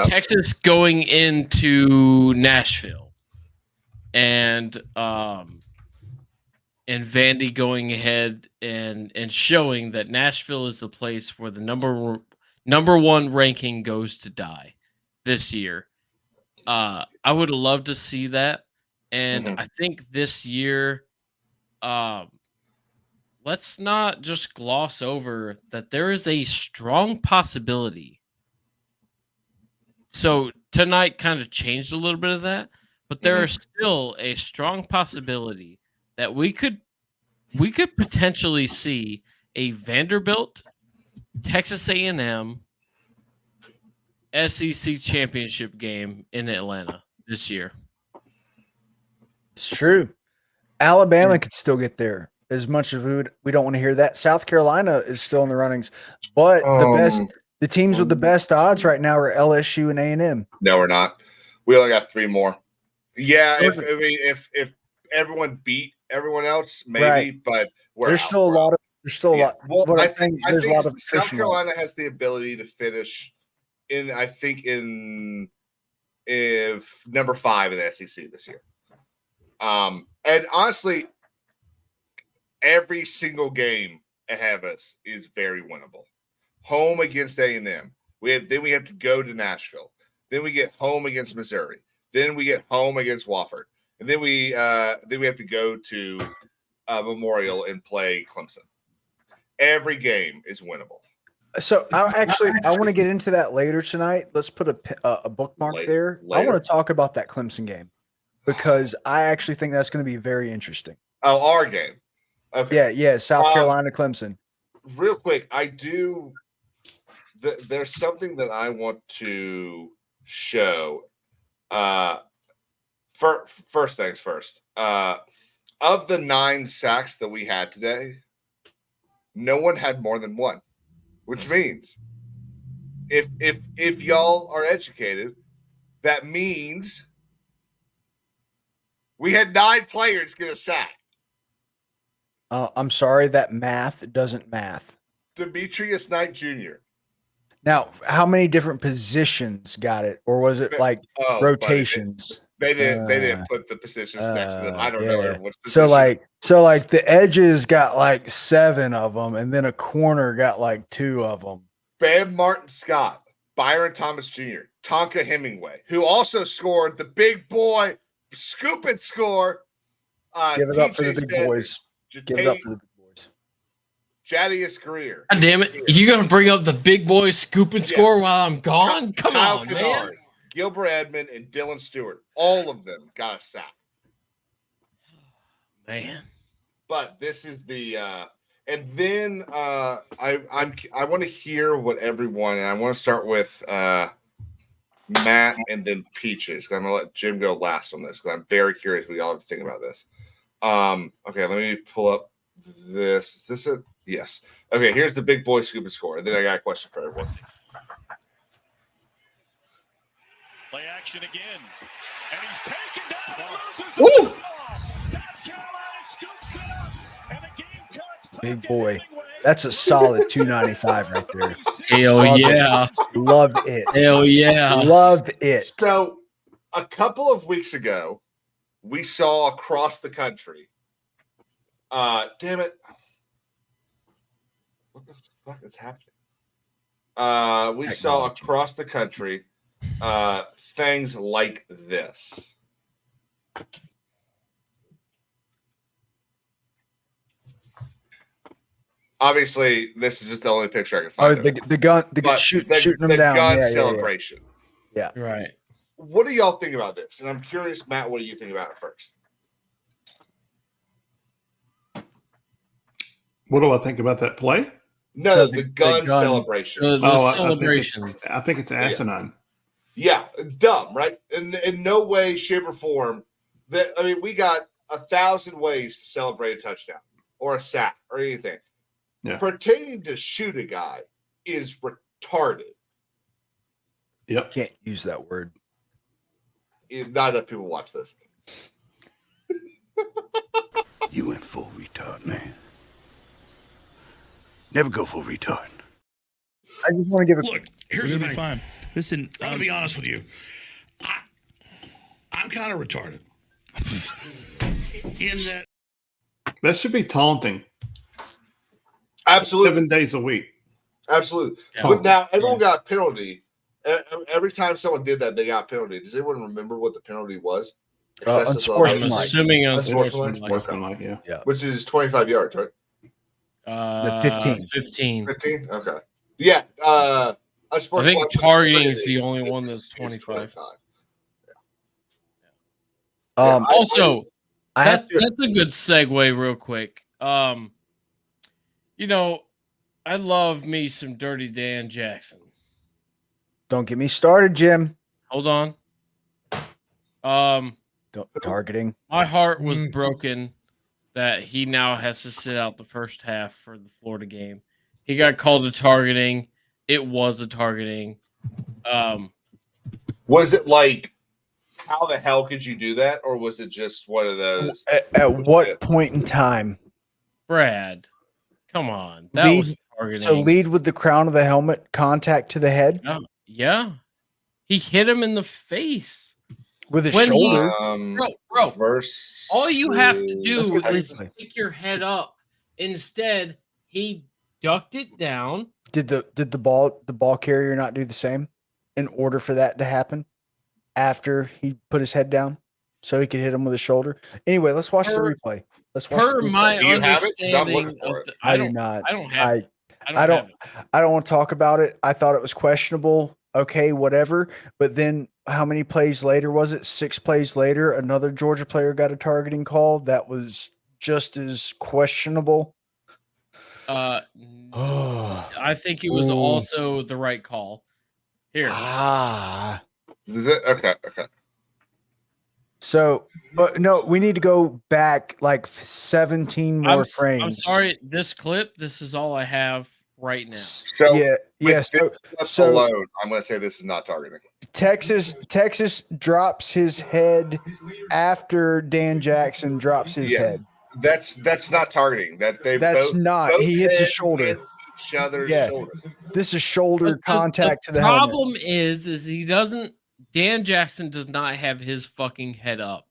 Texas going into Nashville and Vandy going ahead and showing that Nashville is the place where the number one ranking goes to die this year. I would have loved to see that. And I think this year, let's not just gloss over that there is a strong possibility. So tonight kind of changed a little bit of that, but there is still a strong possibility that we could potentially see a Vanderbilt, Texas A&M, SEC championship game in Atlanta this year. It's true. Alabama could still get there. As much as we don't want to hear that. South Carolina is still in the runnings, but the teams with the best odds right now are LSU and A&M. No, we're not. We only got 3 more. Yeah, if everyone beat everyone else, maybe, but there's still a lot. Well, I think South Carolina has the ability to finish in number 5 in the SEC this year. And honestly, every single game ahead of us is very winnable. Home against A&M. We have to go to Nashville. Then we get home against Missouri. Then we get home against Wofford. And then we have to go to Memorial and play Clemson. Every game is winnable. So I want to get into that later tonight. Let's put a bookmark there. I want to talk about that Clemson game because I actually think that's going to be very interesting. Oh, our game. Okay. Yeah. South Carolina, Clemson. Real quick, I do. There's something that I want to show. First things first. Of the 9 sacks that we had today, no one had more than 1, which means if y'all are educated, that means we had 9 players get a sack. I'm sorry, that math doesn't math. Demetrius Knight Jr. Now, how many different positions got it, or was it like rotations? They didn't put the positions next to them. I don't know which position. So like the edges got like 7 of them, and then a corner got like 2 of them. Bam Martin Scott, Byron Thomas Jr., Tonka Hemingway, who also scored the big boy scoop and score. Give it up for the big boys. Give it up for the big boys. Jadius Greer. God damn it. You going to bring up the big boy scoop and score while I'm gone? Come on, man. Gilbert Edmond and Dylan Stewart. All of them got a sack. Man. But this is the and then I want to hear what everyone, and I want to start with Matt and then Peaches. I'm gonna let Jim go last on this because I'm very curious what y'all have to think about this. Okay, let me pull up this. Is this it? Yes. Okay, here's the big boy scoop and score. And then I got a question for everyone. Play action again. And he's taken down. Woo! South Carolina scoops it up. And the Gamecocks big boy. That's a solid 295 right there. Hell yeah. Love it. Hell yeah. Love it. So a couple of weeks ago, we saw across the country. Damn it. What the fuck is happening? We saw across the country things like this. Obviously, this is just the only picture I can find. The gun shooting them down. The gun celebration. Yeah. Right. What do y'all think about this? And I'm curious, Matt, what do you think about it first? What do I think about that play? No, the gun celebration. Celebration. I think it's asinine. Yeah, dumb, right? In no way, shape, or form. We got 1,000 ways to celebrate a touchdown or a sack or anything. Pretending to shoot a guy is retarded. Yep. Can't use that word. Not enough people watch this. You went full retard, man. Never go full retard. I just want to give a look. Here's the thing. Fine. Listen, I'm gonna be honest with you. I'm kind of retarded. In that should be taunting. Absolutely. 7 days a week. Absolutely. But now everyone got a penalty. Every time someone did that, they got a penalty. Does anyone remember what the penalty was? I'm assuming unsportsmanlike. Yeah. Which is 25 yards, right? 15. 15. 15? Okay. Yeah. I think targeting is the only one that's 25. Also, that's a good segue real quick. You know, I love me some Dirty Dan Jackson. Don't get me started, Jim. Hold on. Targeting. My heart was broken that he now has to sit out the first half for the Florida game. He got called a targeting. It was a targeting. Was it like, how the hell could you do that? Or was it just one of those? At what point in time? Brad, come on. That was targeting. So lead with the crown of the helmet, contact to the head? Yeah. He hit him in the face. With his shoulder. Bro, all you have to do is stick your head up. Instead, he ducked it down. Did the ball carrier not do the same in order for that to happen after he put his head down so he could hit him with his shoulder? Anyway, let's watch the replay. Let's watch the replay. My understanding of I do not. I don't have it. I don't want to talk about it. I thought it was questionable. Okay, whatever. But then how many plays later was it? 6 plays later, another Georgia player got a targeting call that was just as questionable. I think it was also the right call. Here. Is it? Okay. So, but no, we need to go back like 17 more frames. I'm sorry, this clip, this is all I have right now. So So alone, I'm going to say this is not targeting. Texas drops his head after Dan Jackson drops his head. That's not targeting. He hits his shoulder. Each other's shoulder. This is shoulder contact to the helmet. The helmet. problem is he doesn't. Dan Jackson does not have his fucking head up.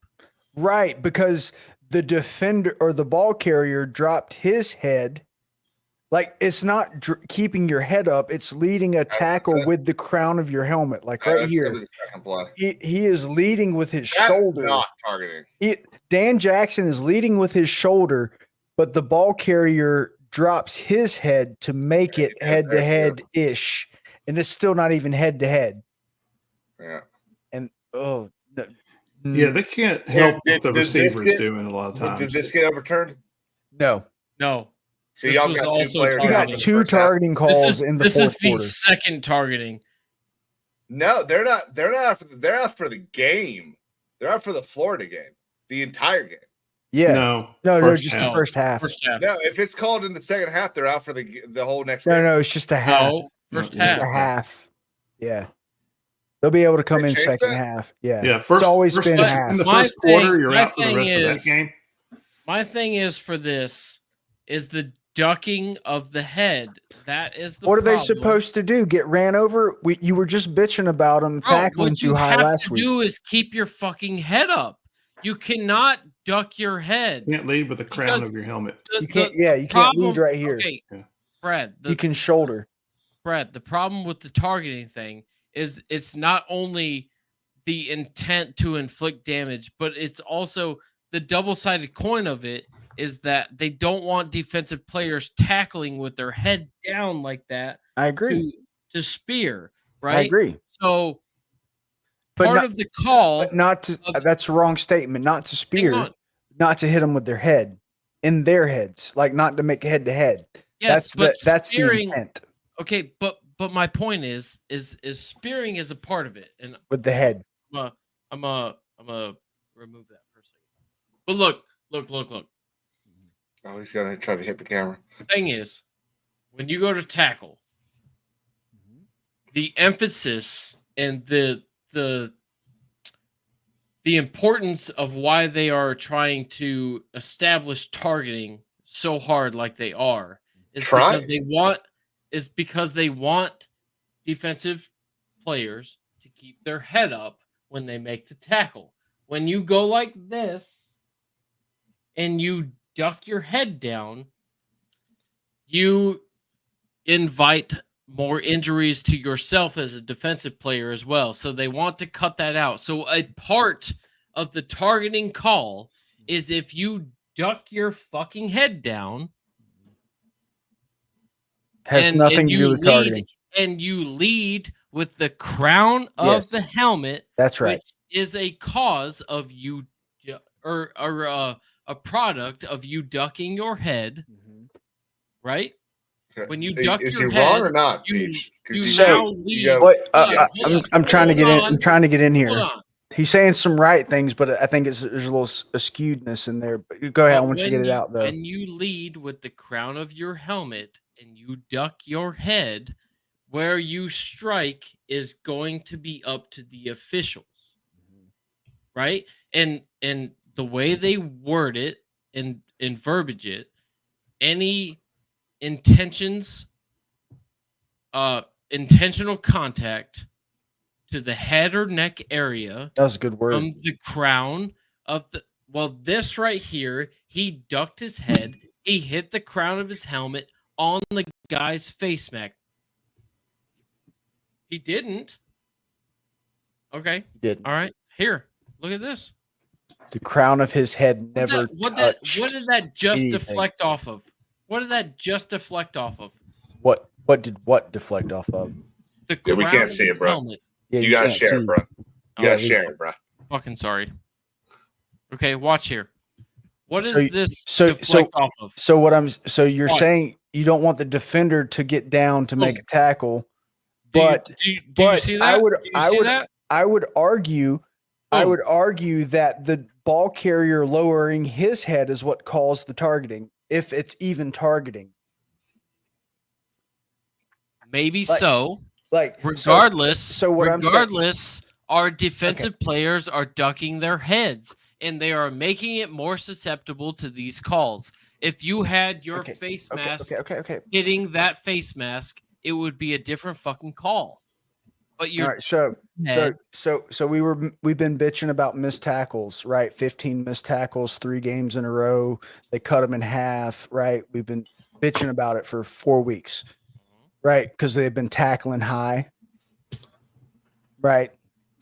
Right, because the defender or the ball carrier dropped his head. Like, it's not keeping your head up. It's leading a tackle with the crown of your helmet. Like right here. He is leading with his shoulder. Not targeting. Dan Jackson is leading with his shoulder, but the ball carrier drops his head to make it head-to-head-ish. And it's still not even head-to-head. Yeah. And they can't help what the receivers doing a lot of times. Did this get overturned? No. So y'all got two players. You got 2 targeting calls in the fourth quarter. This is the second targeting. No, they're not. They're out for the game. They're out for the Florida game. The entire game. Yeah. No, just the first half. No, if it's called in the second half, they're out for the whole next game. No, it's just a half. First half. Just a half. Yeah. They'll be able to come in second half. Yeah. It's always been half. In the first quarter, you're out for the rest of that game. My thing is for this is the ducking of the head. That is the What are problem. they supposed to do? Get ran over? You were just bitching about them tackling too high last week. What you have to do is keep your fucking head up. You cannot duck your head. You can't lead with the crown of your helmet. You can't lead right here. Okay, Brad. You can shoulder. Brad, the problem with the targeting thing is it's not only the intent to inflict damage, but it's also the double-sided coin of it is that they don't want defensive players tackling with their head down like that. I agree. To spear, right? I agree. So part of the call, that's the wrong statement. Not to spear, not to hit them with their head, in their heads, like not to make head to head. Yes, that's the intent. Okay, but my point is spearing is a part of it, and with the head. I'm gonna remove that for a second. But look. Oh, he's gonna try to hit the camera. The thing is, when you go to tackle, the emphasis and the importance of why they are trying to establish targeting so hard like they are is because they want defensive players to keep their head up when they make the tackle. When you go like this and you duck your head down, you invite more injuries to yourself as a defensive player as well. So they want to cut that out. So a part of the targeting call is if you duck your fucking head down, has nothing to do with targeting, and you lead with the crown of the helmet. That's right. Which is a cause of you or a product of you ducking your head, right? When you duck is your he head, wrong or not? you now lead. I'm trying to get in. I'm trying to get in here. Hold on. He's saying some right things, but I think there's a little skewedness in there. But go ahead. I want you to get it out, though. When you lead with the crown of your helmet and you duck your head, where you strike is going to be up to the officials, right? And the way they word it and verbiage it, any intentional contact to the head or neck area. That was a good word. From the crown of this right here, he ducked his head. He hit the crown of his helmet on the guy's face mask. He didn't. Okay. He did. All right. Here, look at this. The crown of his head never touched. What did that just anything. deflect off of? What did that just deflect off of? What did deflect off of? The we can't see it, bro. helmet. Yeah, you gotta share it, bro. You gotta share it, bro. Fucking sorry. Okay, watch here. What is this deflect off of? So you're saying you don't want the defender to get down to make a tackle, but do you see that? I would argue that the ball carrier lowering his head is what caused the targeting, if it's even targeting. Maybe so. Regardless, our defensive players are ducking their heads, and they are making it more susceptible to these calls. If you had your face mask hitting that face mask, it would be a different fucking call. But you're all right. So we've been bitching about missed tackles, right? 15 missed tackles, 3 games in a row. They cut them in half, right? We've been bitching about it for 4 weeks, right? Because they've been tackling high, right?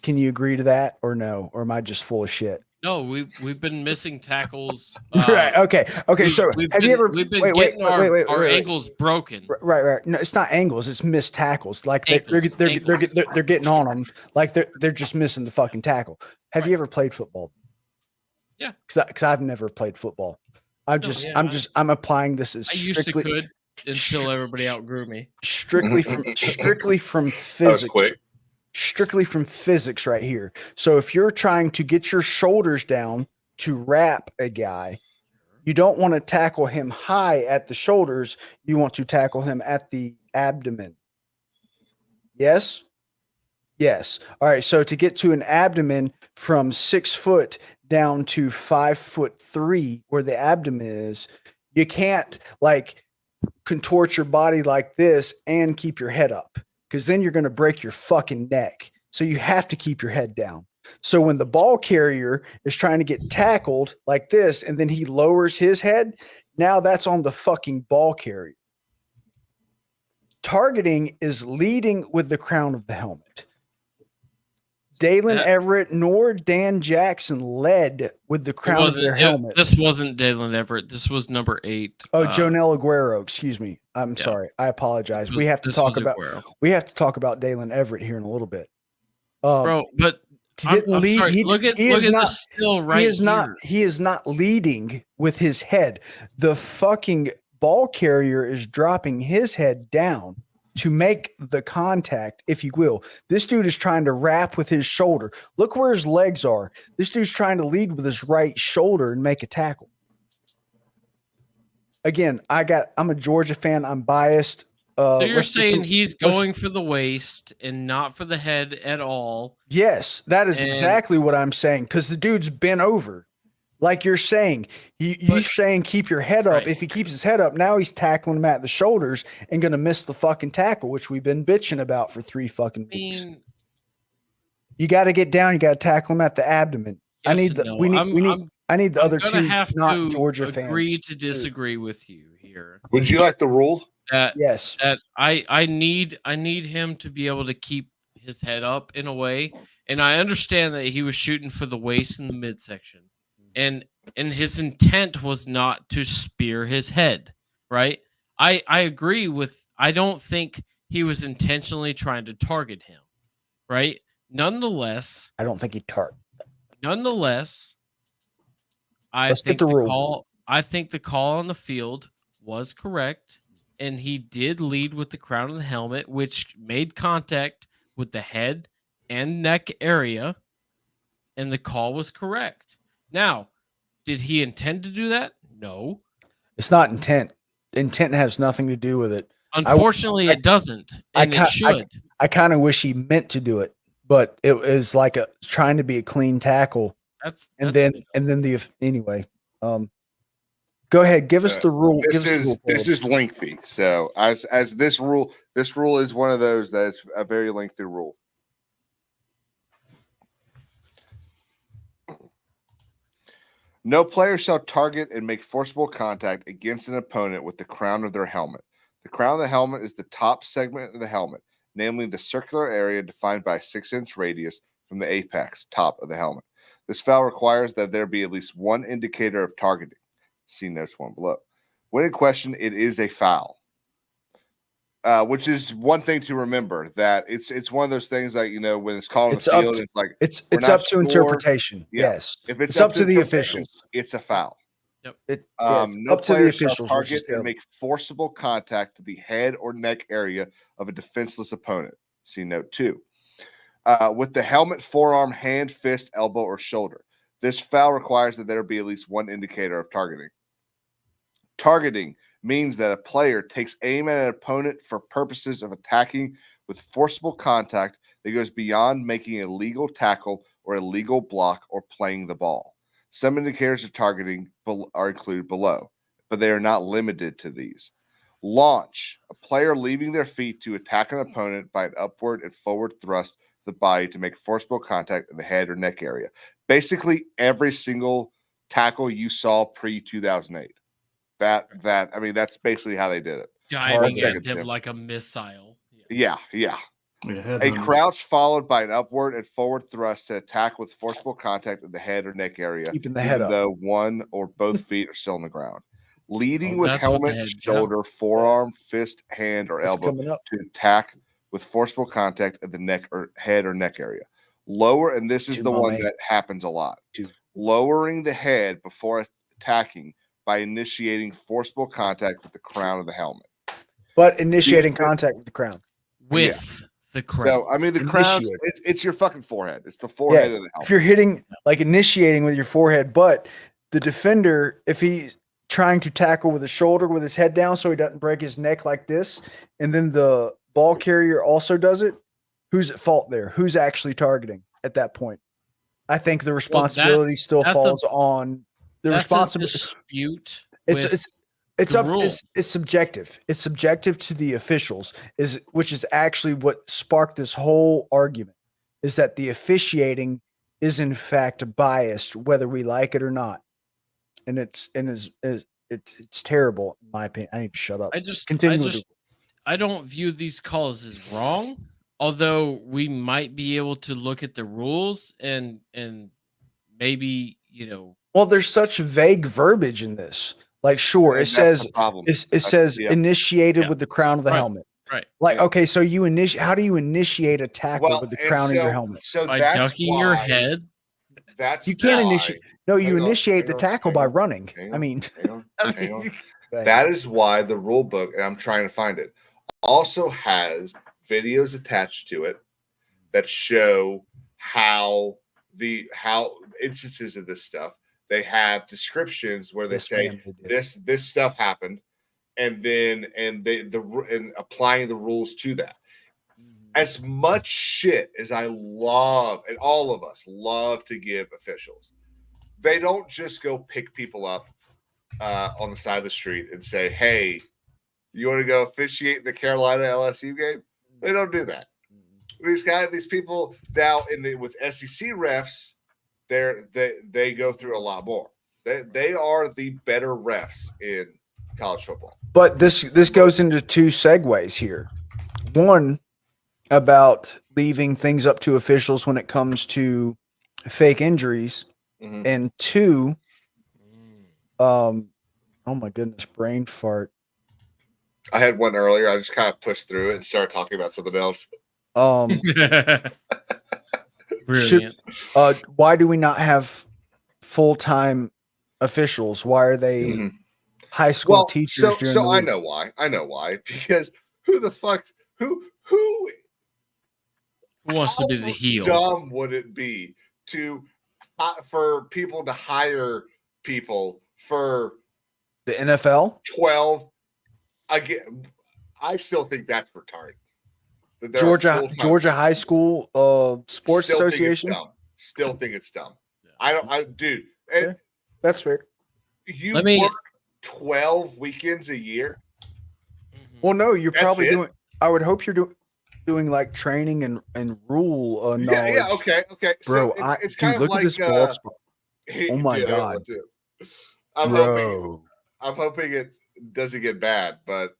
Can you agree to that or no? Or am I just full of shit? No, we've been missing tackles. Right. Okay. So have you ever? We've been getting our ankles broken. Right. No, it's not angles. It's missed tackles. Like they're getting on them. Like they're just missing the fucking tackle. Have you ever played football? Yeah. Because I've never played football. I'm applying this as strictly. I used to until everybody outgrew me. Strictly from physics. Strictly from physics right here. So if you're trying to get your shoulders down to wrap a guy, you don't want to tackle him high at the shoulders. You want to tackle him at the abdomen. Yes? Yes. All right. So to get to an abdomen from 6 foot down to 5'3", where the abdomen is, you can't contort your body like this and keep your head up, because then you're going to break your fucking neck. So you have to keep your head down. So when the ball carrier is trying to get tackled like this, and then he lowers his head, now that's on the fucking ball carrier. Targeting is leading with the crown of the helmet. Dalen Everett nor Dan Jackson led with the crown of their helmet. This wasn't Dalen Everett. This was number 8. Oh, Jonel Aguero. Excuse me. I'm sorry. I apologize. We have to talk about Dalen Everett here in a little bit. Bro, but he didn't lead. Sorry. Look at the still right here. He is not leading with his head. The fucking ball carrier is dropping his head down to make the contact, if you will. This dude is trying to wrap with his shoulder. Look where his legs are. This dude's trying to lead with his right shoulder and make a tackle. again, I'm a Georgia fan. I'm biased. So you're saying he's going for the waist and not for the head at all? Yes, that is exactly what I'm saying. Because the dude's bent over, like you're saying. You're saying keep your head up. Right. If he keeps his head up, now he's tackling him at the shoulders and going to miss the fucking tackle, which we've been bitching about for 3 fucking weeks. You got to get down. You got to tackle him at the abdomen. Yes, I need the I need the other two not Georgia fans. Agree to disagree with you here. Would you like the rule? Yes. That I need him to be able to keep his head up in a way, and I understand that he was shooting for the waist in the midsection, and his intent was not to spear his head, right? I agree with. I don't think he was intentionally trying to target him, right? Nonetheless, I don't think he targeted. Nonetheless, Let's get the rule. I think the call on the field was correct, and he did lead with the crown of the helmet, which made contact with the head and neck area, and the call was correct. Now, did he intend to do that? No. It's not intent. Intent has nothing to do with it. Unfortunately, it doesn't, and it should. I kind of wish he meant to do it, but it was like trying to be a clean tackle. Anyway. Go ahead, give us the rule. This is lengthy. So as this rule is one of those that's a very lengthy rule. No player shall target and make forcible contact against an opponent with the crown of their helmet. The crown of the helmet is the top segment of the helmet, namely the circular area defined by a 6-inch radius from the apex top of the helmet. This foul requires that there be at least one indicator of targeting. See notes 1 below. When in question, it is a foul, which is one thing to remember. That it's one of those things that when it's called on the field, it's like it's up to interpretation. Yeah. Yes, if it's up to the officials, it's a foul. Yep. No up to the officials target and make forcible contact to the head or neck area of a defenseless opponent. See note 2. With the helmet, forearm, hand, fist, elbow, or shoulder. This foul requires that there be at least one indicator of targeting. Targeting means that a player takes aim at an opponent for purposes of attacking with forcible contact that goes beyond making a legal tackle or a legal block or playing the ball. Some indicators of targeting are included below, but they are not limited to these. Launch, a player leaving their feet to attack an opponent by an upward and forward thrust of the body to make forcible contact in the head or neck area. Basically, every single tackle you saw pre-2008. That's basically how they did it. Diving at them like a missile. Yeah. A crouch followed by an upward and forward thrust to attack with forcible contact in the head or neck area, keeping the head up, though one or both feet are still on the ground. Leading with helmet, shoulder, forearm, fist, hand, or elbow to attack with forcible contact at the neck or head or neck area. Lower, and this is the one that happens a lot. Lowering the head before attacking by initiating forcible contact with the crown of the helmet. But initiating contact with the crown. With the crown. So, the crown, it's your fucking forehead. It's the forehead of the helmet. If you're hitting, initiating with your forehead, but the defender, if he's trying to tackle with his shoulder, with his head down so he doesn't break his neck like this, and then the ball carrier also does it, who's at fault there? Who's actually targeting at that point? I think the responsibility still falls on the responsibility. Dispute. It's subjective. It's subjective to the officials, which is actually what sparked this whole argument. Is that the officiating is in fact biased, whether we like it or not, and it's terrible in my opinion. I need to shut up. I don't view these calls as wrong. Although we might be able to look at the rules and maybe, Well, there's such vague verbiage in this. Like, sure, it says initiated with the crown of the helmet. Right. Like, okay, so how do you initiate a tackle with the crown of your helmet? So by ducking your head. You can't initiate. No, you initiate the tackle by running. Hang on. That is why the rule book, and I'm trying to find it, also has videos attached to it that show how instances of this stuff they have descriptions where they say this stuff happened, and then and applying the rules to that. As much shit as I love, and all of us love to give officials, they don't just go pick people up on the side of the street and say, "Hey, you want to go officiate the Carolina LSU game?" They don't do that. These people now with SEC refs, they go through a lot more. They are the better refs in college football. But this goes into two segues here. One, about leaving things up to officials when it comes to fake injuries, and two, oh my goodness, brain fart. I had one earlier. I just kind of pushed through it and started talking about something else. Brilliant. Why do we not have full-time officials? Why are they high school teachers? So I know why. Because who the fuck who wants to be the heel? Dumb would it be for people to hire people for the NFL? 12 again. I still think that's retarded. Georgia High School Sports Association. Still think it's dumb. Dude. That's fair. You work 12 weekends a year. Well, no, you're probably doing. I would hope you're doing like training and rule knowledge. Yeah, okay. Bro, so it's kind of like this ball spot. Oh my god. I'm hoping it doesn't get bad, but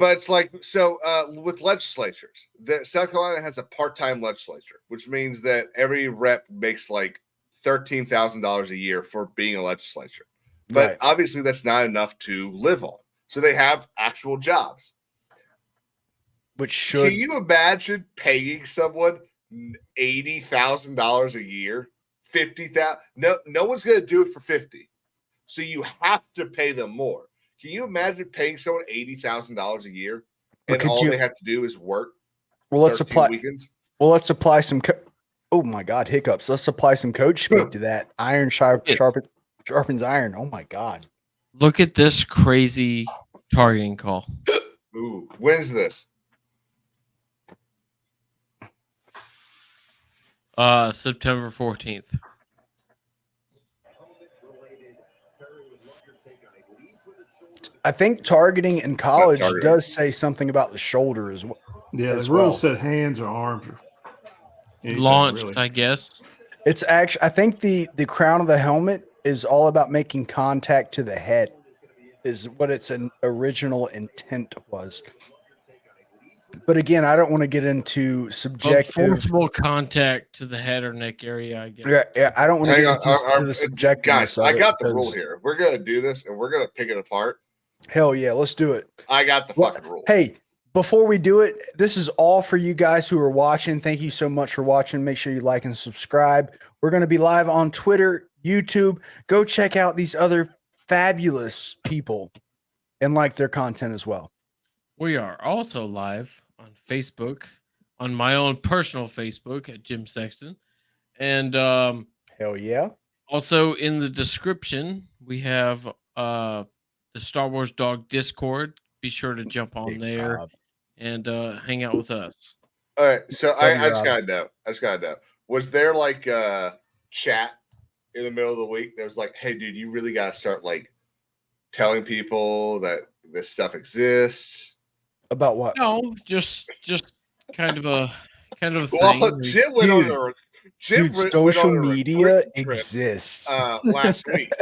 it's like with legislatures, South Carolina has a part-time legislature, which means that every rep makes like $13,000 a year for being a legislature. But obviously that's not enough to live on. So they have actual jobs. Which should Can you imagine paying someone $80,000 a year? 50,000? No one's going to do it for 50. So you have to pay them more. Can you imagine paying someone $80,000 a year and they have to do is work? Well, let's apply weekends. Well, let's apply some. Oh my God, hiccups! Let's apply some coach speak to that. Iron sharpens iron. Oh my God! Look at this crazy targeting call. Ooh, when's this? September 14th. I think targeting in college does say something about the shoulder as well. Yeah, the rule said hands or arms. Launched, really. I guess. It's actually, I think the crown of the helmet is all about making contact to the head, is what its original intent was. But again, I don't want to get into subjective. Forcible contact to the head or neck area, I guess. Yeah, I don't want to get into the subjective. Guys, I got the rule here. We're going to do this, and we're going to pick it apart. Hell yeah, let's do it. I got the fucking rule. Hey, before we do it, this is all for you guys who are watching. Thank you so much for watching. Make sure you like and subscribe. We're going to be live on Twitter, YouTube. Go check out these other fabulous people and like their content as well. We are also live on Facebook, on my own personal Facebook at Jim Sexton. And hell yeah. Also in the description, we have the Star Wars Dog Discord. Be sure to jump on there and hang out with us. All right. So I just gotta know. Was there like a chat in the middle of the week that was like, hey dude, you really gotta start like telling people that this stuff exists? About what? No, just kind of a thing. Well, Jim went on social media exists. Last week.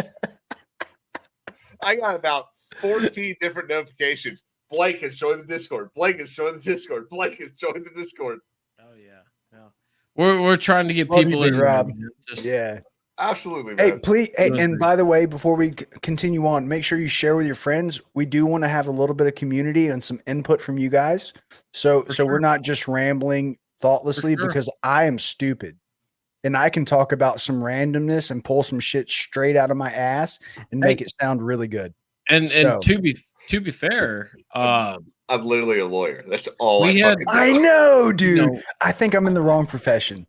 I got about 14 different notifications. Blake has joined the Discord. Blake has joined the Discord. Blake has joined the Discord. Oh yeah. We're trying to get people in. Rob. Yeah. Absolutely, man. Hey, please. Hey, and by the way, before we continue on, make sure you share with your friends. We do want to have a little bit of community and some input from you guys. So we're not just rambling thoughtlessly because I am stupid. And I can talk about some randomness and pull some shit straight out of my ass and make it sound really good. And to be fair, I'm literally a lawyer. That's all I know, dude. I think I'm in the wrong profession.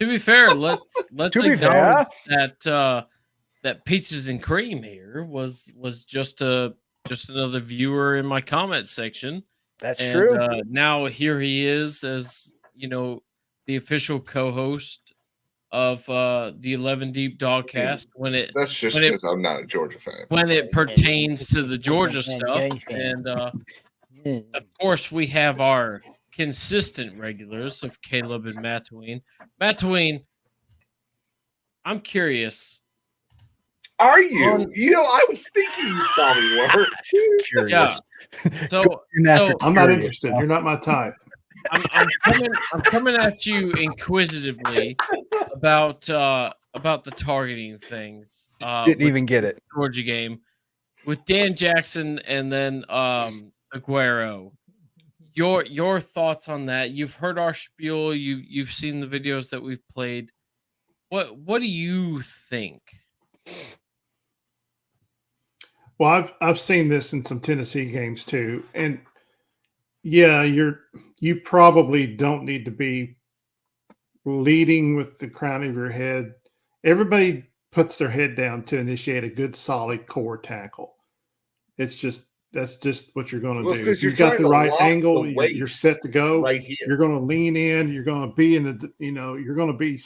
To be fair, let's acknowledge that that Peaches and Cream here was just another viewer in my comment section. That's true. Now here he is as the official co-host of the 11 Deep Dawgcast. That's just because I'm not a Georgia fan. When it pertains to the Georgia stuff, and of course we have our consistent regulars of Caleb and Mattween. Mattween, I'm curious. Are you? I was thinking you probably were. Curious. Yeah. So I'm not interested. You're not my type. I'm coming at you inquisitively about the targeting things. Didn't even get it. Georgia game with Dan Jackson and then Aguero. Your thoughts on that? You've heard our spiel. You've seen the videos that we've played. What do you think? Well, I've seen this in some Tennessee games too, and yeah, you probably don't need to be leading with the crown of your head. Everybody puts their head down to initiate a good, solid core tackle. That's just what you're going to do. If you've got the right angle, you're set to go. Right here. You're going to lean in. You're going to be in the. You're going to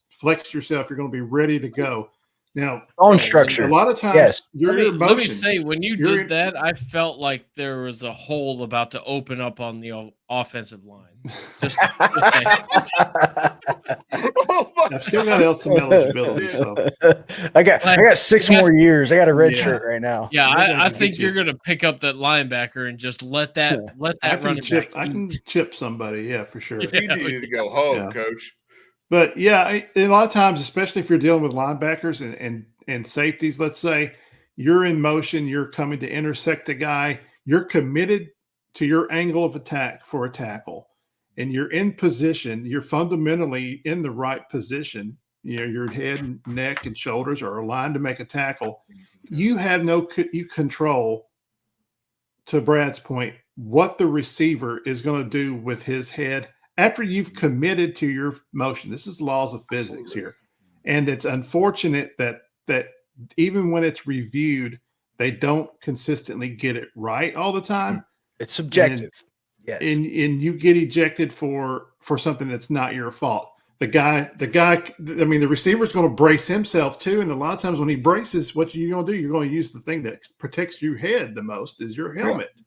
flex yourself. You're going to be ready to go. Now, bone structure. A lot of times, yes. Let me say, when you did that, I felt like there was a hole about to open up on the offensive line. Just I've still got some eligibility. So I got 6 more years. I got a red shirt right now. Yeah, I think you're gonna pick up that linebacker and just let that run. I can chip somebody. Yeah, for sure. You need to go home, coach. But yeah, a lot of times, especially if you're dealing with linebackers and safeties, let's say you're in motion, you're coming to intersect a guy, you're committed to your angle of attack for a tackle, and you're in position, you're fundamentally in the right position. Your head, neck, and shoulders are aligned to make a tackle. You have you control, to Brad's point, what the receiver is going to do with his head after you've committed to your motion. This is laws of physics here. And it's unfortunate that even when it's reviewed, they don't consistently get it right all the time. It's subjective. Yes. And you get ejected for something that's not your fault. The guy, I mean, the receiver's going to brace himself too. And a lot of times when he braces, what you're going to do, you're going to use the thing that protects your head the most is your helmet. Yeah.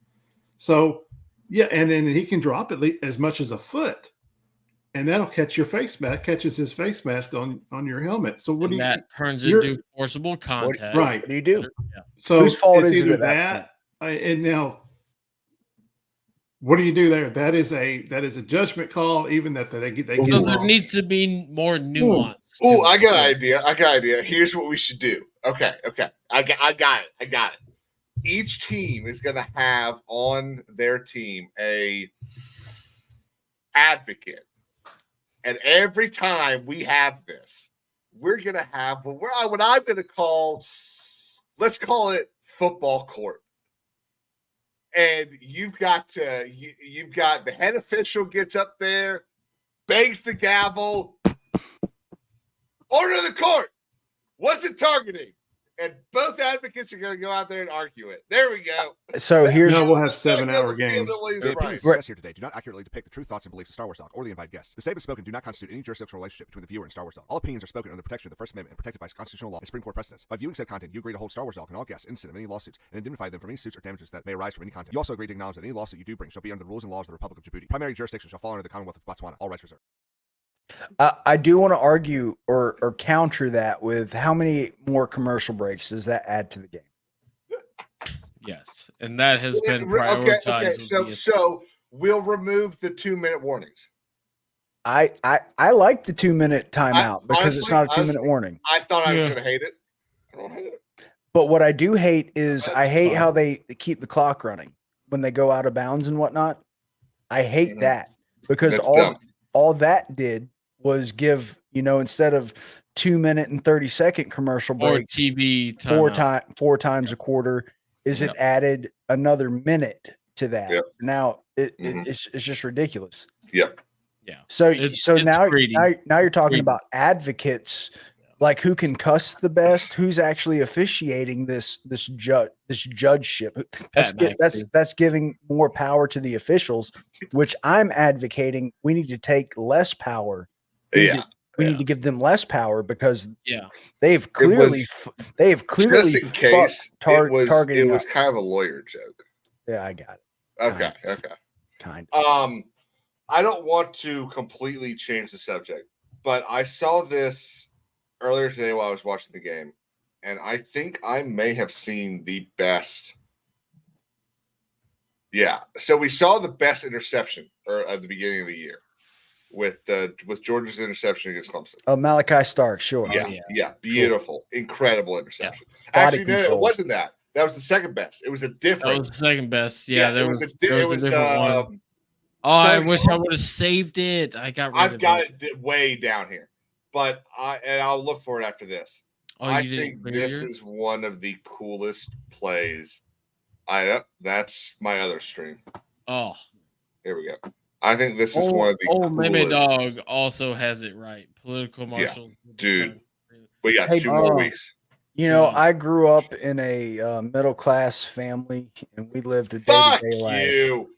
So, yeah, and then he can drop it as much as a foot, and that'll catch your face mask. Catches his face mask on your helmet. So that turns into forcible contact. Right? What do you do? Yeah. So whose fault is either it that? And now, what do you do there? That is a judgment call. Even that they get. So there needs to be more nuance. Oh, I got an idea. Here's what we should do. Okay. I got it. Each team is going to have on their team a advocate. And every time we have this, we're going to have what I'm going to call, let's call it football court. And you've got the head official gets up there, bangs the gavel, order the court. What's it targeting? And both advocates are going to go out there and argue it. There we go. So we'll have 7-hour games. The opinions expressed here today do not accurately depict the true thoughts and beliefs of Star Wars Talk or the invited guests. The statements spoken do not constitute any jurisdictional relationship between the viewer and Star Wars Talk. All opinions are spoken under the protection of the First Amendment and protected by constitutional law and Supreme Court precedents. By viewing said content, you agree to hold Star Wars Talk and all guests innocent of any lawsuits and indemnify them from any suits or damages that may arise from any content. You also agree to acknowledge that any lawsuit you do bring shall be under the rules and laws of the Republic of Djibouti. Primary jurisdiction shall fall under the Commonwealth of Botswana. All rights reserved. I do want to argue or counter that with how many more commercial breaks does that add to the game? Yes, and that has been prioritized. Okay. So we'll remove the 2-minute warnings. I like the 2-minute timeout because it's not a 2-minute warning. I thought I was going to hate it. I don't hate it. But what I do hate is I hate how they keep the clock running when they go out of bounds and whatnot. I hate that because all that did was give, instead of 2-minute and 30-second commercial break, or TV four times a quarter, it added another minute to that. Yep. Now it's just ridiculous. Yep. Yeah. So it's now greedy. now you're talking about advocates, like who can cuss the best, who's actually officiating this judgeship. That's giving more power to the officials, which I'm advocating. We need to take less power. We need to give them less power because they've clearly just in case targeting it was kind of a lawyer joke. Yeah, I got it. Okay. Kind of. I don't want to completely change the subject, but I saw this earlier today while I was watching the game, and I think I may have seen the best. Yeah, so we saw the best interception at the beginning of the year with Georgia's interception against Clemson. Oh, Malachi Stark, sure. Yeah, beautiful, incredible interception. Yeah. Actually, no, it wasn't that. That was the second best. It was a different. That was the second best. Yeah, there was a different one. Oh, I wish I would have saved it. I've got it way down here, but I'll look for it after this. I think this is one of the coolest plays. That's my other stream. Oh, here we go. I think this is one of the coolest. Maybe Dog also has it right. Political marshal, dude. We got 2 more weeks. You know, I grew up in a middle class family, and we lived a day-to-day life. You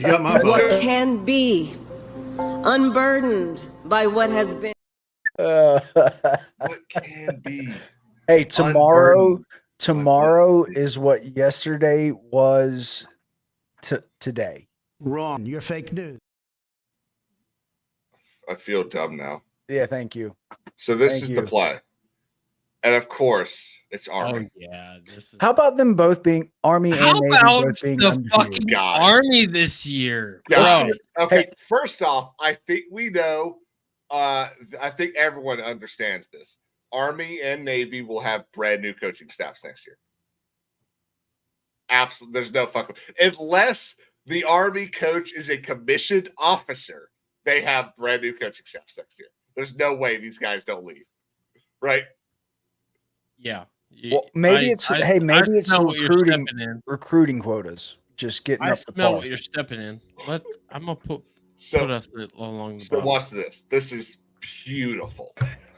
got my vote. What can be unburdened by what has been. What can be? Hey, tomorrow is what yesterday was today. Wrong. You're fake news. I feel dumb now. Yeah, thank you. So this is the play. And of course, it's Army. Oh, yeah. How about them both being Army and Navy both being the undefeated? fucking Army this year? Yeah. Okay. First off, I think we know. I think everyone understands this. Army and Navy will have brand new coaching staffs next year. Absolutely, there's no fucking unless the Army coach is a commissioned officer. They have brand new coaching staffs next year. There's no way these guys don't leave, right? Yeah. Well, maybe it's recruiting quotas. Just getting up the smell par. what you're stepping in. I'm gonna put us along the So bottom. watch this. This is beautiful.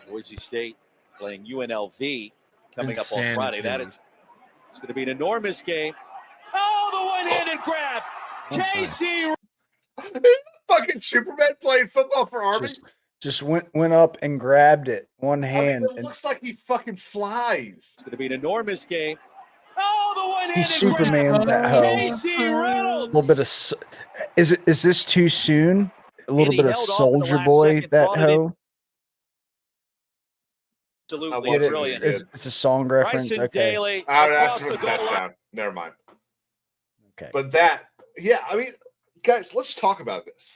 Boise State playing UNLV coming up on Friday. It's going to be an enormous game. Oh, the one-handed grab. JC. Fucking Superman playing football for Army. Just went up and grabbed it one hand. It looks like he fucking flies. It's going to be an enormous game. Oh, the one-handed He's Superman grab. that hoe. JC Reynolds. A little bit of is this too soon? A little bit of Soldier Boy that hoe. Absolutely brilliant. It's a song reference. Bryson Okay. Daly Across the goal line. Never mind. Okay. But I mean, guys, let's talk about this.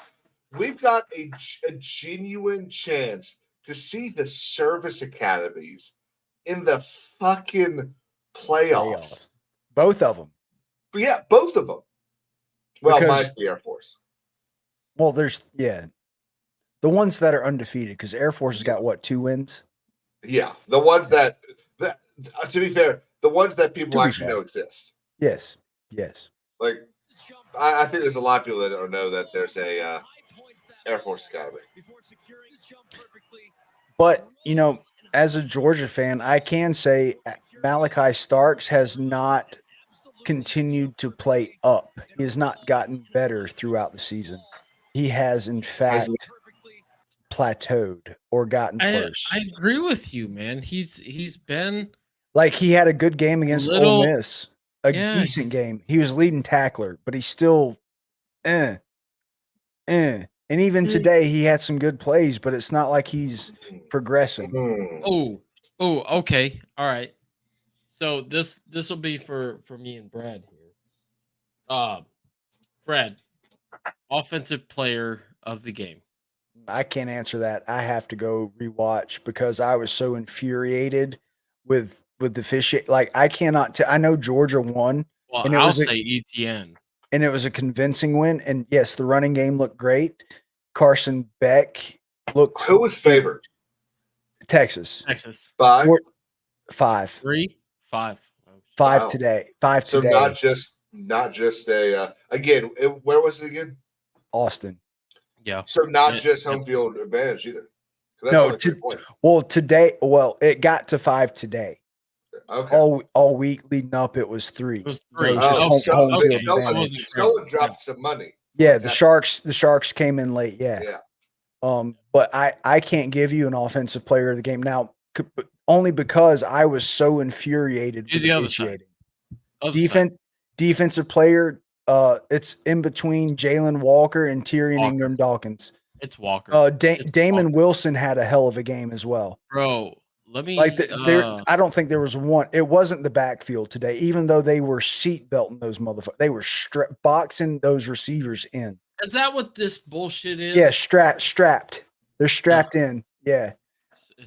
We've got a genuine chance to see the service academies in the fucking playoffs. Both of them. But yeah, both of them. Well, mine's the Air Force. Well, the ones that are undefeated, because Air Force has got 2 wins? Yeah, the ones that to be fair, the ones that people actually know exist. Yes. Like, I think there's a lot of people that don't know that there's a Air Force Academy. But, as a Georgia fan, I can say Malachi Starks has not continued to play up. He has not gotten better throughout the season. He has, in fact, plateaued or gotten worse. I agree with you, man. He's been like he had a good game against Ole Miss, decent game. He was leading tackler, but he's still, And even today, he had some good plays, but it's not like he's progressing. Oh, okay, all right. So this will be for me and Brad here. Brad, offensive player of the game. I can't answer that. I have to go rewatch because I was so infuriated with the fish. Like I cannot. I know Georgia won. Well, and I'll say ETN. And it was a convincing win. And yes, the running game looked great. Carson Beck looked. Who was favored? Texas. 5. 5. 3. 5. 5 Wow. today. 5 so today. not just a again. Where was it again? Austin. Yeah. So not just home field advantage either. No, today. Well, it got to 5 today. Okay. All week leading up, it was 3. It was 3. Home field advantage. Someone dropped some money. Yeah, the Sharks came in late. Yeah. But I can't give you an offensive player of the game now, only because I was so infuriated with officiating. Defensive player. It's in between Jalen Walker and Tyrion Ingram Dawkins. It's Walker. Damon Wilson had a hell of a game as well, bro. Let me I don't think there was one. It wasn't the backfield today, even though they were seat belting those motherfuckers. They were boxing those receivers in. Is that what this bullshit is? Yeah, strapped. They're strapped in. Yeah,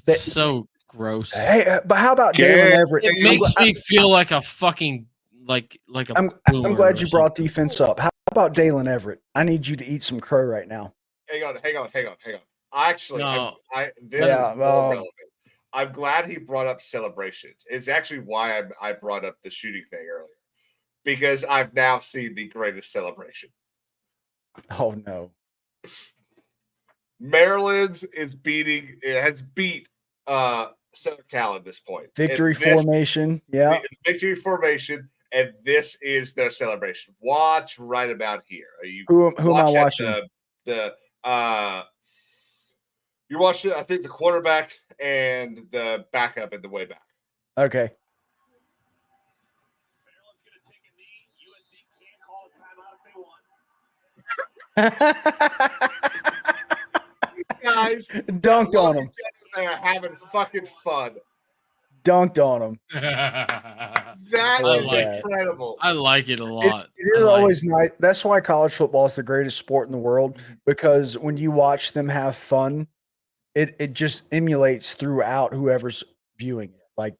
it's so gross. Hey, but how about Dalen Everett? It makes me feel like a fucking like a. I'm glad you brought defense up. How about Dalen Everett? I need you to eat some crow right now. Hang on. Actually, this is more relevant. I'm glad he brought up celebrations. It's actually why I brought up the shooting thing earlier, because I've now seen the greatest celebration. Oh no! Maryland has beat Southern Cal at this point. Victory formation, yeah. Victory formation, and this is their celebration. Watch right about here. Who am I watching? You're watching, I think, the quarterback and the backup in the way back. Okay. Guys, dunked on him. They are having fucking fun. Dunked on him. That is incredible. I like it a lot. It is always nice. That's why college football is the greatest sport in the world, because when you watch them have fun, it just emulates throughout whoever's viewing it. Like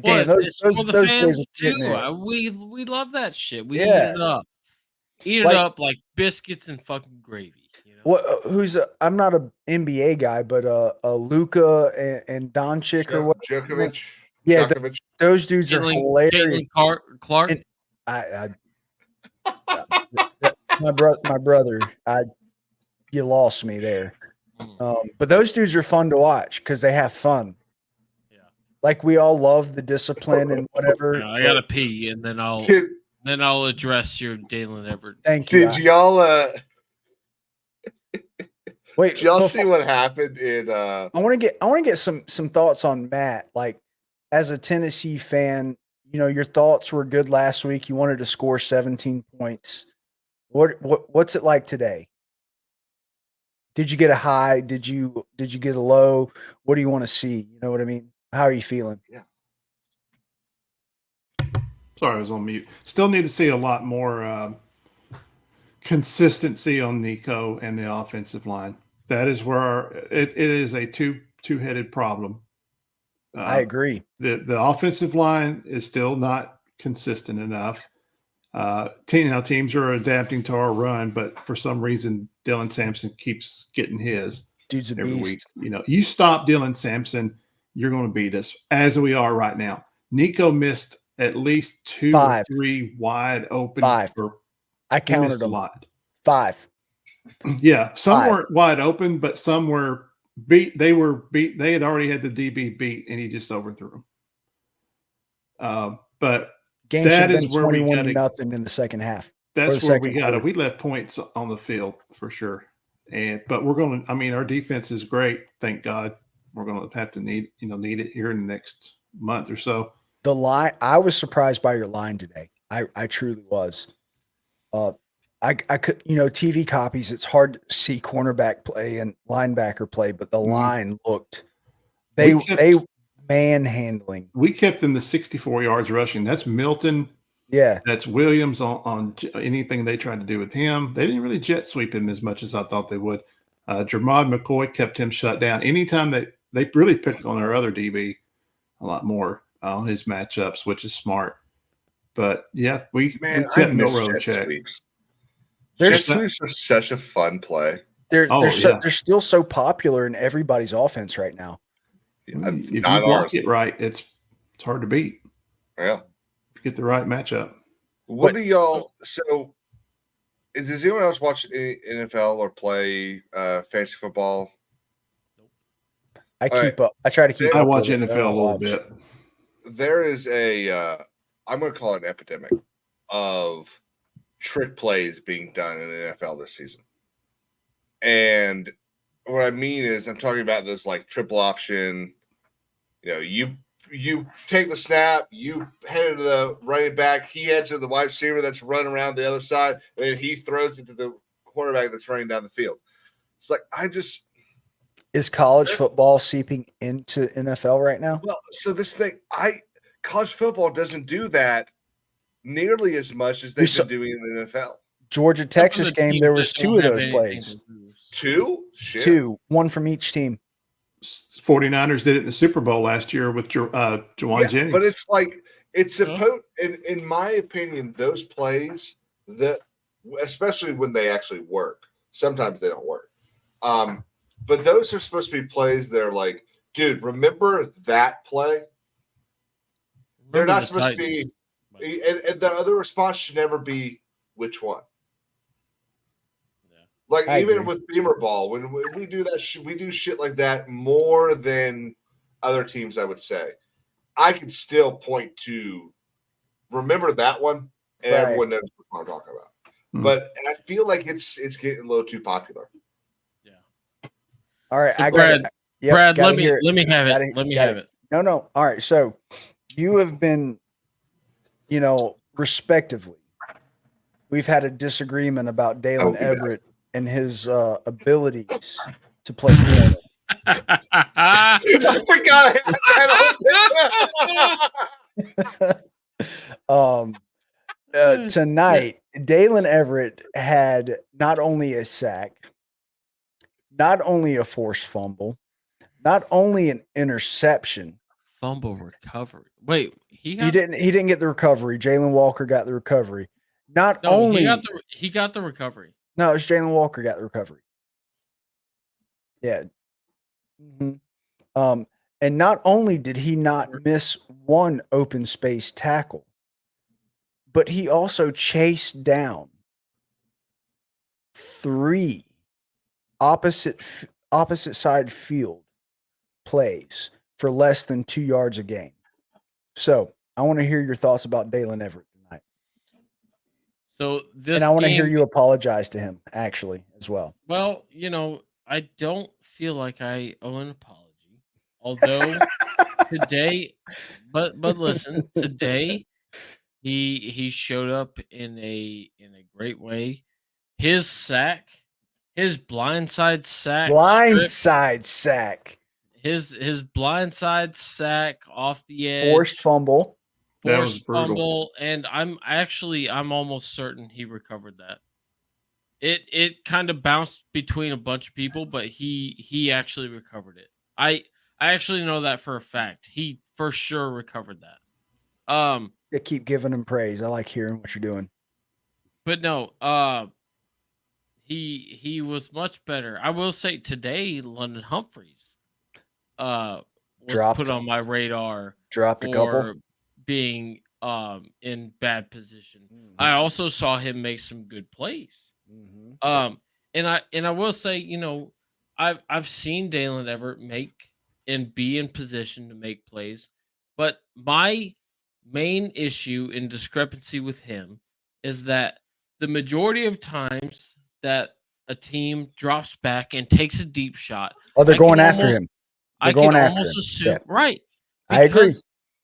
damn, those fans too. We love that shit. We eat it up. Eat it up like biscuits and fucking gravy. You know? I'm not an NBA guy, but Luka and Doncic or what? Djokovic. Yeah, those dudes are hilarious. Clark. And my brother, you lost me there. But those dudes are fun to watch because they have fun. Yeah, like we all love the discipline and whatever. I gotta pee, and then I'll address your Dalen Everett. Thank you. Did y'all wait? Did y'all see what happened in? I want to get some thoughts on Matt. Like, as a Tennessee fan, you know, your thoughts were good last week. You wanted to score 17 points. What's it like today? Did you get a high? Did you get a low? What do you want to see? You know what I mean? How are you feeling? Yeah. Sorry, I was on mute. Still need to see a lot more consistency on Nico and the offensive line. That is where it is a two-headed problem. I agree. The offensive line is still not consistent enough. Teams are adapting to our run, but for some reason, Dylan Sampson keeps getting his. Dude's a every beast. week. You know, you stop Dylan Sampson, you're going to beat us, as we are right now. Nico missed at least 2 or 3 wide open. 5. I counted them. A lot. 5. Yeah, some weren't wide open, but some were beat. They were beat. They had already had the DB beat, and he just overthrew them. But game should have been 21-0 in the second half. That's where we got it. We left points on the field for sure. But we're going to. I mean, our defense is great. Thank God. We're going to have to need it here in the next month or so. The line. I was surprised by your line today. I truly was. I could, TV copies. It's hard to see cornerback play and linebacker play, but the line looked. They manhandling. We kept them to 64 yards rushing. That's Milton. Yeah. That's Williams on anything they tried to do with him. They didn't really jet sweep him as much as I thought they would. Jermod McCoy kept him shut down. Anytime they really picked on our other DB a lot more on his matchups, which is smart. But yeah, we kept Milrow in check. Jet sweeps are such a fun play. They're still so popular in everybody's offense right now. If you block it right, it's hard to beat. Yeah. Get the right matchup. What do y'all? So Does anyone else watch NFL or play fantasy football? I keep up. I try to keep. I watch NFL a little bit. There is I'm going to call it an epidemic of trick plays being done in the NFL this season. And what I mean is, I'm talking about those like triple option. You take the snap, you head it to the running back, he heads to the wide receiver that's running around the other side, and then he throws it to the quarterback that's running down the field. It's like is college football seeping into NFL right now? Well, so this thing, college football doesn't do that nearly as much as they've been doing in the NFL. Georgia Texas game, there was 2 of those plays. 2? Shit. 2, 1 from each team. 49ers did it in the Super Bowl last year with Juwan Jennings. But it's like it's supposed, in my opinion, those plays that, especially when they actually work, sometimes they don't work. But those are supposed to be plays that are like, dude, remember that play? They're not supposed to be, and the other response should never be which one. Like even with Beamer Ball, when we do that, we do shit like that more than other teams. I would say, I can still point to, remember that one, and everyone knows what I'm talking about. But I feel like it's getting a little too popular. Yeah. All right, so Brad, let me have it. No. All right, so you have been, respectively, we've had a disagreement about Dalen Everett and his abilities to play piano. I forgot that. Tonight, Dalen Everett had not only a sack, not only a forced fumble, not only an interception. Fumble recovery. Wait, he didn't get the recovery. Jalen Walker got the recovery. He got the recovery. No, it's Jalen Walker got the recovery. Yeah. Mm-hmm. And not only did he not miss one open space tackle, but he also chased down 3 opposite side field plays for less than 2 yards a game. So I want to hear your thoughts about Dalen Everett tonight. So and I want to hear you apologize to him actually as well. Well, I don't feel like I owe an apology, although today, but listen, today he showed up in a great way. His sack, his blindside sack, his blindside sack off the edge, forced fumble, and I'm almost certain he recovered that. It kind of bounced between a bunch of people, but he actually recovered it. I actually know that for a fact. He for sure recovered that. Yeah, keep giving him praise. I like hearing what you're doing. But no, he was much better. I will say today, London Humphreys was put on my radar. Dropped a couple. Being in bad position. Mm-hmm. I also saw him make some good plays. Mm-hmm. And I will say, I've seen Dalen Everett make and be in position to make plays, but my main issue and discrepancy with him is that the majority of times that a team drops back and takes a deep shot, they're going after him. I can almost assume, right? I agree.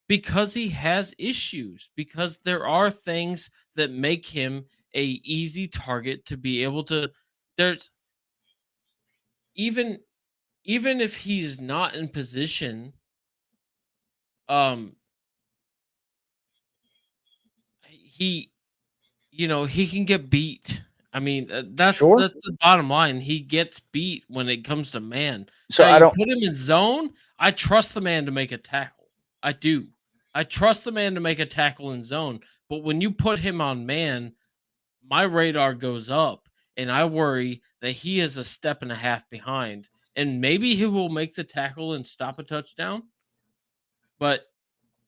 Because he has issues, because there are things that make him a easy target to be able to. There's even if he's not in position, he can get beat. I mean, that's the bottom line. He gets beat when it comes to man. So I don't put him in zone. I trust the man to make a tackle. I do. I trust the man to make a tackle in zone. But when you put him on man, my radar goes up, and I worry that he is a step and a half behind. And maybe he will make the tackle and stop a touchdown, but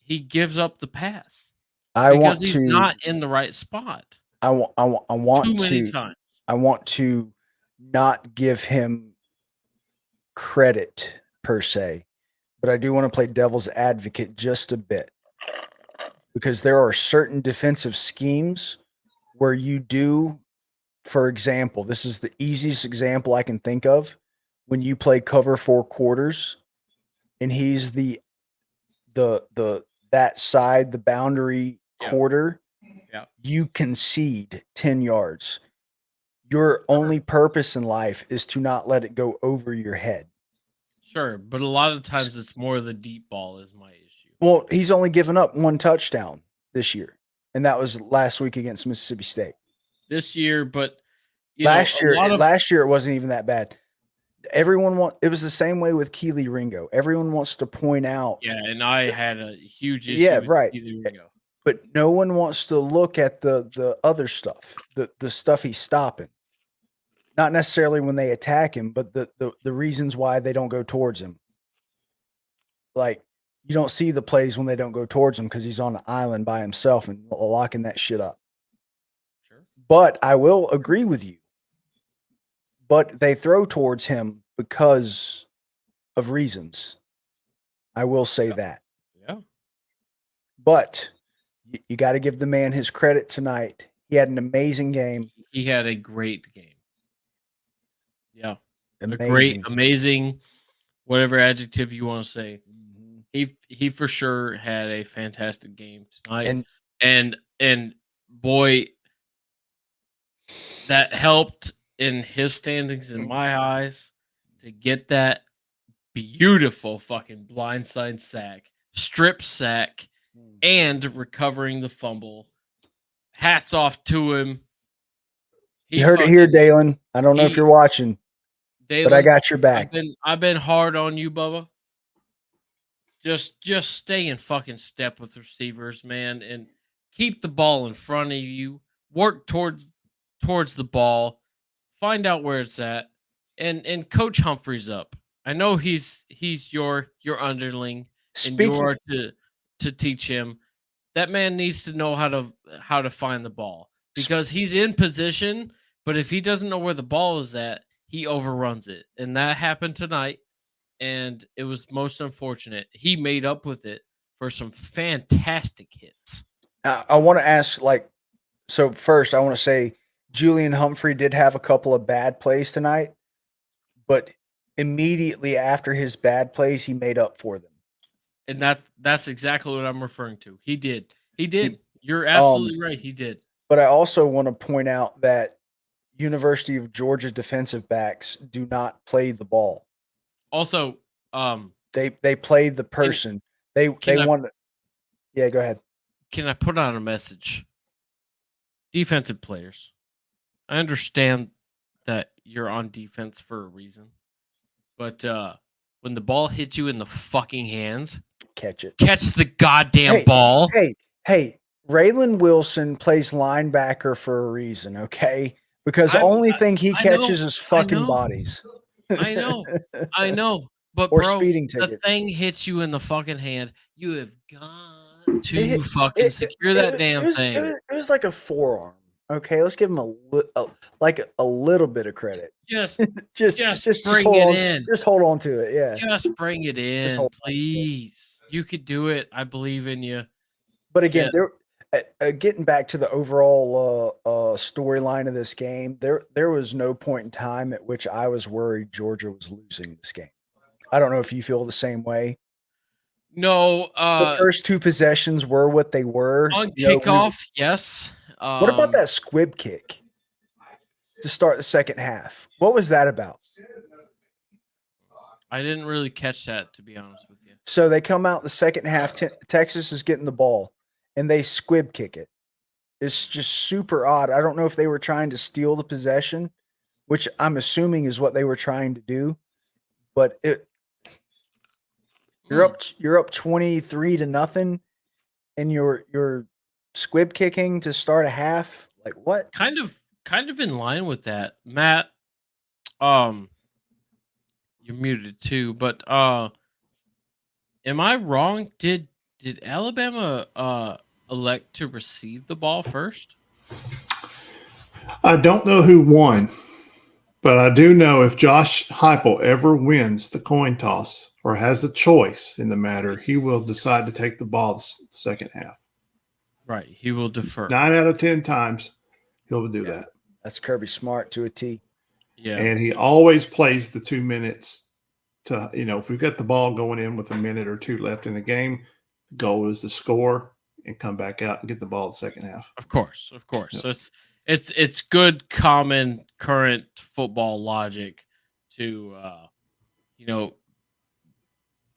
he gives up the pass because he's not in the right spot. I want too many to times. I want to not give him credit per se, but I do want to play devil's advocate just a bit, because there are certain defensive schemes where you do, for example, this is the easiest example I can think of, when you play cover 4 quarters and he's that side, the boundary quarter, you concede 10 yards. Your only purpose in life is to not let it go over your head. Sure, but a lot of times it's more the deep ball is my issue. Well, he's only given up 1 touchdown this year, and that was last week against Mississippi State. This year, but last year it wasn't even that bad. It was the same way with Keely Ringo. Everyone wants to point out. Yeah, and I had a huge issue with right. Keely Ringo. But no one wants to look at the other stuff, the stuff he's stopping. Not necessarily when they attack him, but the reasons why they don't go towards him. Like, you don't see the plays when they don't go towards him because he's on an island by himself and locking that shit up. Sure. But I will agree with you. But they throw towards him because of reasons. I will say that. Yeah. But you got to give the man his credit tonight. He had an amazing game. He had a great game. Yeah. Amazing. Amazing, whatever adjective you want to say. He for sure had a fantastic game tonight. And boy, that helped in his standings in my eyes to get that beautiful fucking blindside sack, strip sack, and recovering the fumble. Hats off to him. You heard it here, Dalen. I don't know if you're watching, but I got your back. I've been hard on you, Bubba. Just stay in fucking step with receivers, man, and keep the ball in front of you. Work towards the ball. Find out where it's at, and coach Humphreys up. I know he's your underling, and you are to teach him. That man needs to know how to find the ball, because he's in position, but if he doesn't know where the ball is at, he overruns it, and that happened tonight. And it was most unfortunate. He made up with it for some fantastic hits. I want to ask, so first I want to say Julian Humphrey did have a couple of bad plays tonight, but immediately after his bad plays, he made up for them. And that's exactly what I'm referring to. He did. You're absolutely right. He did. But I also want to point out that University of Georgia defensive backs do not play the ball. Also, they play the person. They want. Yeah, go ahead. Can I put on a message? Defensive players, I understand that you're on defense for a reason, but when the ball hits you in the fucking hands, catch it. Catch the goddamn ball. Hey, Raylan Wilson plays linebacker for a reason, okay? Because the only thing he catches is fucking bodies. I know. But or bro, speeding tickets. The thing hits you in the fucking hand. You have got to fucking secure that damn thing. It was like a forearm. Okay, let's give him a little bit of credit. Just bring it in. Just hold on to it. Yeah. Just bring it in, please. You could do it. I believe in you. But again, getting back to the overall storyline of this game, there was no point in time at which I was worried Georgia was losing this game. I don't know if you feel the same way. No. The first 2 possessions were what they were. On kickoff, yes. What about that squib kick to start the second half? What was that about? I didn't really catch that, to be honest with you. So they come out the second half. Texas is getting the ball, and they squib kick it. It's just super odd. I don't know if they were trying to steal the possession, which I'm assuming is what they were trying to do. But you're up 23-0, and you're squib kicking to start a half. Like what? Kind of in line with that, Matt. You're muted too, but am I wrong? Did Alabama elect to receive the ball first? I don't know who won, but I do know if Josh Heupel ever wins the coin toss or has a choice in the matter, he will decide to take the ball the second half. Right. He will defer. 9 out of 10 times, he'll do that. That's Kirby Smart to a T. Yeah. And he always plays the 2 minutes to, if we've got the ball going in with a minute or two left in the game, the goal is to score and come back out and get the ball the second half. Of course. Yep. So it's good, common, current football logic to,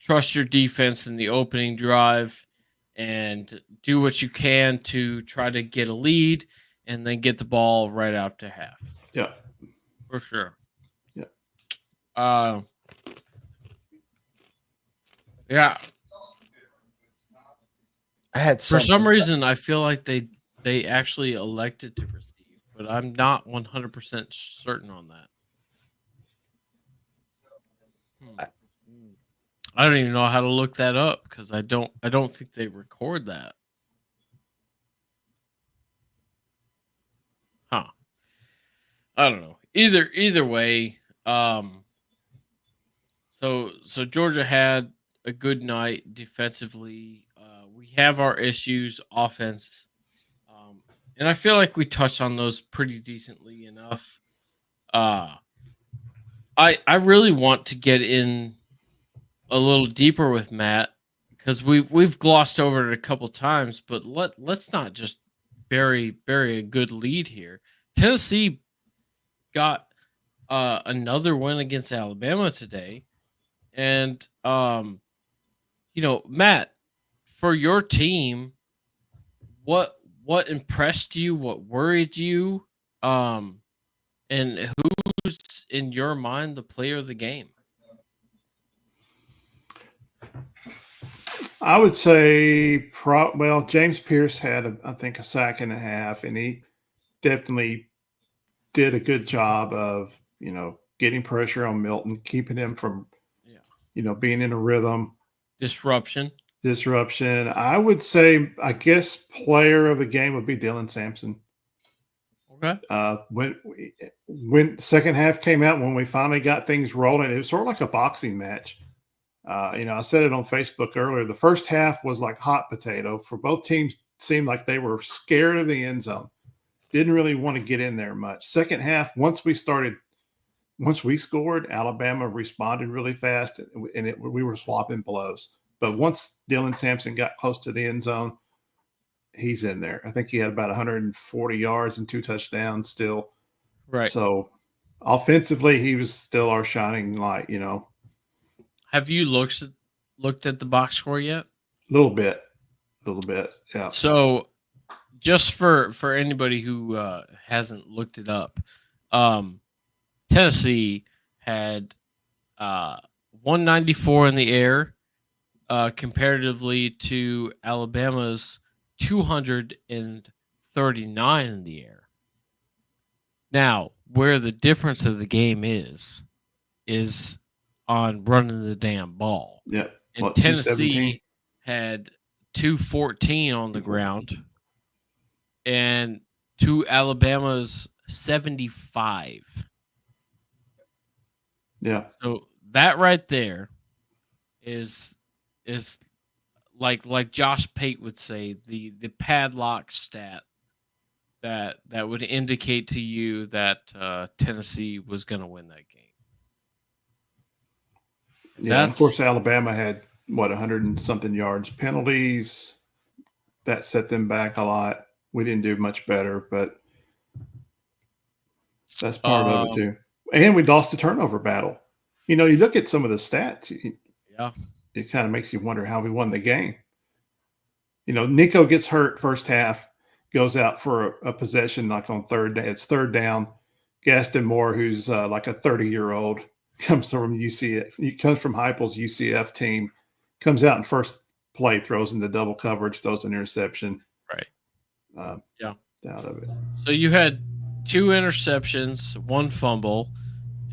trust your defense in the opening drive and do what you can to try to get a lead and then get the ball right out to half. Yeah. For sure. Yeah. Yeah. I had For some reason, I feel like they actually elected to receive, but I'm not 100% certain on that. I don't even know how to look that up because I don't think they record that. Huh. I don't know. Either way, so Georgia had a good night defensively. We have our issues offense. And I feel like we touched on those pretty decently enough. I really want to get in a little deeper with Matt because we've glossed over it a couple times, but let's not just bury a good lead here. Tennessee got another win against Alabama today, and Matt, for your team, what impressed you? What worried you? And who's in your mind the player of the game? I would say, James Pierce had, I think, a sack and a half, and he definitely did a good job of, getting pressure on Milton, keeping him from, being in a rhythm. Disruption. I would say, I guess, player of the game would be Dylan Sampson. Okay. When second half came out, when we finally got things rolling, it was sort of like a boxing match. I said it on Facebook earlier. The first half was like hot potato for both teams. Seemed like they were scared of the end zone. Didn't really want to get in there much. Second half, once we scored, Alabama responded really fast, and we were swapping blows. But once Dylan Sampson got close to the end zone, he's in there. I think he had about 140 yards and 2 touchdowns still. Right. So offensively, he was still our shining light, Have you looked at the box score yet? A little bit, yeah. So, just for anybody who hasn't looked it up, Tennessee had 194 in the air, comparatively to Alabama's 239 in the air. Now, where the difference of the game is on running the damn ball. Yeah. And Tennessee had 214 on the ground and to Alabama's 75. Yeah. So that right there is like Josh Pate would say, the padlock stat that would indicate to you that Tennessee was going to win that game. Yeah, of course, Alabama had 100 and something yards, penalties that set them back a lot. We didn't do much better, but that's part of it too. And we lost the turnover battle. You look at some of the stats. It kind of makes you wonder how we won the game. Nico gets hurt first half, goes out for a possession like on third down. It's third down. Gaston Moore, who's like a 30-year-old, comes from UCF. He comes from Heupel's UCF team. Comes out in first play, throws into double coverage, throws an interception. Right. Out of it. So you had 2 interceptions, 1 fumble,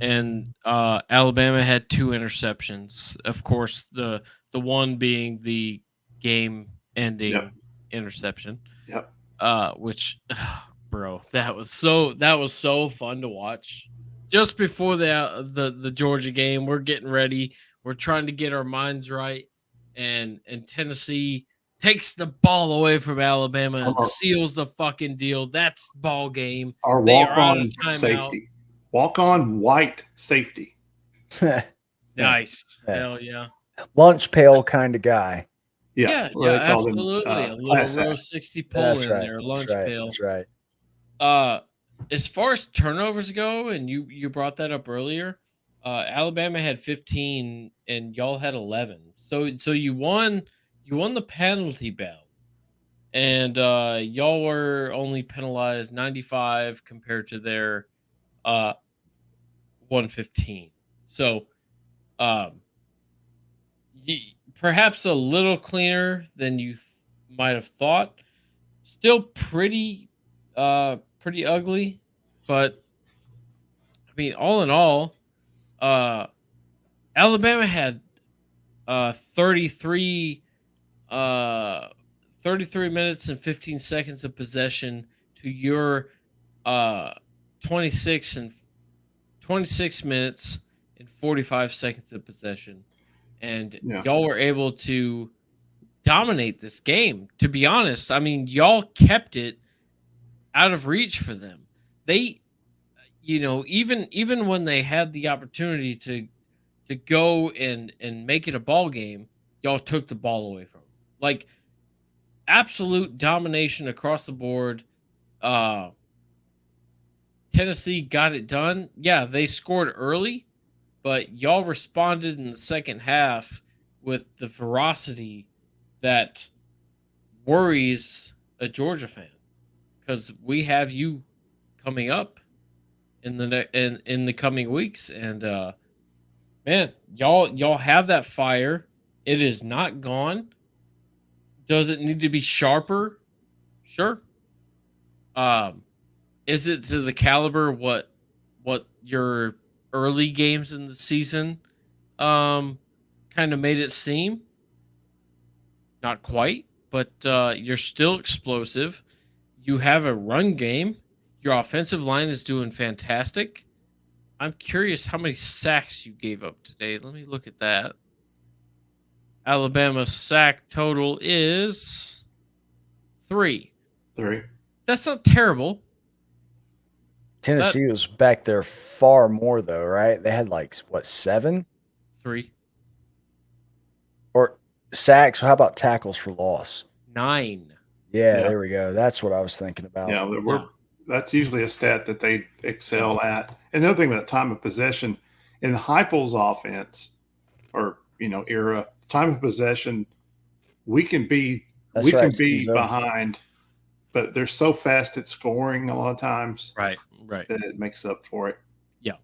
and Alabama had 2 interceptions. Of course, the one being the game-ending interception. Yep. Which bro. That was so fun to watch. Just before the Georgia game, we're getting ready. We're trying to get our minds right, and Tennessee takes the ball away from Alabama and seals the fucking deal. That's ball game. Our walk-on safety. Walk-on white safety. Nice. Hell yeah. Lunch pail kind of guy. Yeah, absolutely. A little row 60 pull in there, lunch pail. That's right. As far as turnovers go, and you brought that up earlier, Alabama had 15 and y'all had 11. So you won the penalty battle. And y'all were only penalized 95 compared to their 115. So perhaps a little cleaner than you might have thought. Still pretty ugly, but I mean, all in all, Alabama had 33 minutes and 15 seconds of possession to your 26 minutes and 45 seconds of possession. And y'all were able to dominate this game. To be honest, I mean, y'all kept it out of reach for them. They, even when they had the opportunity to go and make it a ball game, y'all took the ball away from them. Like, absolute domination across the board. Tennessee got it done. Yeah, they scored early, but y'all responded in the second half with the ferocity that worries a Georgia fan, because we have you coming up in the coming weeks, and man, y'all have that fire. It is not gone. Does it need to be sharper? Sure. Is it to the caliber what your early games in the season kind of made it seem? Not quite, but you're still explosive. You have a run game. Your offensive line is doing fantastic. I'm curious how many sacks you gave up today. Let me look at that. Alabama's sack total is 3. That's not terrible. Tennessee was back there far more, though, right? They had 7? 3. Or sacks. How about tackles for loss? 9. Yeah, there we go. That's what I was thinking about. Yeah, that's usually a stat that they excel at. And the other thing about time of possession in Heupel's offense, or era, time of possession, we can be behind, but they're so fast at scoring a lot of times, right, that it makes up for it. Yeah.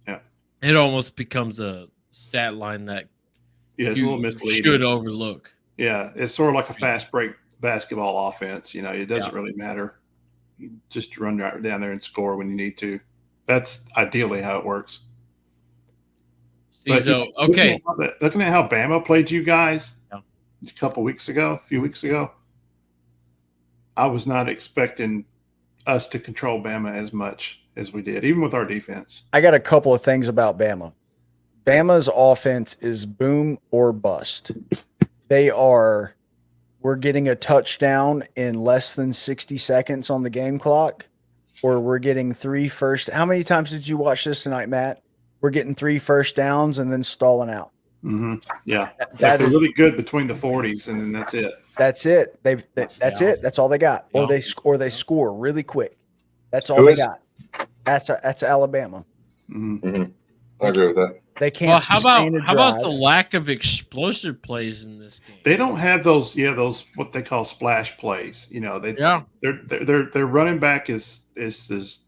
Yeah. It almost becomes a stat line that it's a little misleading. Should overlook. Yeah, it's sort of like a fast break basketball offense. It doesn't really matter. You just run right down there and score when you need to. That's ideally how it works. But, okay. Looking at how Bama played you guys a few weeks ago, I was not expecting us to control Bama as much as we did, even with our defense. I got a couple of things about Bama. Bama's offense is boom or bust. We're getting a touchdown in less than 60 seconds on the game clock, or we're getting 3 first. How many times did you watch this tonight, Matt? We're getting 3 first downs and then stalling out. Mm-hmm. Yeah, they're really good between the 40s, and then that's it. That's it. That's it. That's all they got. Or they score really quick. That's all they got. That's Alabama. Mm-hmm. I agree with that. They can't. How about the lack of explosive plays in this game? They don't have those what they call splash plays. Their running back is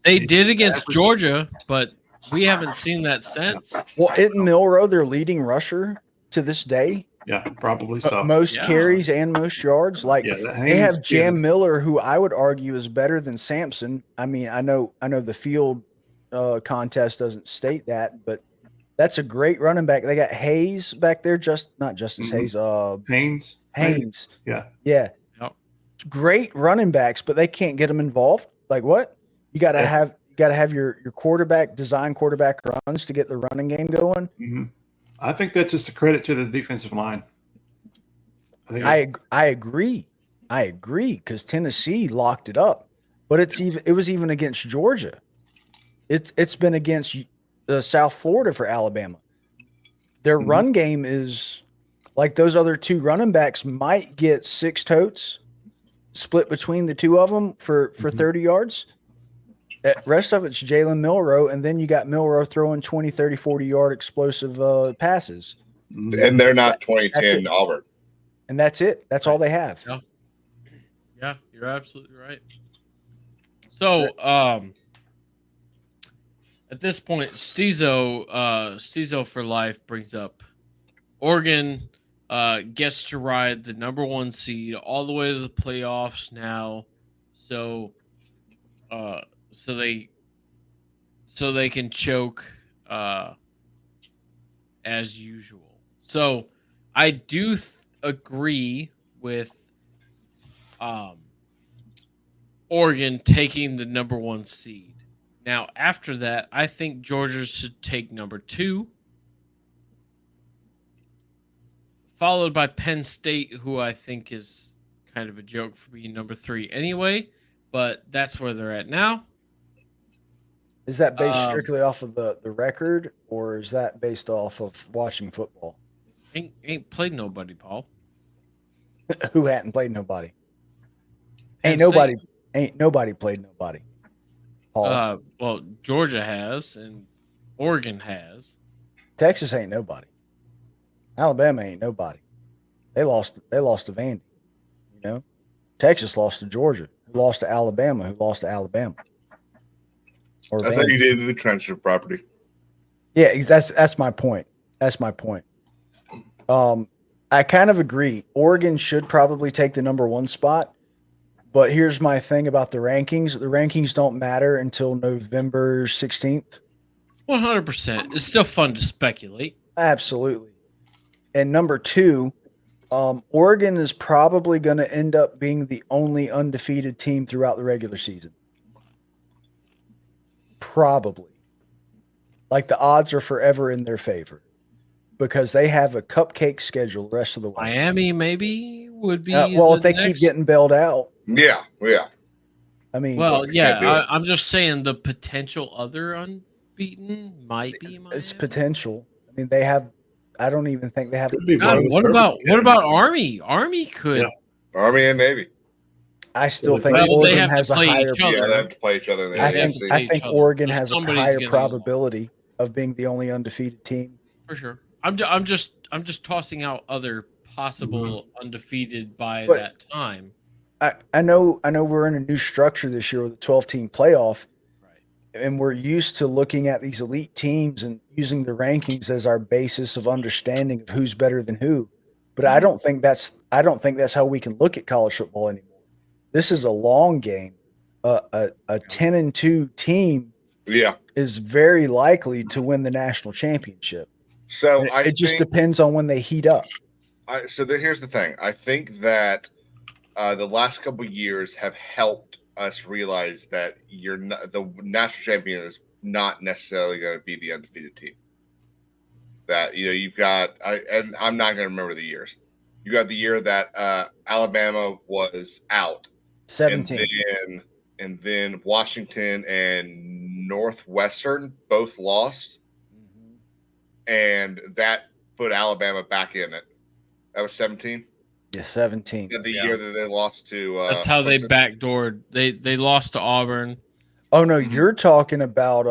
they did against Georgia, but we haven't seen that since. Well, isn't Milroe their leading rusher to this day? Yeah, probably so. Most carries and most yards. They have Jam Miller, who I would argue is better than Sampson. I mean, I know the field contest doesn't state that, but that's a great running back. They got Hayes back there, not Justice Hayes. Haynes. Haynes. Yeah. Yeah. Great running backs, but they can't get them involved. Like what? You got to have your quarterback design quarterback runs to get the running game going. Mm-hmm. I think that's just a credit to the defensive line. I agree because Tennessee locked it up, but it was even against Georgia. It's been against South Florida for Alabama. Their run game is like those other two running backs might get 6 totes split between the two of them for 30 yards. The rest of it's Jalen Milroe, and then you got Milroe throwing 20, 30, 40-yard explosive passes. And they're not 2010 Auburn. And that's it. That's all they have. Yeah, you're absolutely right. So, at this point, Stezo for life brings up Oregon gets to ride the number 1 seed all the way to the playoffs now. So they can choke as usual. So I do agree with Oregon taking the number 1 seed. Now, after that, I think Georgia should take number 2, followed by Penn State, who I think is kind of a joke for being number 3 anyway, but that's where they're at now. Is that based strictly off of the record, or is that based off of watching football? Ain't played nobody, Paul. Who hadn't played nobody? Penn Ain't nobody played nobody. Paul. Well, Georgia has, and Oregon has. Texas ain't nobody. Alabama ain't nobody. They lost to Vandy. You know, Texas lost to Georgia, who lost to Alabama, who lost to Alabama. I thought you did into the trench of property. Yeah, that's my point. That's my point. I kind of agree. Oregon should probably take the number 1 spot, but here's my thing about the rankings. The rankings don't matter until November 16th. 100%. It's still fun to speculate. Absolutely. And number 2, Oregon is probably going to end up being the only undefeated team throughout the regular season. Probably. Like the odds are forever in their favor because they have a cupcake schedule the rest of the way. Miami maybe would be. Well, if they keep getting bailed out. Yeah. I mean, I'm just saying the potential other unbeaten might be Miami. It's potential. I mean, they have. I don't even think they have. God, what about Army? Army could. Yeah. Army and Navy. I still think Oregon has a higher. Yeah, they have to play each other. I think Oregon has a higher probability of being the only undefeated team. For sure. I'm just tossing out other possible undefeated by that time. I know we're in a new structure this year with a 12-team playoff, and we're used to looking at these elite teams and using the rankings as our basis of understanding of who's better than who. But I don't think that's how we can look at college football anymore. This is a long game. A 10-2 team is very likely to win the national championship. So it just depends on when they heat up. Here's the thing. I think that the last couple of years have helped us realize that the national champion is not necessarily going to be the undefeated team. That you've got, and I'm not going to remember the years. You got the year that Alabama was out. 17. And then Washington and Northwestern both lost. And that put Alabama back in it. That was 17? Yeah, 17. The year that they lost to that's how they backdoored. They lost to Auburn. Oh no, you're talking about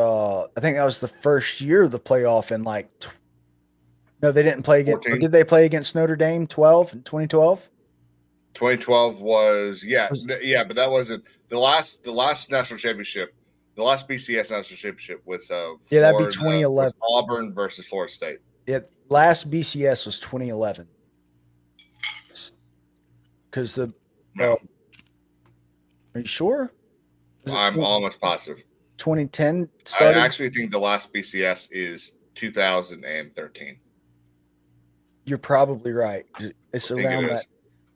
I think that was the first year of the playoff in no, they didn't play against. Did they play against Notre Dame in 2012? 2012 was but that wasn't the last national championship. The last BCS national championship was that'd be 2011. Auburn versus Florida State. Yeah, last BCS was 2011. Because are you sure? I'm almost positive. 2010 started? I actually think the last BCS is 2013. You're probably right. It's around that.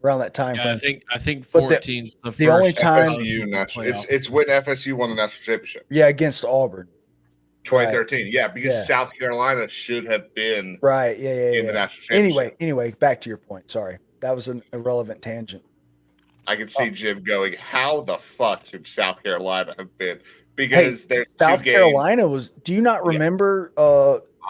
around that time frame. I think 14 is the first only time FSU national. It's when FSU won the national championship. Yeah, against Auburn. 2013. Right. Yeah, because South Carolina should have been right. in the national championship. Anyway, back to your point. Sorry, that was an irrelevant tangent. I can see Jim going, "How the fuck should South Carolina have been?" Because there's South Carolina was. Do you not remember?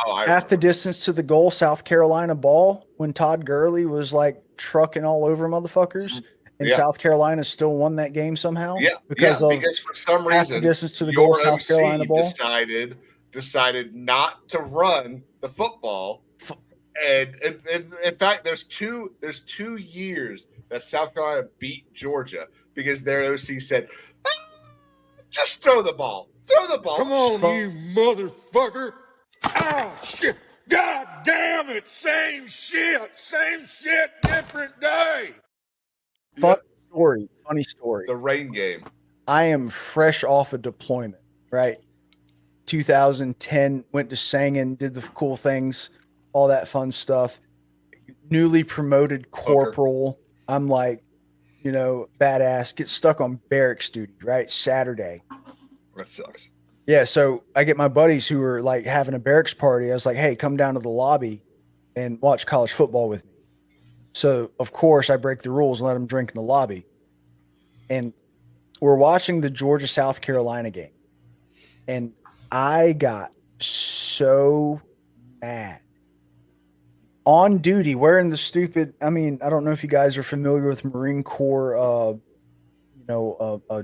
Half the distance to the goal, South Carolina ball when Todd Gurley was like trucking all over motherfuckers, and South Carolina still won that game somehow. Yeah, because for some reason, half the distance to the goal, South Carolina ball decided not to run the football. And in fact, there's two years that South Carolina beat Georgia because their OC said, "Just throw the ball, Come on, you motherfucker! Oh shit! God damn it! Same shit, different day." Funny story. The rain game. I am fresh off a deployment, right? 2010, went to Sangin, did the cool things, all that fun stuff. Newly promoted corporal. I'm like, badass. Get stuck on barracks duty, right? Saturday. That sucks. Yeah, so I get my buddies who are like having a barracks party. I was like, hey, come down to the lobby and watch college football with me. So, of course, I break the rules and let them drink in the lobby. And we're watching the Georgia-South Carolina game. And I got so mad. On duty, wearing the stupid, I don't know if you guys are familiar with Marine Corps,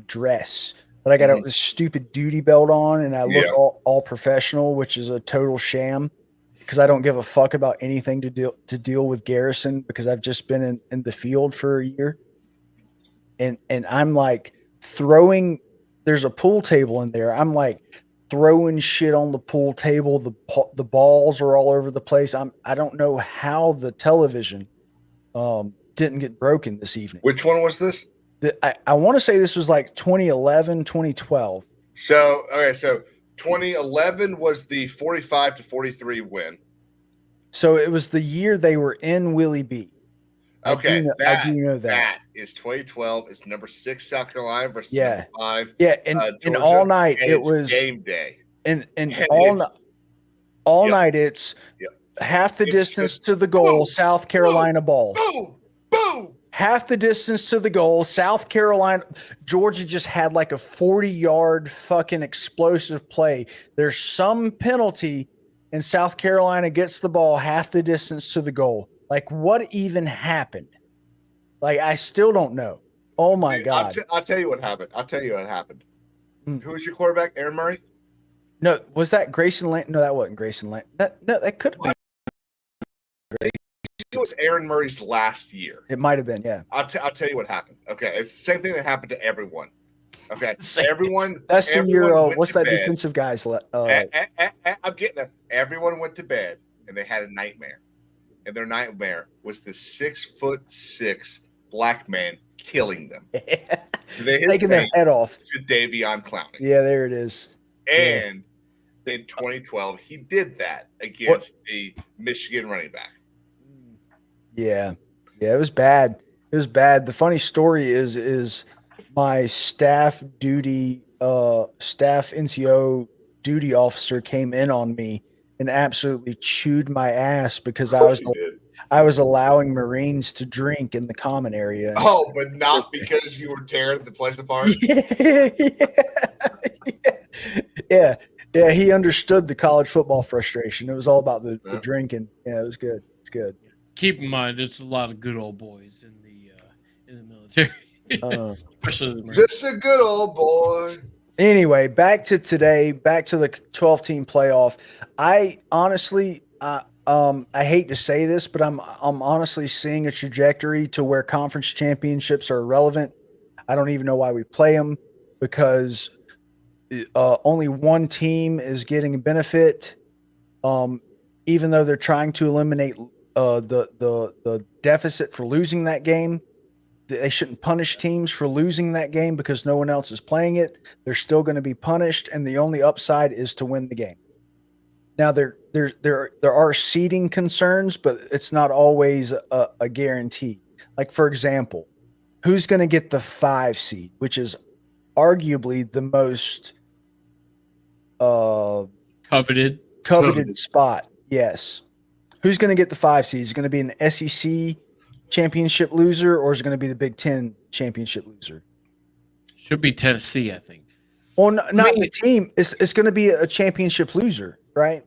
dress. But I got this stupid duty belt on, and I look all professional, which is a total sham because I don't give a fuck about anything to deal with garrison because I've just been in the field for a year. And I'm like throwing. There's a pool table in there. I'm like throwing shit on the pool table. The balls are all over the place. I don't know how the television didn't get broken this evening. Which one was this? I want to say this was like 2011, 2012. So 2011 was the 45-43 win. So it was the year they were in Willie B. Okay, I do know that. That is 2012. It's number 6 South Carolina versus number 5. Yeah, and all night it was game day. And all night it's half the distance to the goal, South Carolina ball. Boom. Half the distance to the goal, South Carolina. Georgia just had like a 40-yard fucking explosive play. There's some penalty, and South Carolina gets the ball half the distance to the goal. Like, what even happened? Like, I still don't know. Oh, my God. I'll tell you what happened. Who was your quarterback, Aaron Murray? No, was that Grayson Land? No, that wasn't Grayson Land. That could have been. It was Aaron Murray's last year. It might have been, yeah. I'll tell you what happened. Okay, it's the same thing that happened to everyone. Okay, everyone. That's the year. What's that defensive guy's? I'm getting there. Everyone went to bed and they had a nightmare, and their nightmare was the 6'6" black man killing them, taking their head off. To Davion Clowney. Yeah, there it is. And in 2012, he did that against the Michigan running back. Yeah, it was bad. The funny story is my staff NCO duty officer came in on me and absolutely chewed my ass because I was allowing Marines to drink in the common area. Oh, but not because you were tearing the place apart. Yeah. He understood the college football frustration. It was all about the drinking. Yeah, it was good. It's good. Keep in mind, it's a lot of good old boys in the military, especially the Marines. Just a good old boy. Anyway, back to today. Back to the 12-team playoff. I honestly, I hate to say this, but I'm honestly seeing a trajectory to where conference championships are irrelevant. I don't even know why we play them because only one team is getting a benefit. Even though they're trying to eliminate the deficit for losing that game, they shouldn't punish teams for losing that game because no one else is playing it. They're still going to be punished, and the only upside is to win the game. Now there are seeding concerns, but it's not always a guarantee. Like, for example, who's going to get the 5 seed, which is arguably the most coveted spot? Yes. Who's going to get the 5 seed? Is it going to be an SEC championship loser, or is it going to be the Big Ten championship loser? Should be Tennessee, I think. Well, not the team. It's going to be a championship loser, right?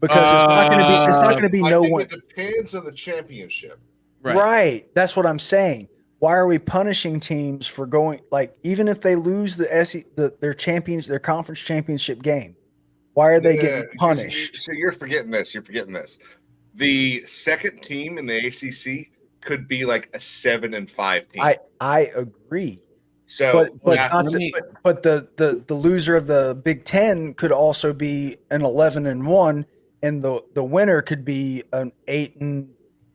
Because it's not going to be no one. It depends on the championship. Right. That's what I'm saying. Why are we punishing teams for going, like, even if they lose their conference championship game? Why are they getting punished? So you're forgetting this. The second team in the ACC could be like a 7-5 team. I agree. So, but the loser of the Big Ten could also be an 11-1, and the winner could be an 8-5.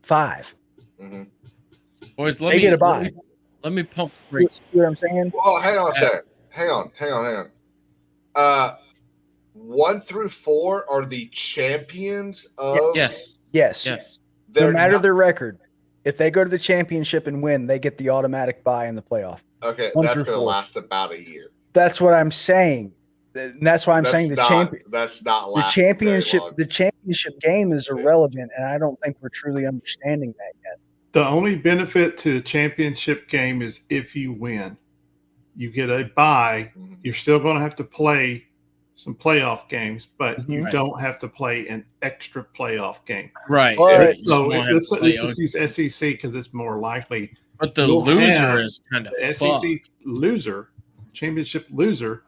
Mm-hmm. Boys, they get a bye. Let me pump. See what I'm saying? Well, hang on a second. Hang on. 1 through 4 are the champions of. Yes. No matter their record, if they go to the championship and win, they get the automatic bye in the playoff. Okay, that's going to last about a year. That's what I'm saying. And that's why I'm saying that's not the championship. The championship game is irrelevant, and I don't think we're truly understanding that yet. The only benefit to the championship game is if you win, you get a bye. You're still going to have to play some playoff games, but you don't have to play an extra playoff game. Right. So let's just use SEC because it's more likely. But the loser is kind of SEC loser, championship loser,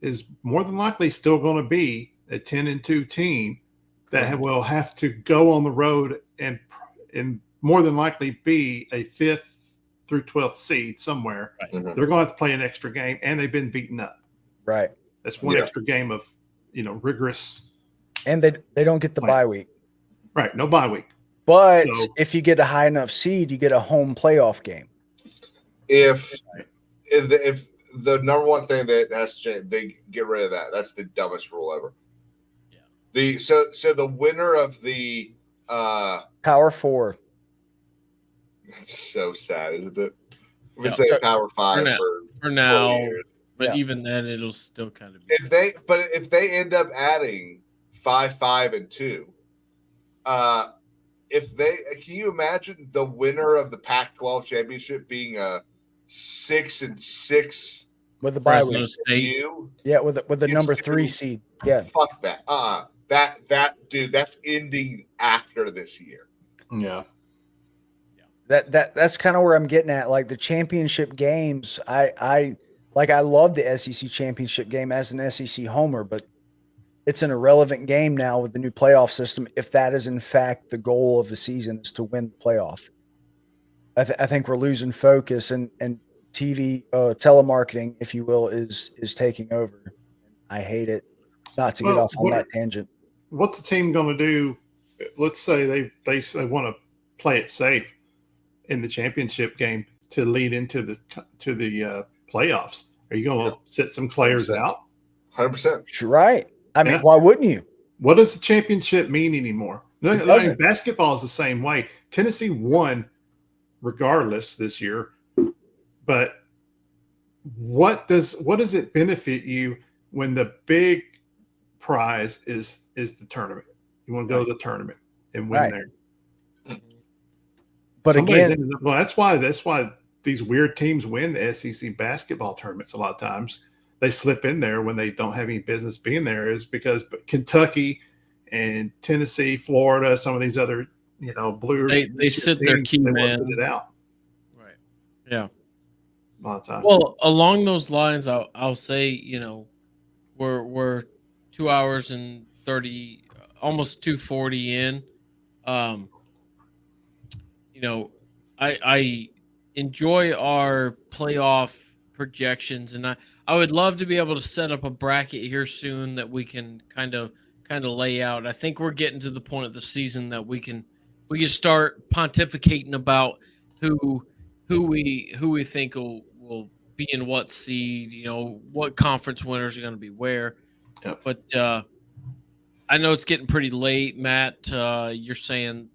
is more than likely still going to be a 10-2 team that will have to go on the road and more than likely be a 5th through 12th seed somewhere. Right. They're going to have to play an extra game, and they've been beaten up. Right. That's one extra game of rigorous. And they don't get the bye week. Right. No bye week. But if you get a high enough seed, you get a home playoff game. If the number one thing that has to change, they get rid of that. That's the dumbest rule ever. Yeah. So the winner of the Power 4. It's so sad, isn't it? We say Power 5 for now. But even then, it'll still kind of be. If they end up adding 5, 5, and 2, can you imagine the winner of the Pac-12 championship being a 6-6 with the bye week? Yeah, with the number 3 seed. Yeah, fuck that. That dude, that's ending after this year. Yeah. That's kind of where I'm getting at. Like the championship games, I love the SEC championship game as an SEC homer, but it's an irrelevant game now with the new playoff system. If that is in fact the goal of the season, is to win the playoff, I think we're losing focus, and TV telemarketing, if you will, is taking over. I hate it. Not to get off on that tangent. What's the team going to do? Let's say they want to play it safe in the championship game to lead into the playoffs. Are you going to sit some players 100%. out? 100%. Right. I mean, why wouldn't you? What does the championship mean anymore? Basketball is the same way. Tennessee won regardless this year, but what does it benefit you when the big prize is the tournament? You want to go to the tournament and win there. But that's why these weird teams win the SEC basketball tournaments a lot of times. They slip in there when they don't have any business being there, is because Kentucky and Tennessee, Florida, some of these other, blue. They sit their key man it out. Right. Yeah. A lot of times. Well, along those lines, I'll say, we're 2 hours and 30, almost 2:40 in. I enjoy our playoff projections, and I would love to be able to set up a bracket here soon that we can kind of lay out. I think we're getting to the point of the season that we can start pontificating about who we think will be in what seed, what conference winners are going to be where. Yep. But I know it's getting pretty late, Matt. You're saying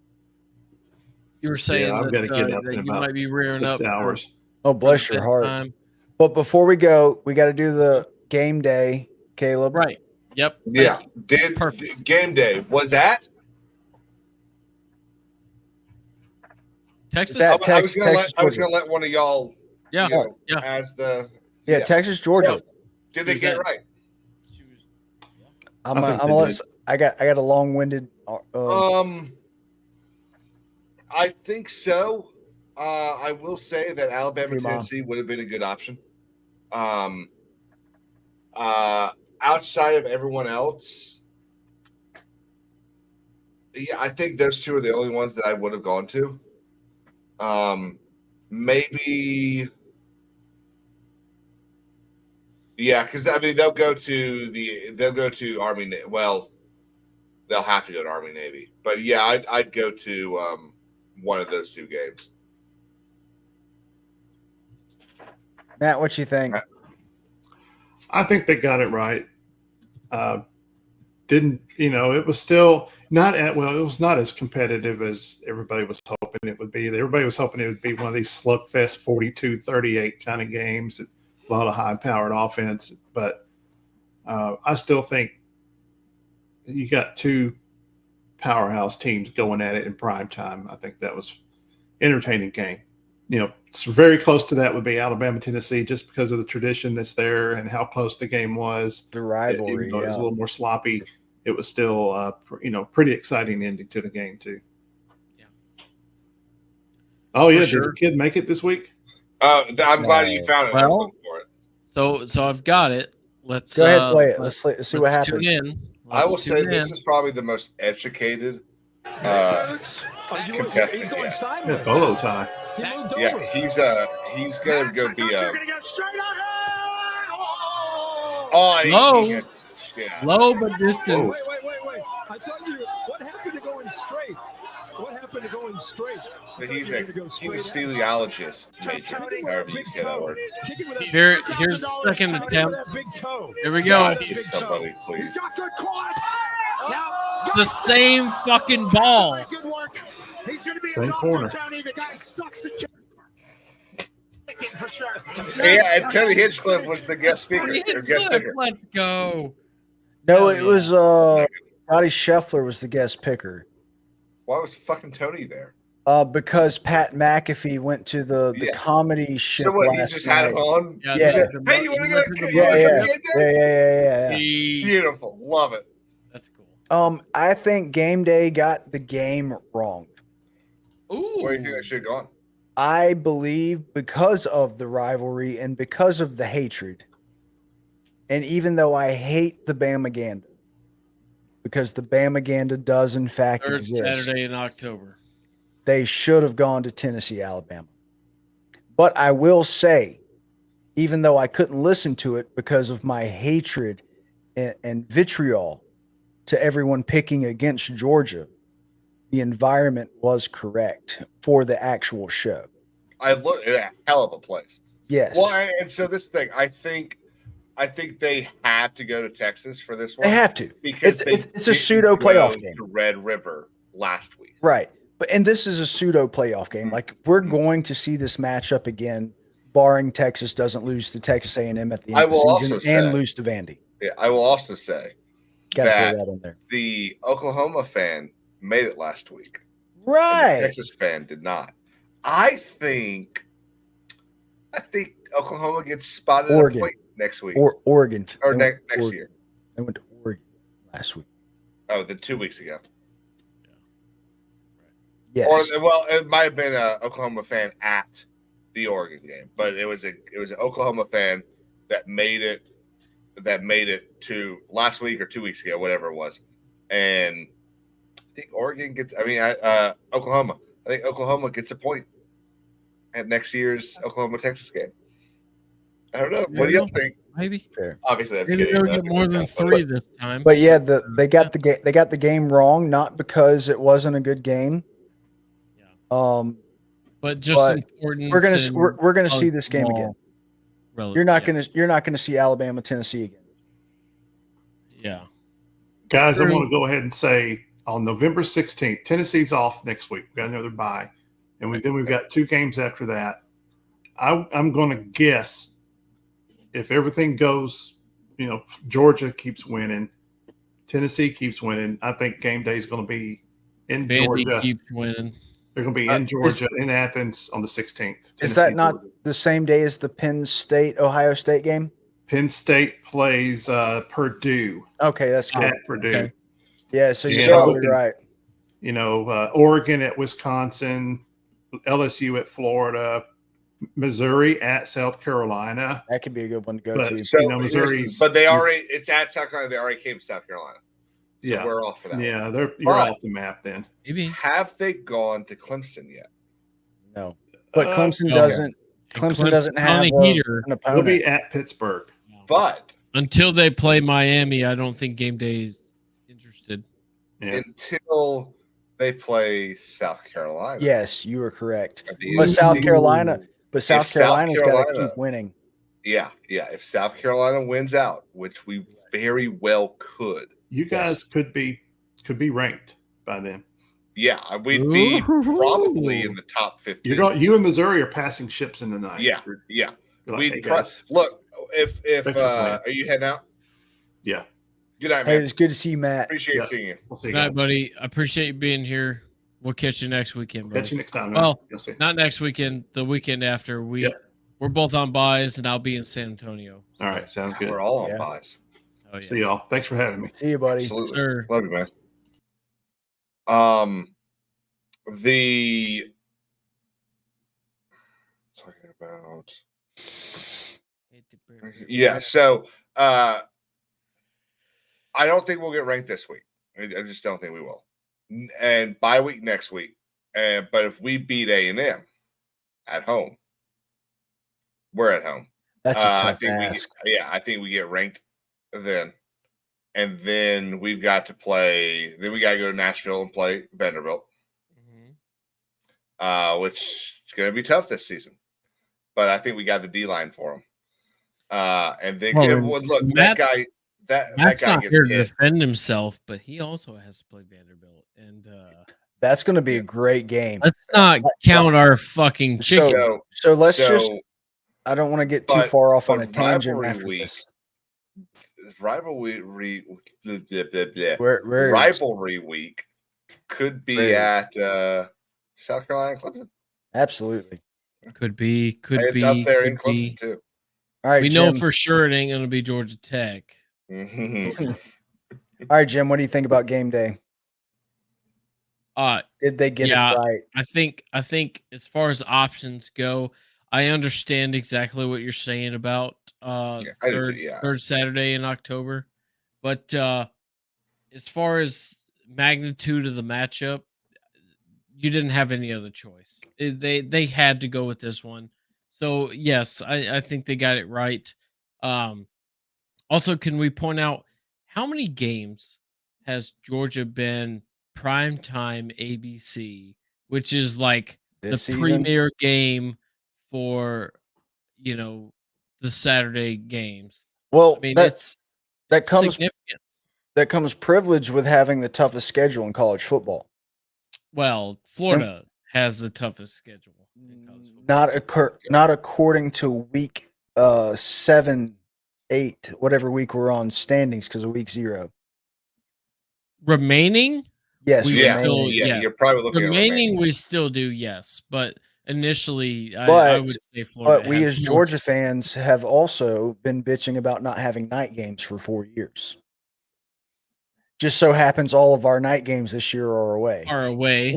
You were saying I've got to get up that in you about might be rearing 6 up. hours. Oh, bless your heart. Time. But before we go, we got to do the game day, Caleb. Right. Yep. Yeah. Did game day was that? Texas. That I was gonna let one of y'all. Yeah. As the Texas, Georgia. So, did they get it right? I'm I got a long-winded. I think so. I will say that Alabama, Tennessee would have been a good option. Outside of everyone else, yeah, I think those two are the only ones that I would have gone to. Maybe, yeah, because I mean they'll go to Army. Well, they'll have to go to Army Navy, but yeah, I'd go to one of those two games. Matt, what you think? I think they got it right. It was still not it was not as competitive as everybody was hoping it would be. Everybody was hoping it would be one of these slugfest 42-38 kind of games, a lot of high-powered offense. But I still think you got two powerhouse teams going at it in prime time. I think that was entertaining game. It's very close to that would be Alabama, Tennessee, just because of the tradition that's there and how close the game was. The rivalry, it was a little more sloppy. It was still, pretty exciting ending to the game too. Yeah. Oh yeah, did the kid make it this week? I'm glad you found it. Well, for it. So I've got it. Let's go ahead and play it. Let's see what happens. Tune in. I will say this is probably the most educated contestant. He's going sideways. Yeah, bolo tie. Yeah, he's gonna go be a. Oh, low but distant. Wait! I thought you. What happened to going straight? What happened to going straight? But he's a teleologist major, however you say that word. Here's the second attempt. Here we go. Somebody, please. He's got good quads. The same fucking ball. Good work. He's going to be same a doctor, corner. Tony. The guy sucks at kicking for sure. Yeah, and Tony Hinchcliffe was the guest speaker. Let's go. No, it was Scotty Scheffler was the guest picker. Why was fucking Tony there? Because Pat McAfee went to the comedy ship. So what? He last just night. had him on. Yeah. Hey, you want to go? Yeah. Beautiful, love it. That's cool. I think game day got the game wrong. Ooh. Where do you think they should have gone? I believe because of the rivalry and because of the hatred. And even though I hate the Bamaganda, because the Bamaganda does in fact Third exist. Saturday in October. They should have gone to Tennessee, Alabama. But I will say, even though I couldn't listen to it because of my hatred and vitriol to everyone picking against Georgia, the environment was correct for the actual show. I look at a hell of a place. Yes. Well, and so this thing, I think they had to go to Texas for this one. They have to because it's a pseudo playoff game. To Red River last week, right? And this is a pseudo playoff game. Like we're going to see this matchup again, barring Texas doesn't lose to Texas A&M at the end of the season and lose to Vandy. Yeah, I will also say got to throw that in there. The Oklahoma fan made it last week. Right. The Texas fan did not. I think Oklahoma gets spotted at a point next week. Or Oregon. Or next year. They went to Oregon last week. Oh, 2 weeks ago. Yes. Or it might have been an Oklahoma fan at the Oregon game, but it was an Oklahoma fan that made it to last week or 2 weeks ago, whatever it was. And I think Oregon gets Oklahoma. I think Oklahoma gets a point at next year's Oklahoma Texas game. I don't know. What do you think? Maybe. Fair. Obviously, I'm maybe kidding. they'll get more than 3 this time. But yeah, they got the game wrong, not because it wasn't a good game. But just important. We're gonna see this game again. You're not gonna see Alabama, Tennessee again. Yeah. Guys, I want to go ahead and say on November 16th, Tennessee's off next week. We got another bye. and then we've got 2 games after that. I'm going to guess if everything goes, Georgia keeps winning, Tennessee keeps winning. I think game day is going to be in Vandy Georgia. keeps winning. They're going to be in Georgia, in Athens on the 16th. Is Tennessee, that not Georgia. the same day as the Penn State-Ohio State game? Penn State plays Purdue. Okay, that's good. At Purdue. Okay. Yeah, so you're probably right. Oregon at Wisconsin, LSU at Florida, Missouri at South Carolina. That could be a good one to go to. So, Missouri's, but it's at South Carolina. They already came to South Carolina. So yeah, we're off for that. Yeah, you're off the map then. Maybe. Have they gone to Clemson yet? No, but Clemson doesn't. Clemson doesn't have an opponent. They'll be at Pittsburgh. But until they play Miami, I don't think game day is interested. Yeah. Until they play South Carolina. Yes, you are correct. But South Carolina's got to keep winning. Yeah. If South Carolina wins out, which we very well could, you guys could be ranked by then. Yeah, we'd be probably in the top 15. You and Missouri are passing ships in the night. Yeah. Like, Look, if are you heading out? Yeah. Good night, man. Hey, it's good to see you, Matt. Appreciate seeing you. We'll see you Good night, guys. buddy. I appreciate you being here. We'll catch you next weekend, buddy. Catch you next time. Well, You'll see. not next weekend. The weekend after. We're both on buys, and I'll be in San Antonio. All right, sounds good. We're all on buys. Oh, yeah. See y'all. Thanks for having me. See you, buddy. Absolutely. Sir. Love you, man. Talking about so I don't think we'll get ranked this week. I just don't think we will. And bye week next week. But if we beat A&M at home, we're at home. That's a tough ask. I think we get ranked then. And then we've got to play. Then we got to go to Nashville and play Vanderbilt, which is going to be tough this season. But I think we got the D-line for them. And then look, Matt, that Matt's guy not gets here to hit. defend himself, but he also has to play Vanderbilt, and that's going to be a great game. Let's not count our fucking chicken. So let's just. I don't want to get too far off on a tangent after this. Rivalry week could be at South Carolina, Clemson. Absolutely, could be. It's up there in Clemson too. All right, we Jim. know for sure it ain't going to be Georgia Tech. All right, Jim. What do you think about game day? Did they get it right? I think as far as options go, I understand exactly what you're saying about third Saturday in October, but as far as magnitude of the matchup, you didn't have any other choice. They had to go with this one. So yes, I think they got it right. Also, can we point out how many games has Georgia been primetime ABC, which is like this the season? premier game for the Saturday games? Well, I mean, that comes significant. That comes privilege with having the toughest schedule in college football. Well, Florida has the toughest schedule in college football. Not according to week 7, 8, whatever week we're on standings because of week 0. Remaining? Yes. You're probably looking remaining. We still do, yes, but initially, I would say Florida. But we as Georgia fans have also been bitching about not having night games for 4 years. Just so happens all of our night games this year are away.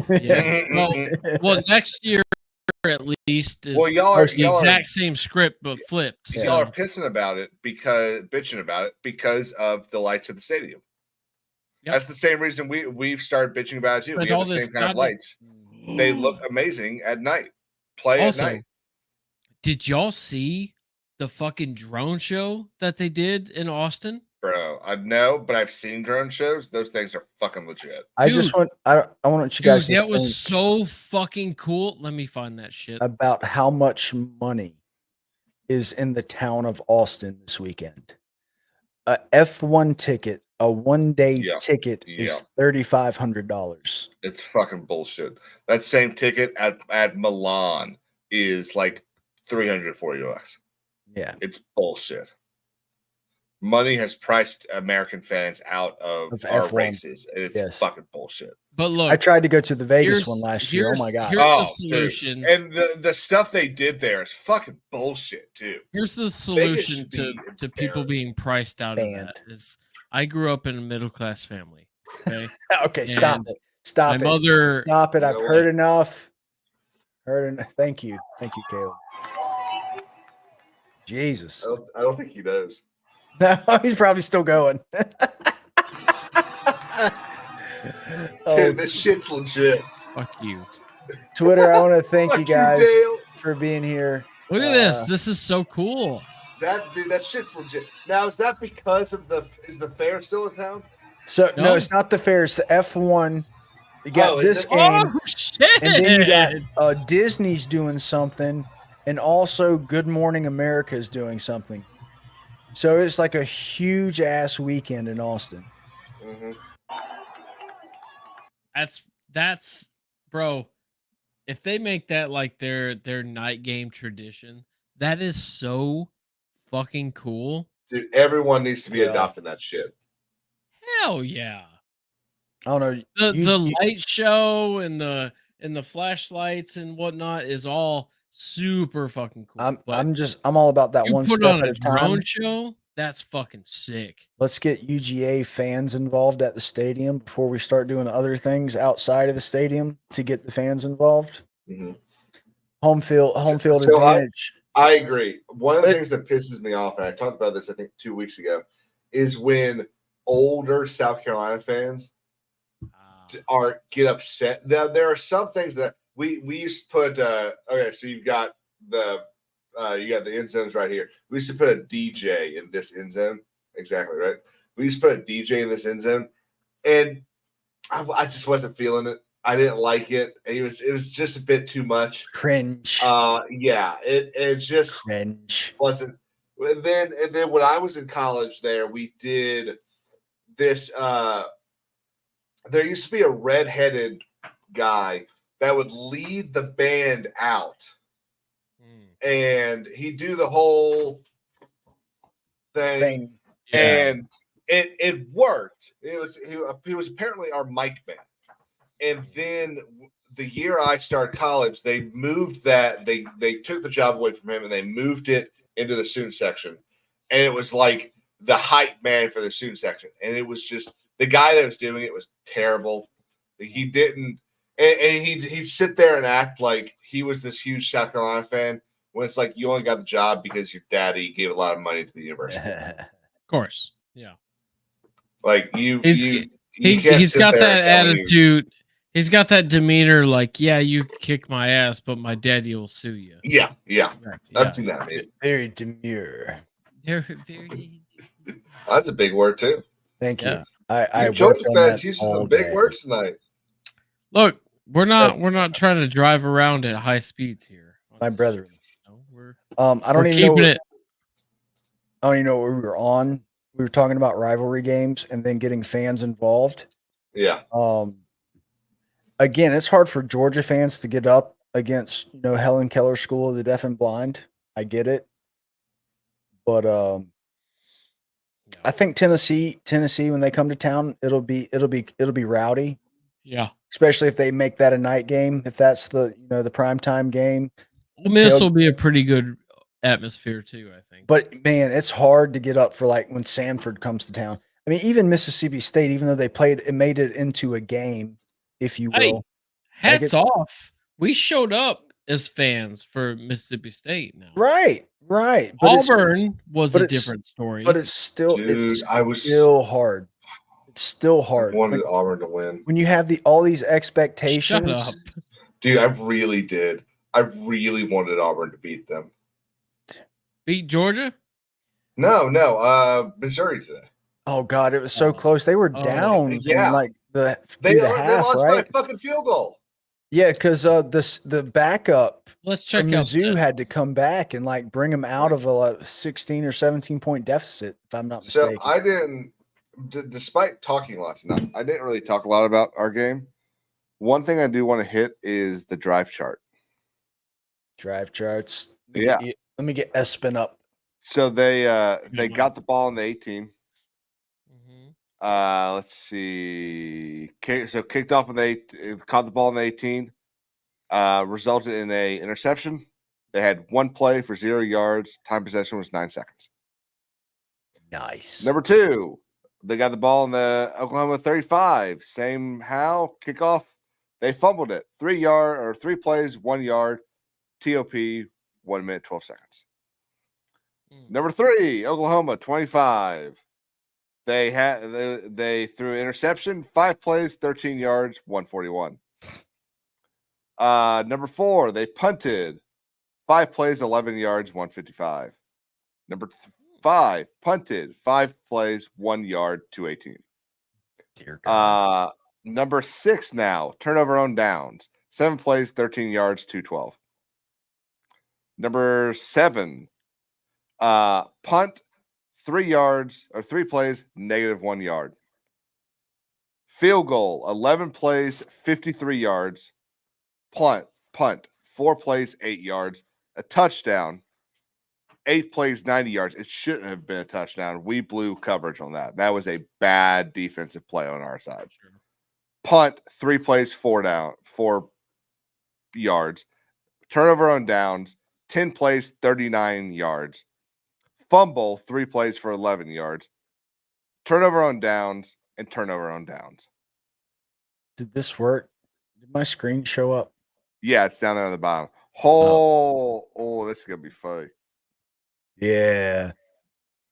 Yeah. well, next year at least is y'all are the exact same script but flipped. Y'all are bitching about it because of the lights at the stadium. Yep. That's the same reason we've started bitching about it too. We have the same kind of lights. They look amazing at night. At night. Did y'all see the fucking drone show that they did in Austin? Bro, I know, but I've seen drone shows. Those things are fucking legit. I want you guys to that was so fucking cool. Let me find that shit. About how much money is in the town of Austin this weekend. a F1 ticket, a one-day ticket is $3,500. It's fucking bullshit. That same ticket at Milan is like $340. Yeah, it's bullshit. Money has priced American fans out of our F1 races. It's fucking bullshit. But look, I tried to go to the Vegas one last year. Oh my god! Here's the solution. Dude. And the stuff they did there is fucking bullshit too. Here's the solution to people being priced out of that. Is I grew up in a middle class family. Okay. Okay. Stop it. Stop my mother. Stop it. I've heard enough. Thank you, Caleb. Jesus. I don't think he knows. No, he's probably still going. Dude, this shit's legit. Fuck you. Twitter, I want to thank you guys for being here. Look at this. This is so cool. That shit's legit. Now, is that because of is the fair still in town? So no, it's not the fair. It's the F1. You got this game. Oh, shit. And then you got Disney's doing something, and also Good Morning America is doing something. So it's like a huge ass weekend in Austin. Mm-hmm. That's bro. If they make that like their night game tradition, that is so fucking cool. Dude, everyone needs to be adopting that shit. Hell yeah. I don't know. The light show and the flashlights and whatnot is all super fucking cool. I'm all about that one step at a time. Drone show, that's fucking sick. Let's get UGA fans involved at the stadium before we start doing other things outside of the stadium to get the fans involved. Mm-hmm. Home field advantage. I agree. One of the things that pisses me off, and I talked about this I think 2 weeks ago, is when older South Carolina fans get upset. Now, there are some things that we used to put. Okay, so you've got the end zones right here. We used to put a DJ in this end zone. Exactly right. We used to put a DJ in this end zone, and I just wasn't feeling it. I didn't like it. It was just a bit too much. Cringe. Yeah. It just cringe. Wasn't. And then when I was in college, we did this. There used to be a redheaded guy that would lead the band out. And he'd do the whole thing. Yeah. And it worked. He was apparently our mic man. And then the year I started college, they moved that. They took the job away from him and they moved it into the student section. And it was like the hype man for the student section. And it was just the guy that was doing it was terrible. He didn't, and he'd sit there and act like he was this huge South Carolina fan when it's like you only got the job because your daddy gave a lot of money to the university. Of course. Yeah. Like he's got that attitude. He's got that demeanor like, yeah, you kick my ass, but my daddy will sue you. Yeah. I've seen that, man. Very demure. Very That's a big word too. Thank you. Yeah. I Georgia fans used some big words tonight. Look, we're not trying to drive around at high speeds here. My brethren. I don't even know what we were on. We were talking about rivalry games and then getting fans involved. Yeah. Again, it's hard for Georgia fans to get up against, Helen Keller School of the Deaf and Blind. I get it. But I think Tennessee, when they come to town, it'll be rowdy. Yeah. Especially if they make that a night game, if that's the primetime game. Ole Miss will be a pretty good atmosphere too, I think. But man, it's hard to get up for like when Sanford comes to town. I mean, even Mississippi State, even though it made it into a game, if you will. Hey, hats off. We showed up as fans for Mississippi State now. Right. But Auburn was a different story. But it's still hard. It's still hard. I wanted Auburn to win. When you have all these expectations. Shut up. Dude, I really did. I really wanted Auburn to beat them. Beat Georgia? No, Missouri today. Oh God, it was so close. They were down. Yeah, in like they half, lost right? by a fucking field goal. Yeah, because the backup. Let's check from out Mizzou had to come back and like bring him out of a 16 or 17 point deficit, if I'm not mistaken. So I didn't, despite talking a lot tonight, I didn't really talk a lot about our game. One thing I do want to hit is the drive chart. Drive charts. Yeah. Let me get Espen up. So they got the ball in the 18. Let's see. So kicked off in the 8, caught the ball in the 18. Resulted in a interception. They had one play for 0 yards. Time possession was 9 seconds. Nice. Number 2, they got the ball in the Oklahoma 35. Same how kickoff. They fumbled it. 3 plays, 1 yard. TOP 1 minute 12 seconds. Number 3, Oklahoma 25. They threw an interception, 5 plays, 13 yards, 141. Number 4, they punted, 5 plays, 11 yards, 155. Number 5, punted, 5 plays, 1 yard, 218. Dear God. Number 6 now, turnover on downs, 7 plays, 13 yards, 212. Number 7, punt, 3 yards or 3 plays, -1 yard. Field goal, 11 plays, 53 yards. Punt, 4 plays, 8 yards. A touchdown, 8 plays, 90 yards. It shouldn't have been a touchdown. We blew coverage on that. That was a bad defensive play on our side. Punt, 3 plays, 4 yards. Turnover on downs, 10 plays, 39 yards. Fumble, 3 plays for 11 yards. Turnover on downs and turnover on downs. Did this work? Did my screen show up? Yeah, it's down there on the bottom. Oh, this is gonna be funny. Yeah.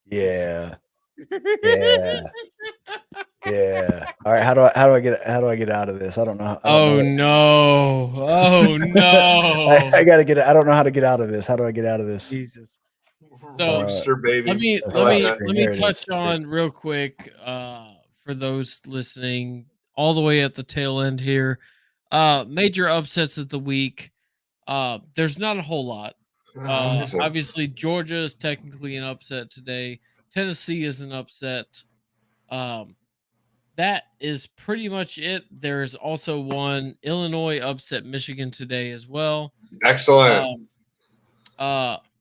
Yeah. All right, how do I get out of this? I don't know. Oh no. I gotta get. I don't know how to get out of this. How do I get out of this? Jesus. So baby. let me touch on real quick for those listening all the way at the tail end here. Major upsets of the week. There's not a whole lot. Obviously, Georgia is technically an upset today. Tennessee is an upset. That is pretty much it. There is also one. Illinois upset Michigan today as well. Excellent.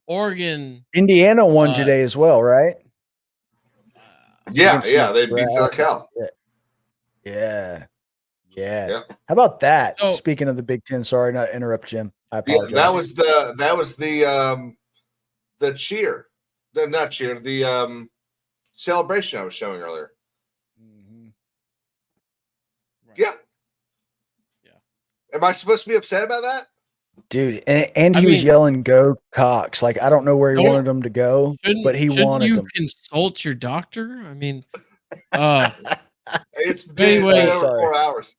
Oregon. Indiana won today as well, right? Yeah, they beat Cal. Yeah. How about that? So, speaking of the Big Ten, sorry not to interrupt, Jim. I apologize. Yeah, that was the cheer. The celebration I was showing earlier. Right. Yeah. Am I supposed to be upset about that? Dude, and he was yelling, "Go Cox!" Like I don't know where he wanted him to go, but he wanted them. Consult your doctor. I mean, it's been over 4 hours.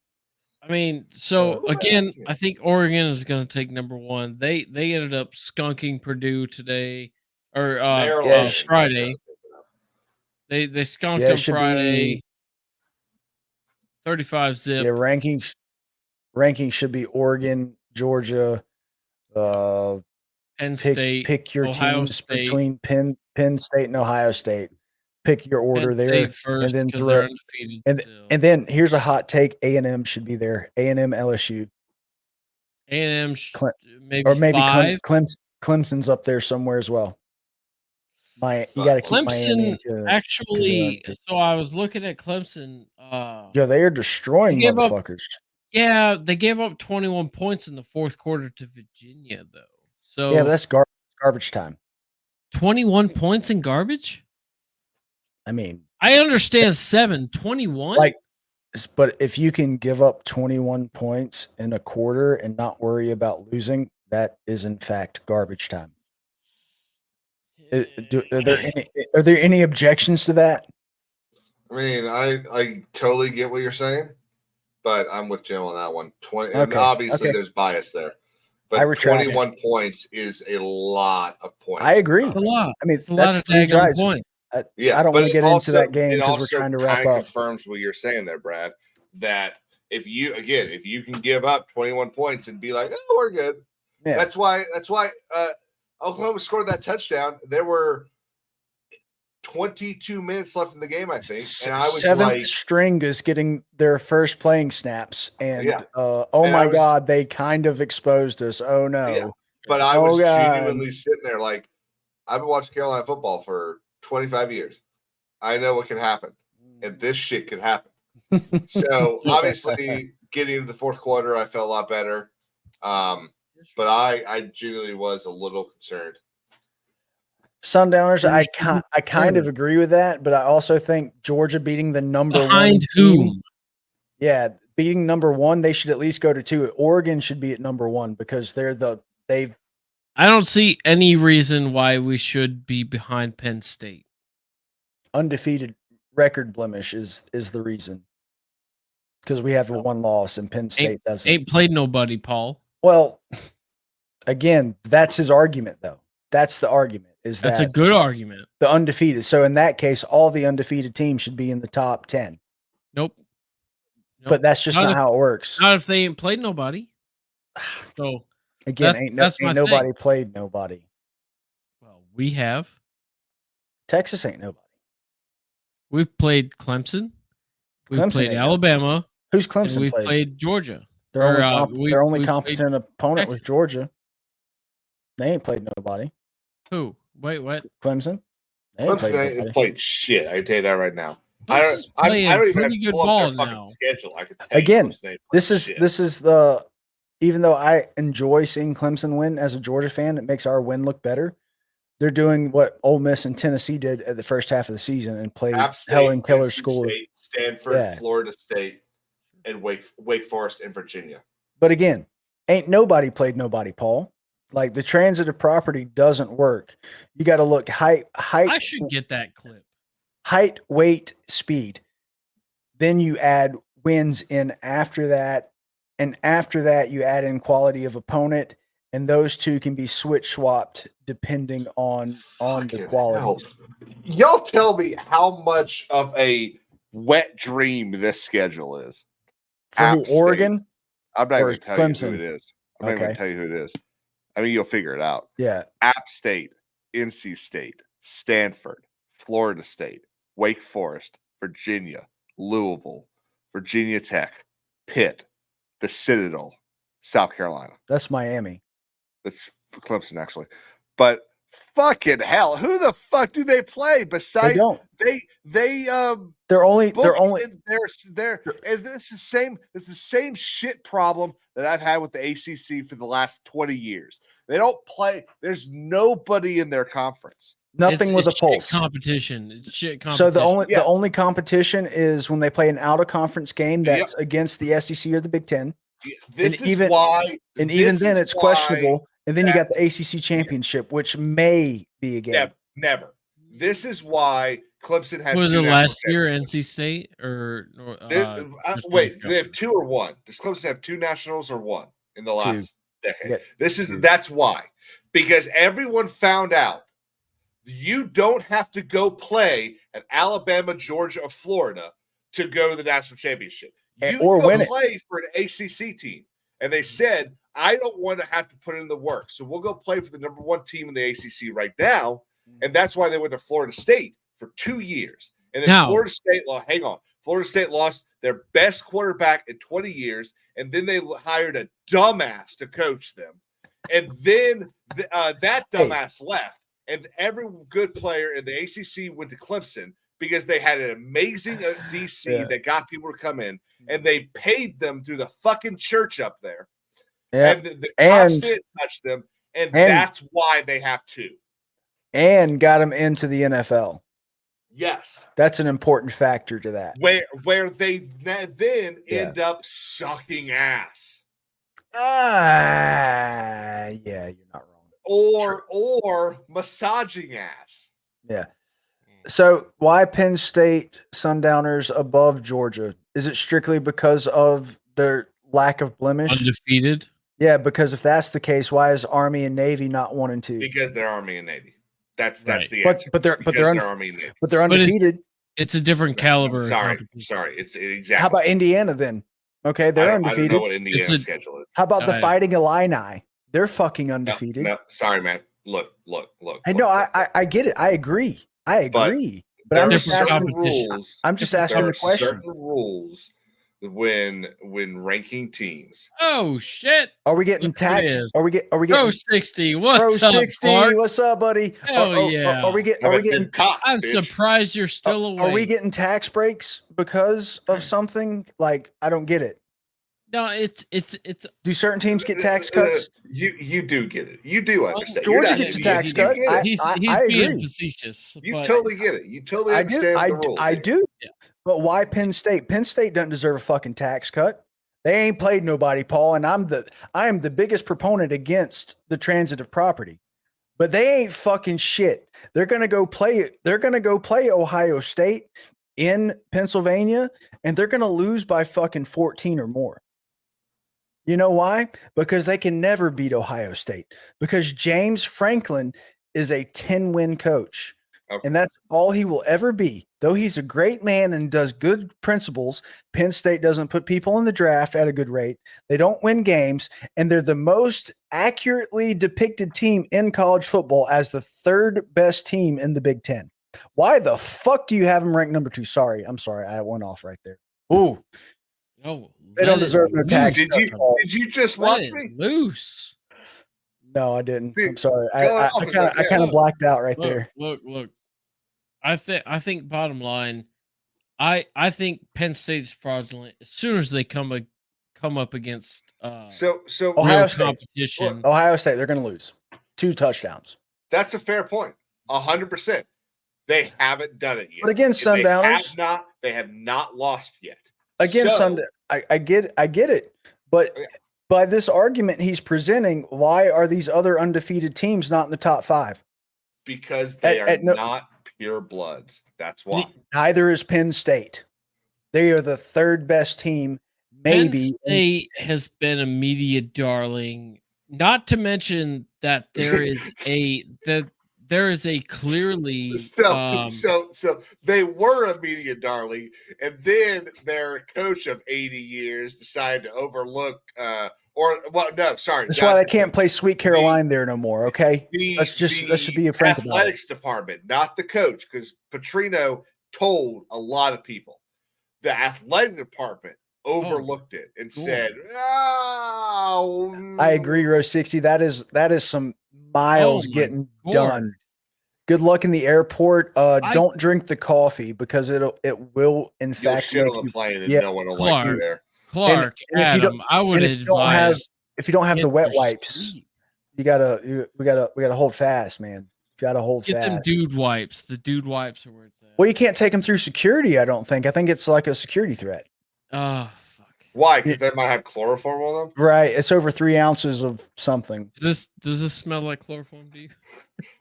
I mean, so again, I think Oregon is going to take number 1. They ended up skunking Purdue today or Friday. They skunked them Friday. 35-zip. Yeah, rankings should be Oregon, Georgia, Penn State, pick your Ohio teams State. Between Penn State and Ohio State. Pick your order Penn there, State first, and then they're undefeated and then here's a hot take: A&M should be there. A&M, LSU, A&M, maybe Clemson's up there somewhere as well. You got to keep Clemson. Actually, so I was looking at Clemson. Yeah, they are destroying motherfuckers. They gave up 21 points in the fourth quarter to Virginia, though. So yeah, but that's garbage time. 21 points in garbage. I mean, I understand 21. But if you can give up 21 points in a quarter and not worry about losing, that is in fact garbage time. Are there any objections to that? I mean, I totally get what you're saying, but I'm with Jim on that one. And obviously there's bias there. But 21 points is a lot of points. I agree. A lot. I mean, it's that's 3 drives. Point. I don't want to get into that game because we're trying to wrap up. It confirms what you're saying there, Brad, that if you can give up 21 points and be like, oh, we're good. Yeah. That's why Oklahoma scored that touchdown. There were 22 minutes left in the game, I think. And I was seventh string is getting their first playing snaps. And my God, they kind of exposed us. Oh no. Yeah. But I was genuinely sitting there like, I've been watching Carolina football for 25 years. I know what can happen. And this shit could happen. So obviously getting into the fourth quarter, I felt a lot better. But I genuinely was a little concerned. Sundowners, I kind of agree with that, but I also think Georgia beating the number one team. Yeah, beating number one, they should at least go to 2. Oregon should be at number 1 because they've. I don't see any reason why we should be behind Penn State. Undefeated record blemish is the reason. Because we have one loss and Penn State doesn't. Ain't played nobody, Paul. Well, again, that's his argument, though. That's the argument. That's a good argument. The undefeated. So in that case, all the undefeated teams should be in the top 10. Nope. But that's just not how it works. Not if they ain't played nobody. So again, ain't nobody played nobody. Well, we have. Texas ain't nobody. We've played Clemson. We've played Alabama. Who's Clemson? We've played Georgia. Their only competent opponent was Georgia. They ain't played nobody. Who? Wait, what? Clemson. Clemson ain't played shit. I can tell you that right now. I don't even have to pull up their fucking schedule. I can tell again, this is the even though I enjoy seeing Clemson win as a Georgia fan, it makes our win look better. They're doing what Ole Miss and Tennessee did at the first half of the season and played Helen Keller School, Stanford, Florida State, and Wake Forest and Virginia. But again, ain't nobody played nobody, Paul. Like the transitive property doesn't work. You got to look height. I should get that clip. Height, weight, speed. Then you add wins in after that. And after that, you add in quality of opponent. And those two can be switch swapped depending on the quality. Y'all tell me how much of a wet dream this schedule is. For Oregon? I'm not going to tell you who it is. I'm not going to tell you who it is. I mean, you'll figure it out. Yeah. App State, NC State, Stanford, Florida State, Wake Forest, Virginia, Louisville, Virginia Tech, Pitt, the Citadel, South Carolina. That's Miami. That's Clemson, actually. But fucking hell, who the fuck do they play besides they're only and it's the same shit problem that I've had with the ACC for the last 20 years. They don't play. There's nobody in their conference. Nothing with a pulse. Competition. It's shit competition. So the only competition is when they play an out of conference game that's against the SEC or the Big Ten. This is why, and even then it's questionable. And then you got the ACC championship, which may be a game. Never. This is why Clemson has. Was it last year, NC State or wait? Do they have 2 or 1? Does Clemson have 2 nationals or 1 in the last decade? Yeah. That's why, because everyone found out you don't have to go play at Alabama, Georgia, or Florida to go to the national championship. You or go win play for an ACC team, and they said, I don't want to have to put in the work. So we'll go play for the number 1 team in the ACC right now. And that's why they went to Florida State for 2 years. And then Florida State lost their best quarterback in 20 years. And then they hired a dumbass to coach them. And then that dumbass left. And every good player in the ACC went to Clemson because they had an amazing DC that got people to come in. And they paid them through the fucking church up there. Yeah. And the cops didn't touch them, and that's why they have 2. And got them into the NFL. Yes. That's an important factor to that. Where they then end up sucking ass. Yeah, you're not wrong. Or massaging ass. Yeah. So why Penn State Sundowners above Georgia? Is it strictly because of their lack of blemish? Undefeated? Yeah, because if that's the case, why is Army and Navy not 1 and 2? Because they're Army and Navy. That's the answer. But they're Army and Navy. But they're undefeated. It's a different caliber. Sorry. It's exactly. How about Indiana then? Okay, they're undefeated. I don't know what Indiana's schedule is. How about the Fighting Illini? They're fucking undefeated. No, sorry, man. Look. I know. I get it. I agree. But I'm just asking rules. I'm just asking the question. Certain rules when ranking teams. Oh shit! Are we getting taxed? Are we getting Pro 60? What's Pro up, 60? Mark? What's up, buddy? Hell yeah! Are we getting? I'm surprised you're still awake. Are we getting tax breaks because of something? Like I don't get it. No, it's. Do certain teams get tax cuts? You do get it. You do understand. Georgia gets a tax cut. He's being facetious. You totally get it. You totally understand the rules. I do. Yeah. But why Penn State? Penn State doesn't deserve a fucking tax cut. They ain't played nobody, Paul, and I am the biggest proponent against the transitive property. But they ain't fucking shit. They're gonna go play. They're gonna go play Ohio State in Pennsylvania, and they're gonna lose by fucking 14 or more. You know why? Because they can never beat Ohio State. Because James Franklin is a 10-win coach. Okay. And that's all he will ever be. Though he's a great man and does good principles, Penn State doesn't put people in the draft at a good rate. They don't win games, and they're the most accurately depicted team in college football as the third best team in the Big Ten. Why the fuck do you have them ranked number 2? I'm sorry. I went off right there. Ooh. No, they don't deserve no tax. Did you just watch me? Loose. No, I didn't. I'm sorry. I kind of blacked out right there. Look. I think bottom line, I think Penn State's fraudulent as soon as they come up against so Ohio State competition. Look, Ohio State, they're going to lose 2 touchdowns. That's a fair point. 100%. They haven't done it yet. But against Sundowners, they have not lost yet. Against Sundown, I get it. But by this argument he's presenting, why are these other undefeated teams not in the top 5? Because they are not pure bloods. That's why. Neither is Penn State. They are the third best team. Maybe Penn State has been a media darling. Not to mention that there is a clearly so they were a media darling, and then their coach of 80 years decided to overlook That's why they can't play Sweet Caroline there no more. Okay, let's just be a frank about it. Athletics department, not the coach, because Petrino told a lot of people. The athletic department overlooked it and said, "Oh." I agree, Rose 60. That is some miles getting done. Good luck in the airport. Don't drink the coffee because it will in fact shit on the plane and no one will like you there. Clark, Adam, I would advise if you don't have the wet wipes, we gotta hold fast, man. You gotta hold fast. Get them dude wipes. The dude wipes are where it's at. Well, you can't take them through security. I don't think. I think it's like a security threat. Oh fuck. Why? Because they might have chloroform on them. Right. It's over 3 ounces of something. Does this smell like chloroform to you?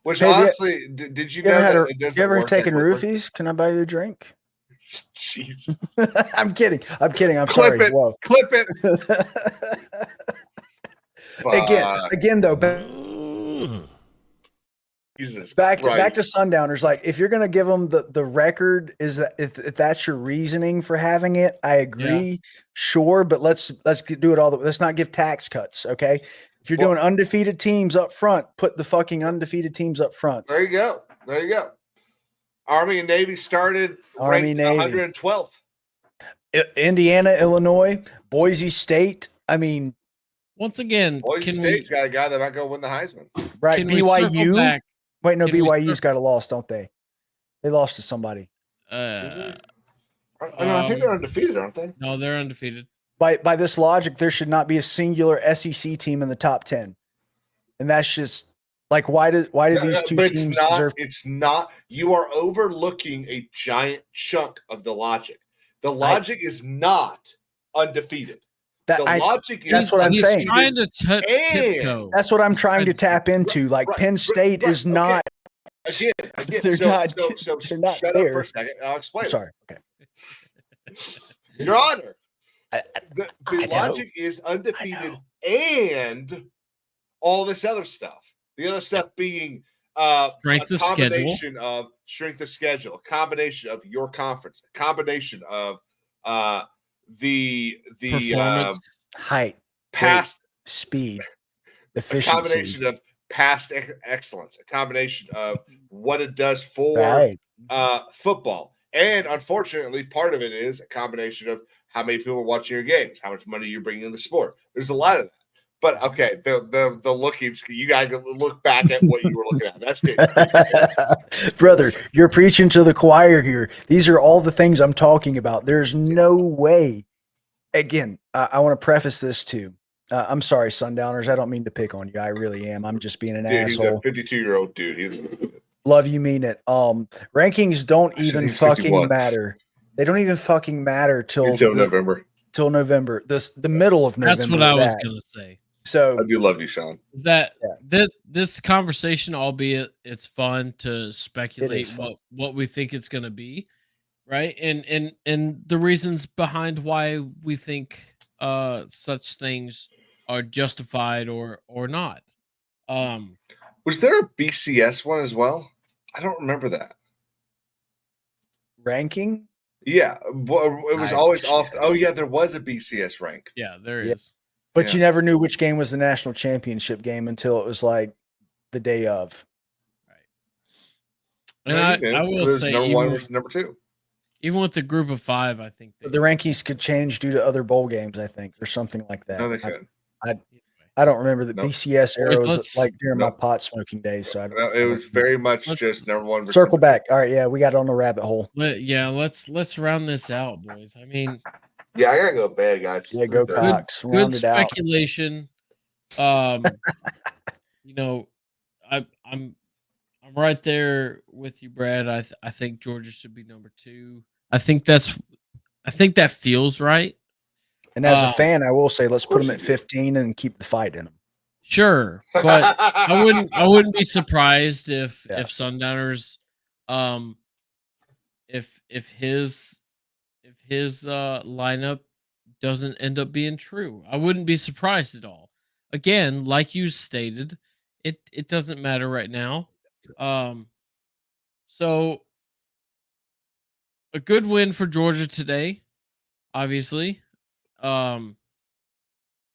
Which honestly, did you know that you ever taken roofies? Can I buy you a drink? Jeez. I'm kidding. I'm sorry. Whoa. Clip it. Again, though, back to Sundowners. Like, if you're gonna give them the record, is that if that's your reasoning for having it, I agree. Yeah. Sure, but let's do it all. Let's not give tax cuts. Okay, if you're doing undefeated teams up front, put the fucking undefeated teams up front. There you go. Army and Navy started ranked 112th. Indiana, Illinois, Boise State. I mean, once again, Boise State's got a guy that might go win the Heisman. Right. BYU. Wait, no, BYU's got a loss, don't they? They lost to somebody. I think they're undefeated, aren't they? No, they're undefeated. By this logic, there should not be a singular SEC team in the top 10. And that's just like, why do these two teams deserve? It's not. You are overlooking a giant chunk of the logic. The logic is not undefeated. Logic is that's what I'm saying. Trying to tiptoe. That's what I'm trying to tap into. Like Penn State is not. Again. They're not. So they're not shut there. up for a second. I'll explain. Sorry. Okay. Your Honor. The logic is undefeated and all this other stuff. The other stuff being strength a of combination schedule. of strength of schedule, a combination of your conference, a combination of performance, height, past speed, efficiency, a combination of past excellence, a combination of what it does for football, and unfortunately, part of it is a combination of how many people are watching your games, how much money you're bringing in the sport. There's a lot of that. But okay, the looking, you gotta look back at what you were looking at. That's it. Brother, you're preaching to the choir here. These are all the things I'm talking about. There's no way. Again, I want to preface this too. I'm sorry, Sundowners. I don't mean to pick on you. I really am. I'm just being an asshole. He's a 52-year-old dude. Love you, mean it. Rankings don't even fucking matter. They don't even fucking matter until November. Till November. The middle of November. That's what I was gonna say. So I do love you, Sean. That this conversation, albeit it's fun to speculate what we think it's going to be, right? And the reasons behind why we think such things are justified or not. Was there a BCS one as well? I don't remember that. Ranking? Yeah, it was always off. Oh yeah, there was a BCS rank. Yeah, there is. But you never knew which game was the national championship game until it was like the day of. Right. And I will say number one was number two. Even with the group of five, I think the rankings could change due to other bowl games, I think, or something like that. No, they could. I don't remember the BCS era was like during my pot smoking days. So it was very much just number one. Circle back. All right, yeah, we got on the rabbit hole. Let's round this out, boys. I mean, yeah, I gotta go to bed, guys. Yeah, go Cox. Good speculation. You know, I'm right there with you, Brad. I think Georgia should be number 2. I think that feels right. And as a fan, I will say let's put them at 15 and keep the fight in them. Sure, but I wouldn't be surprised if Sundowners, if his lineup doesn't end up being true. I wouldn't be surprised at all. Again, like you stated, it doesn't matter right now. So a good win for Georgia today, obviously.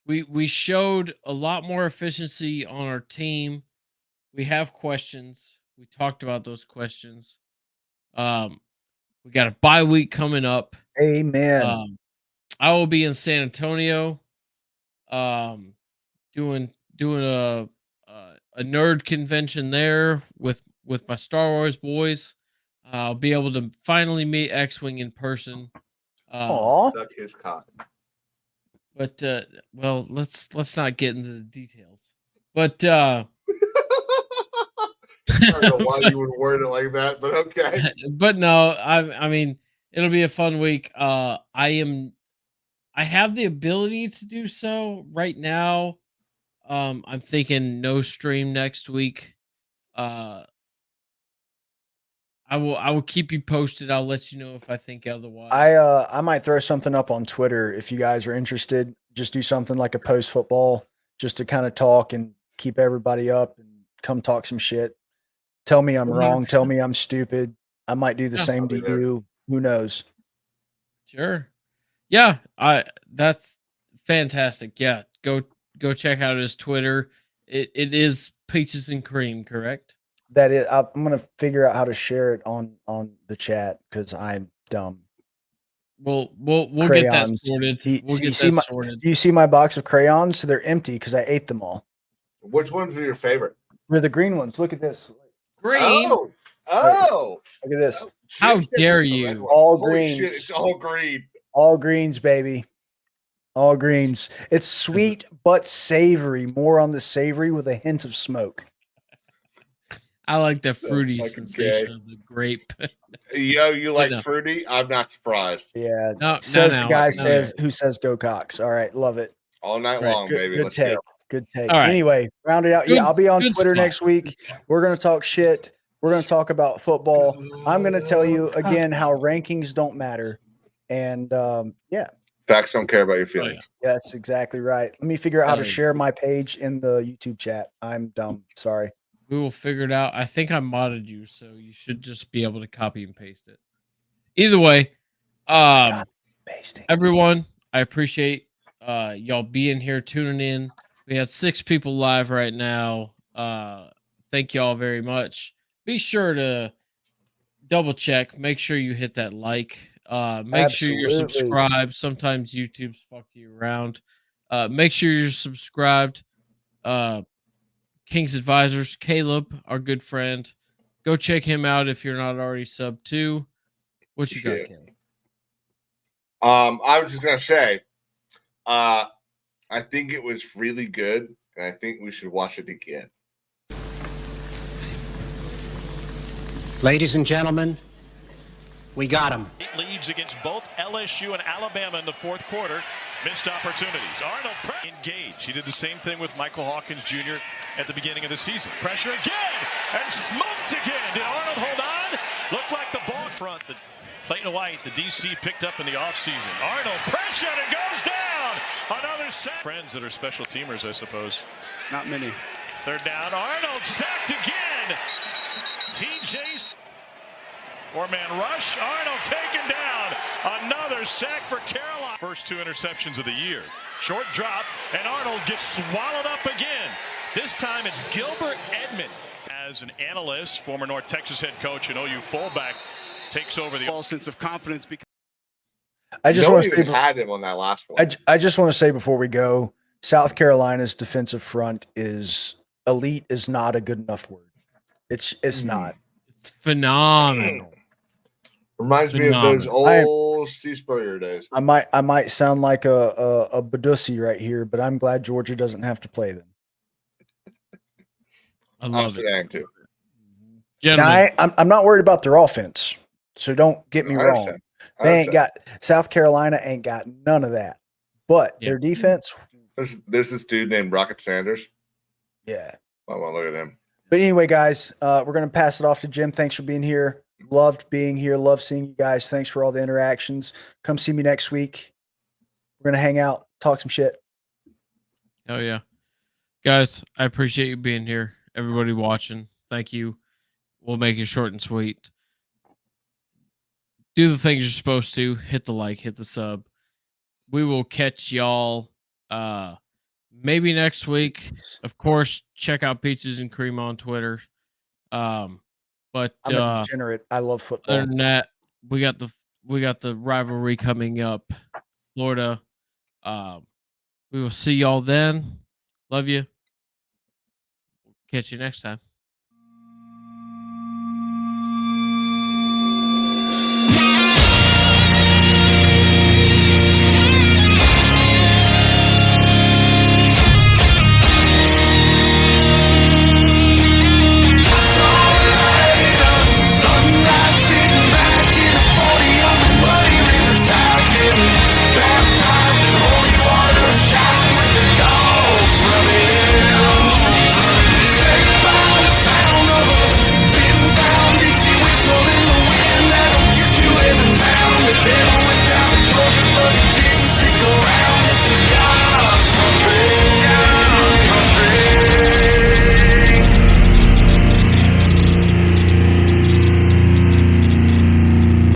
We showed a lot more efficiency on our team. We have questions. We talked about those questions. We got a bye week coming up. Amen. I will be in San Antonio, doing a nerd convention there with my Star Wars boys. I'll be able to finally meet X-Wing in person. Suck his cock. But well, let's not get into the details. But I don't know why you would word it like that, but okay. But no, I mean it'll be a fun week. I have the ability to do so right now. I'm thinking no stream next week. I will keep you posted. I'll let you know if I think otherwise. I might throw something up on Twitter if you guys are interested. Just do something like a post football, just to kind of talk and keep everybody up and come talk some shit. Tell me I'm wrong. Tell me I'm stupid. I might do the same to you. Who knows? Sure. Yeah, that's fantastic. Yeah, go check out his Twitter. It is Peaches and Cream, correct? That is, I'm gonna figure out how to share it on the chat because I'm dumb. We'll get that sorted. We'll get that sorted. Do you see my box of crayons? So they're empty because I ate them all. Which ones were your favorite? They're the green ones. Look at this. Green. Oh. Look at this. How dare you? All Holy greens. shit, it's all green. All greens, baby. All greens. It's sweet but savory. More on the savory with a hint of smoke. I like the fruity sensation of the grape. Yo, you like fruity? I'm not surprised. Yeah. Says the guy who says go Cox. All right, love it. All night long, baby. Good take. Good take. All right. Anyway, round it out. I'll be on Twitter next week. We're gonna talk shit. We're gonna talk about football. I'm gonna tell you again how rankings don't matter. And facts don't care about your feelings. Yeah, that's exactly right. Let me figure out how to share my page in the YouTube chat. I'm dumb. Sorry. We will figure it out. I think I modded you, so you should just be able to copy and paste it. Either way, everyone, I appreciate y'all being here, tuning in. We had 6 people live right now. Thank y'all very much. Be sure to double check. Make sure you hit that like. Make sure you're subscribed. Sometimes YouTube's fuck you around. Make sure you're subscribed. King's Advisors, Caleb, our good friend. Go check him out if you're not already subbed to. What you got, Caleb? I was just gonna say, I think it was really good, and I think we should watch it again. Ladies and gentlemen, we got him. Leads against both LSU and Alabama in the fourth quarter. Missed opportunities. Arnold engaged. He did the same thing with Michael Hawkins Jr. at the beginning of the season. Pressure again and smoked again. Did Arnold hold on? Looked like the ball front. Clayton White, the DC, picked up in the offseason. Arnold pressure and goes down. Another sack. Friends that are special teamers, I suppose. Not many. Third down. Arnold sacked again. TJ's four-man rush. Arnold taken down. Another sack for Carolina. First 2 interceptions of the year. Short drop, and Arnold gets swallowed up again. This time it's Gilbert Edmond. As an analyst, former North Texas head coach and OU fullback, takes over the false sense of confidence. I just want to say had him on that last one. I just want to say before we go, South Carolina's defensive front is elite. Is not a good enough word. It's not. It's phenomenal. Reminds me of those old Steve Spurrier days. I might sound like a Badussi right here, but I'm glad Georgia doesn't have to play them. I love it. Too. Now, I'm not worried about their offense, so don't get me wrong. They ain't got South Carolina ain't got none of that, but their defense. There's this dude named Rocket Sanders. Yeah, I want to look at him. But anyway, guys, we're gonna pass it off to Jim. Thanks for being here. Loved being here. Love seeing you guys. Thanks for all the interactions. Come see me next week. We're gonna hang out, talk some shit. Oh yeah, guys, I appreciate you being here. Everybody watching, thank you. We'll make it short and sweet. Do the things you're supposed to. Hit the like, hit the sub. We will catch y'all maybe next week. Of course, check out Peaches and Cream on Twitter. But I'm a degenerate. I love football. Other than that, we got the rivalry coming up. Florida. We will see y'all then. Love you. Catch you next time.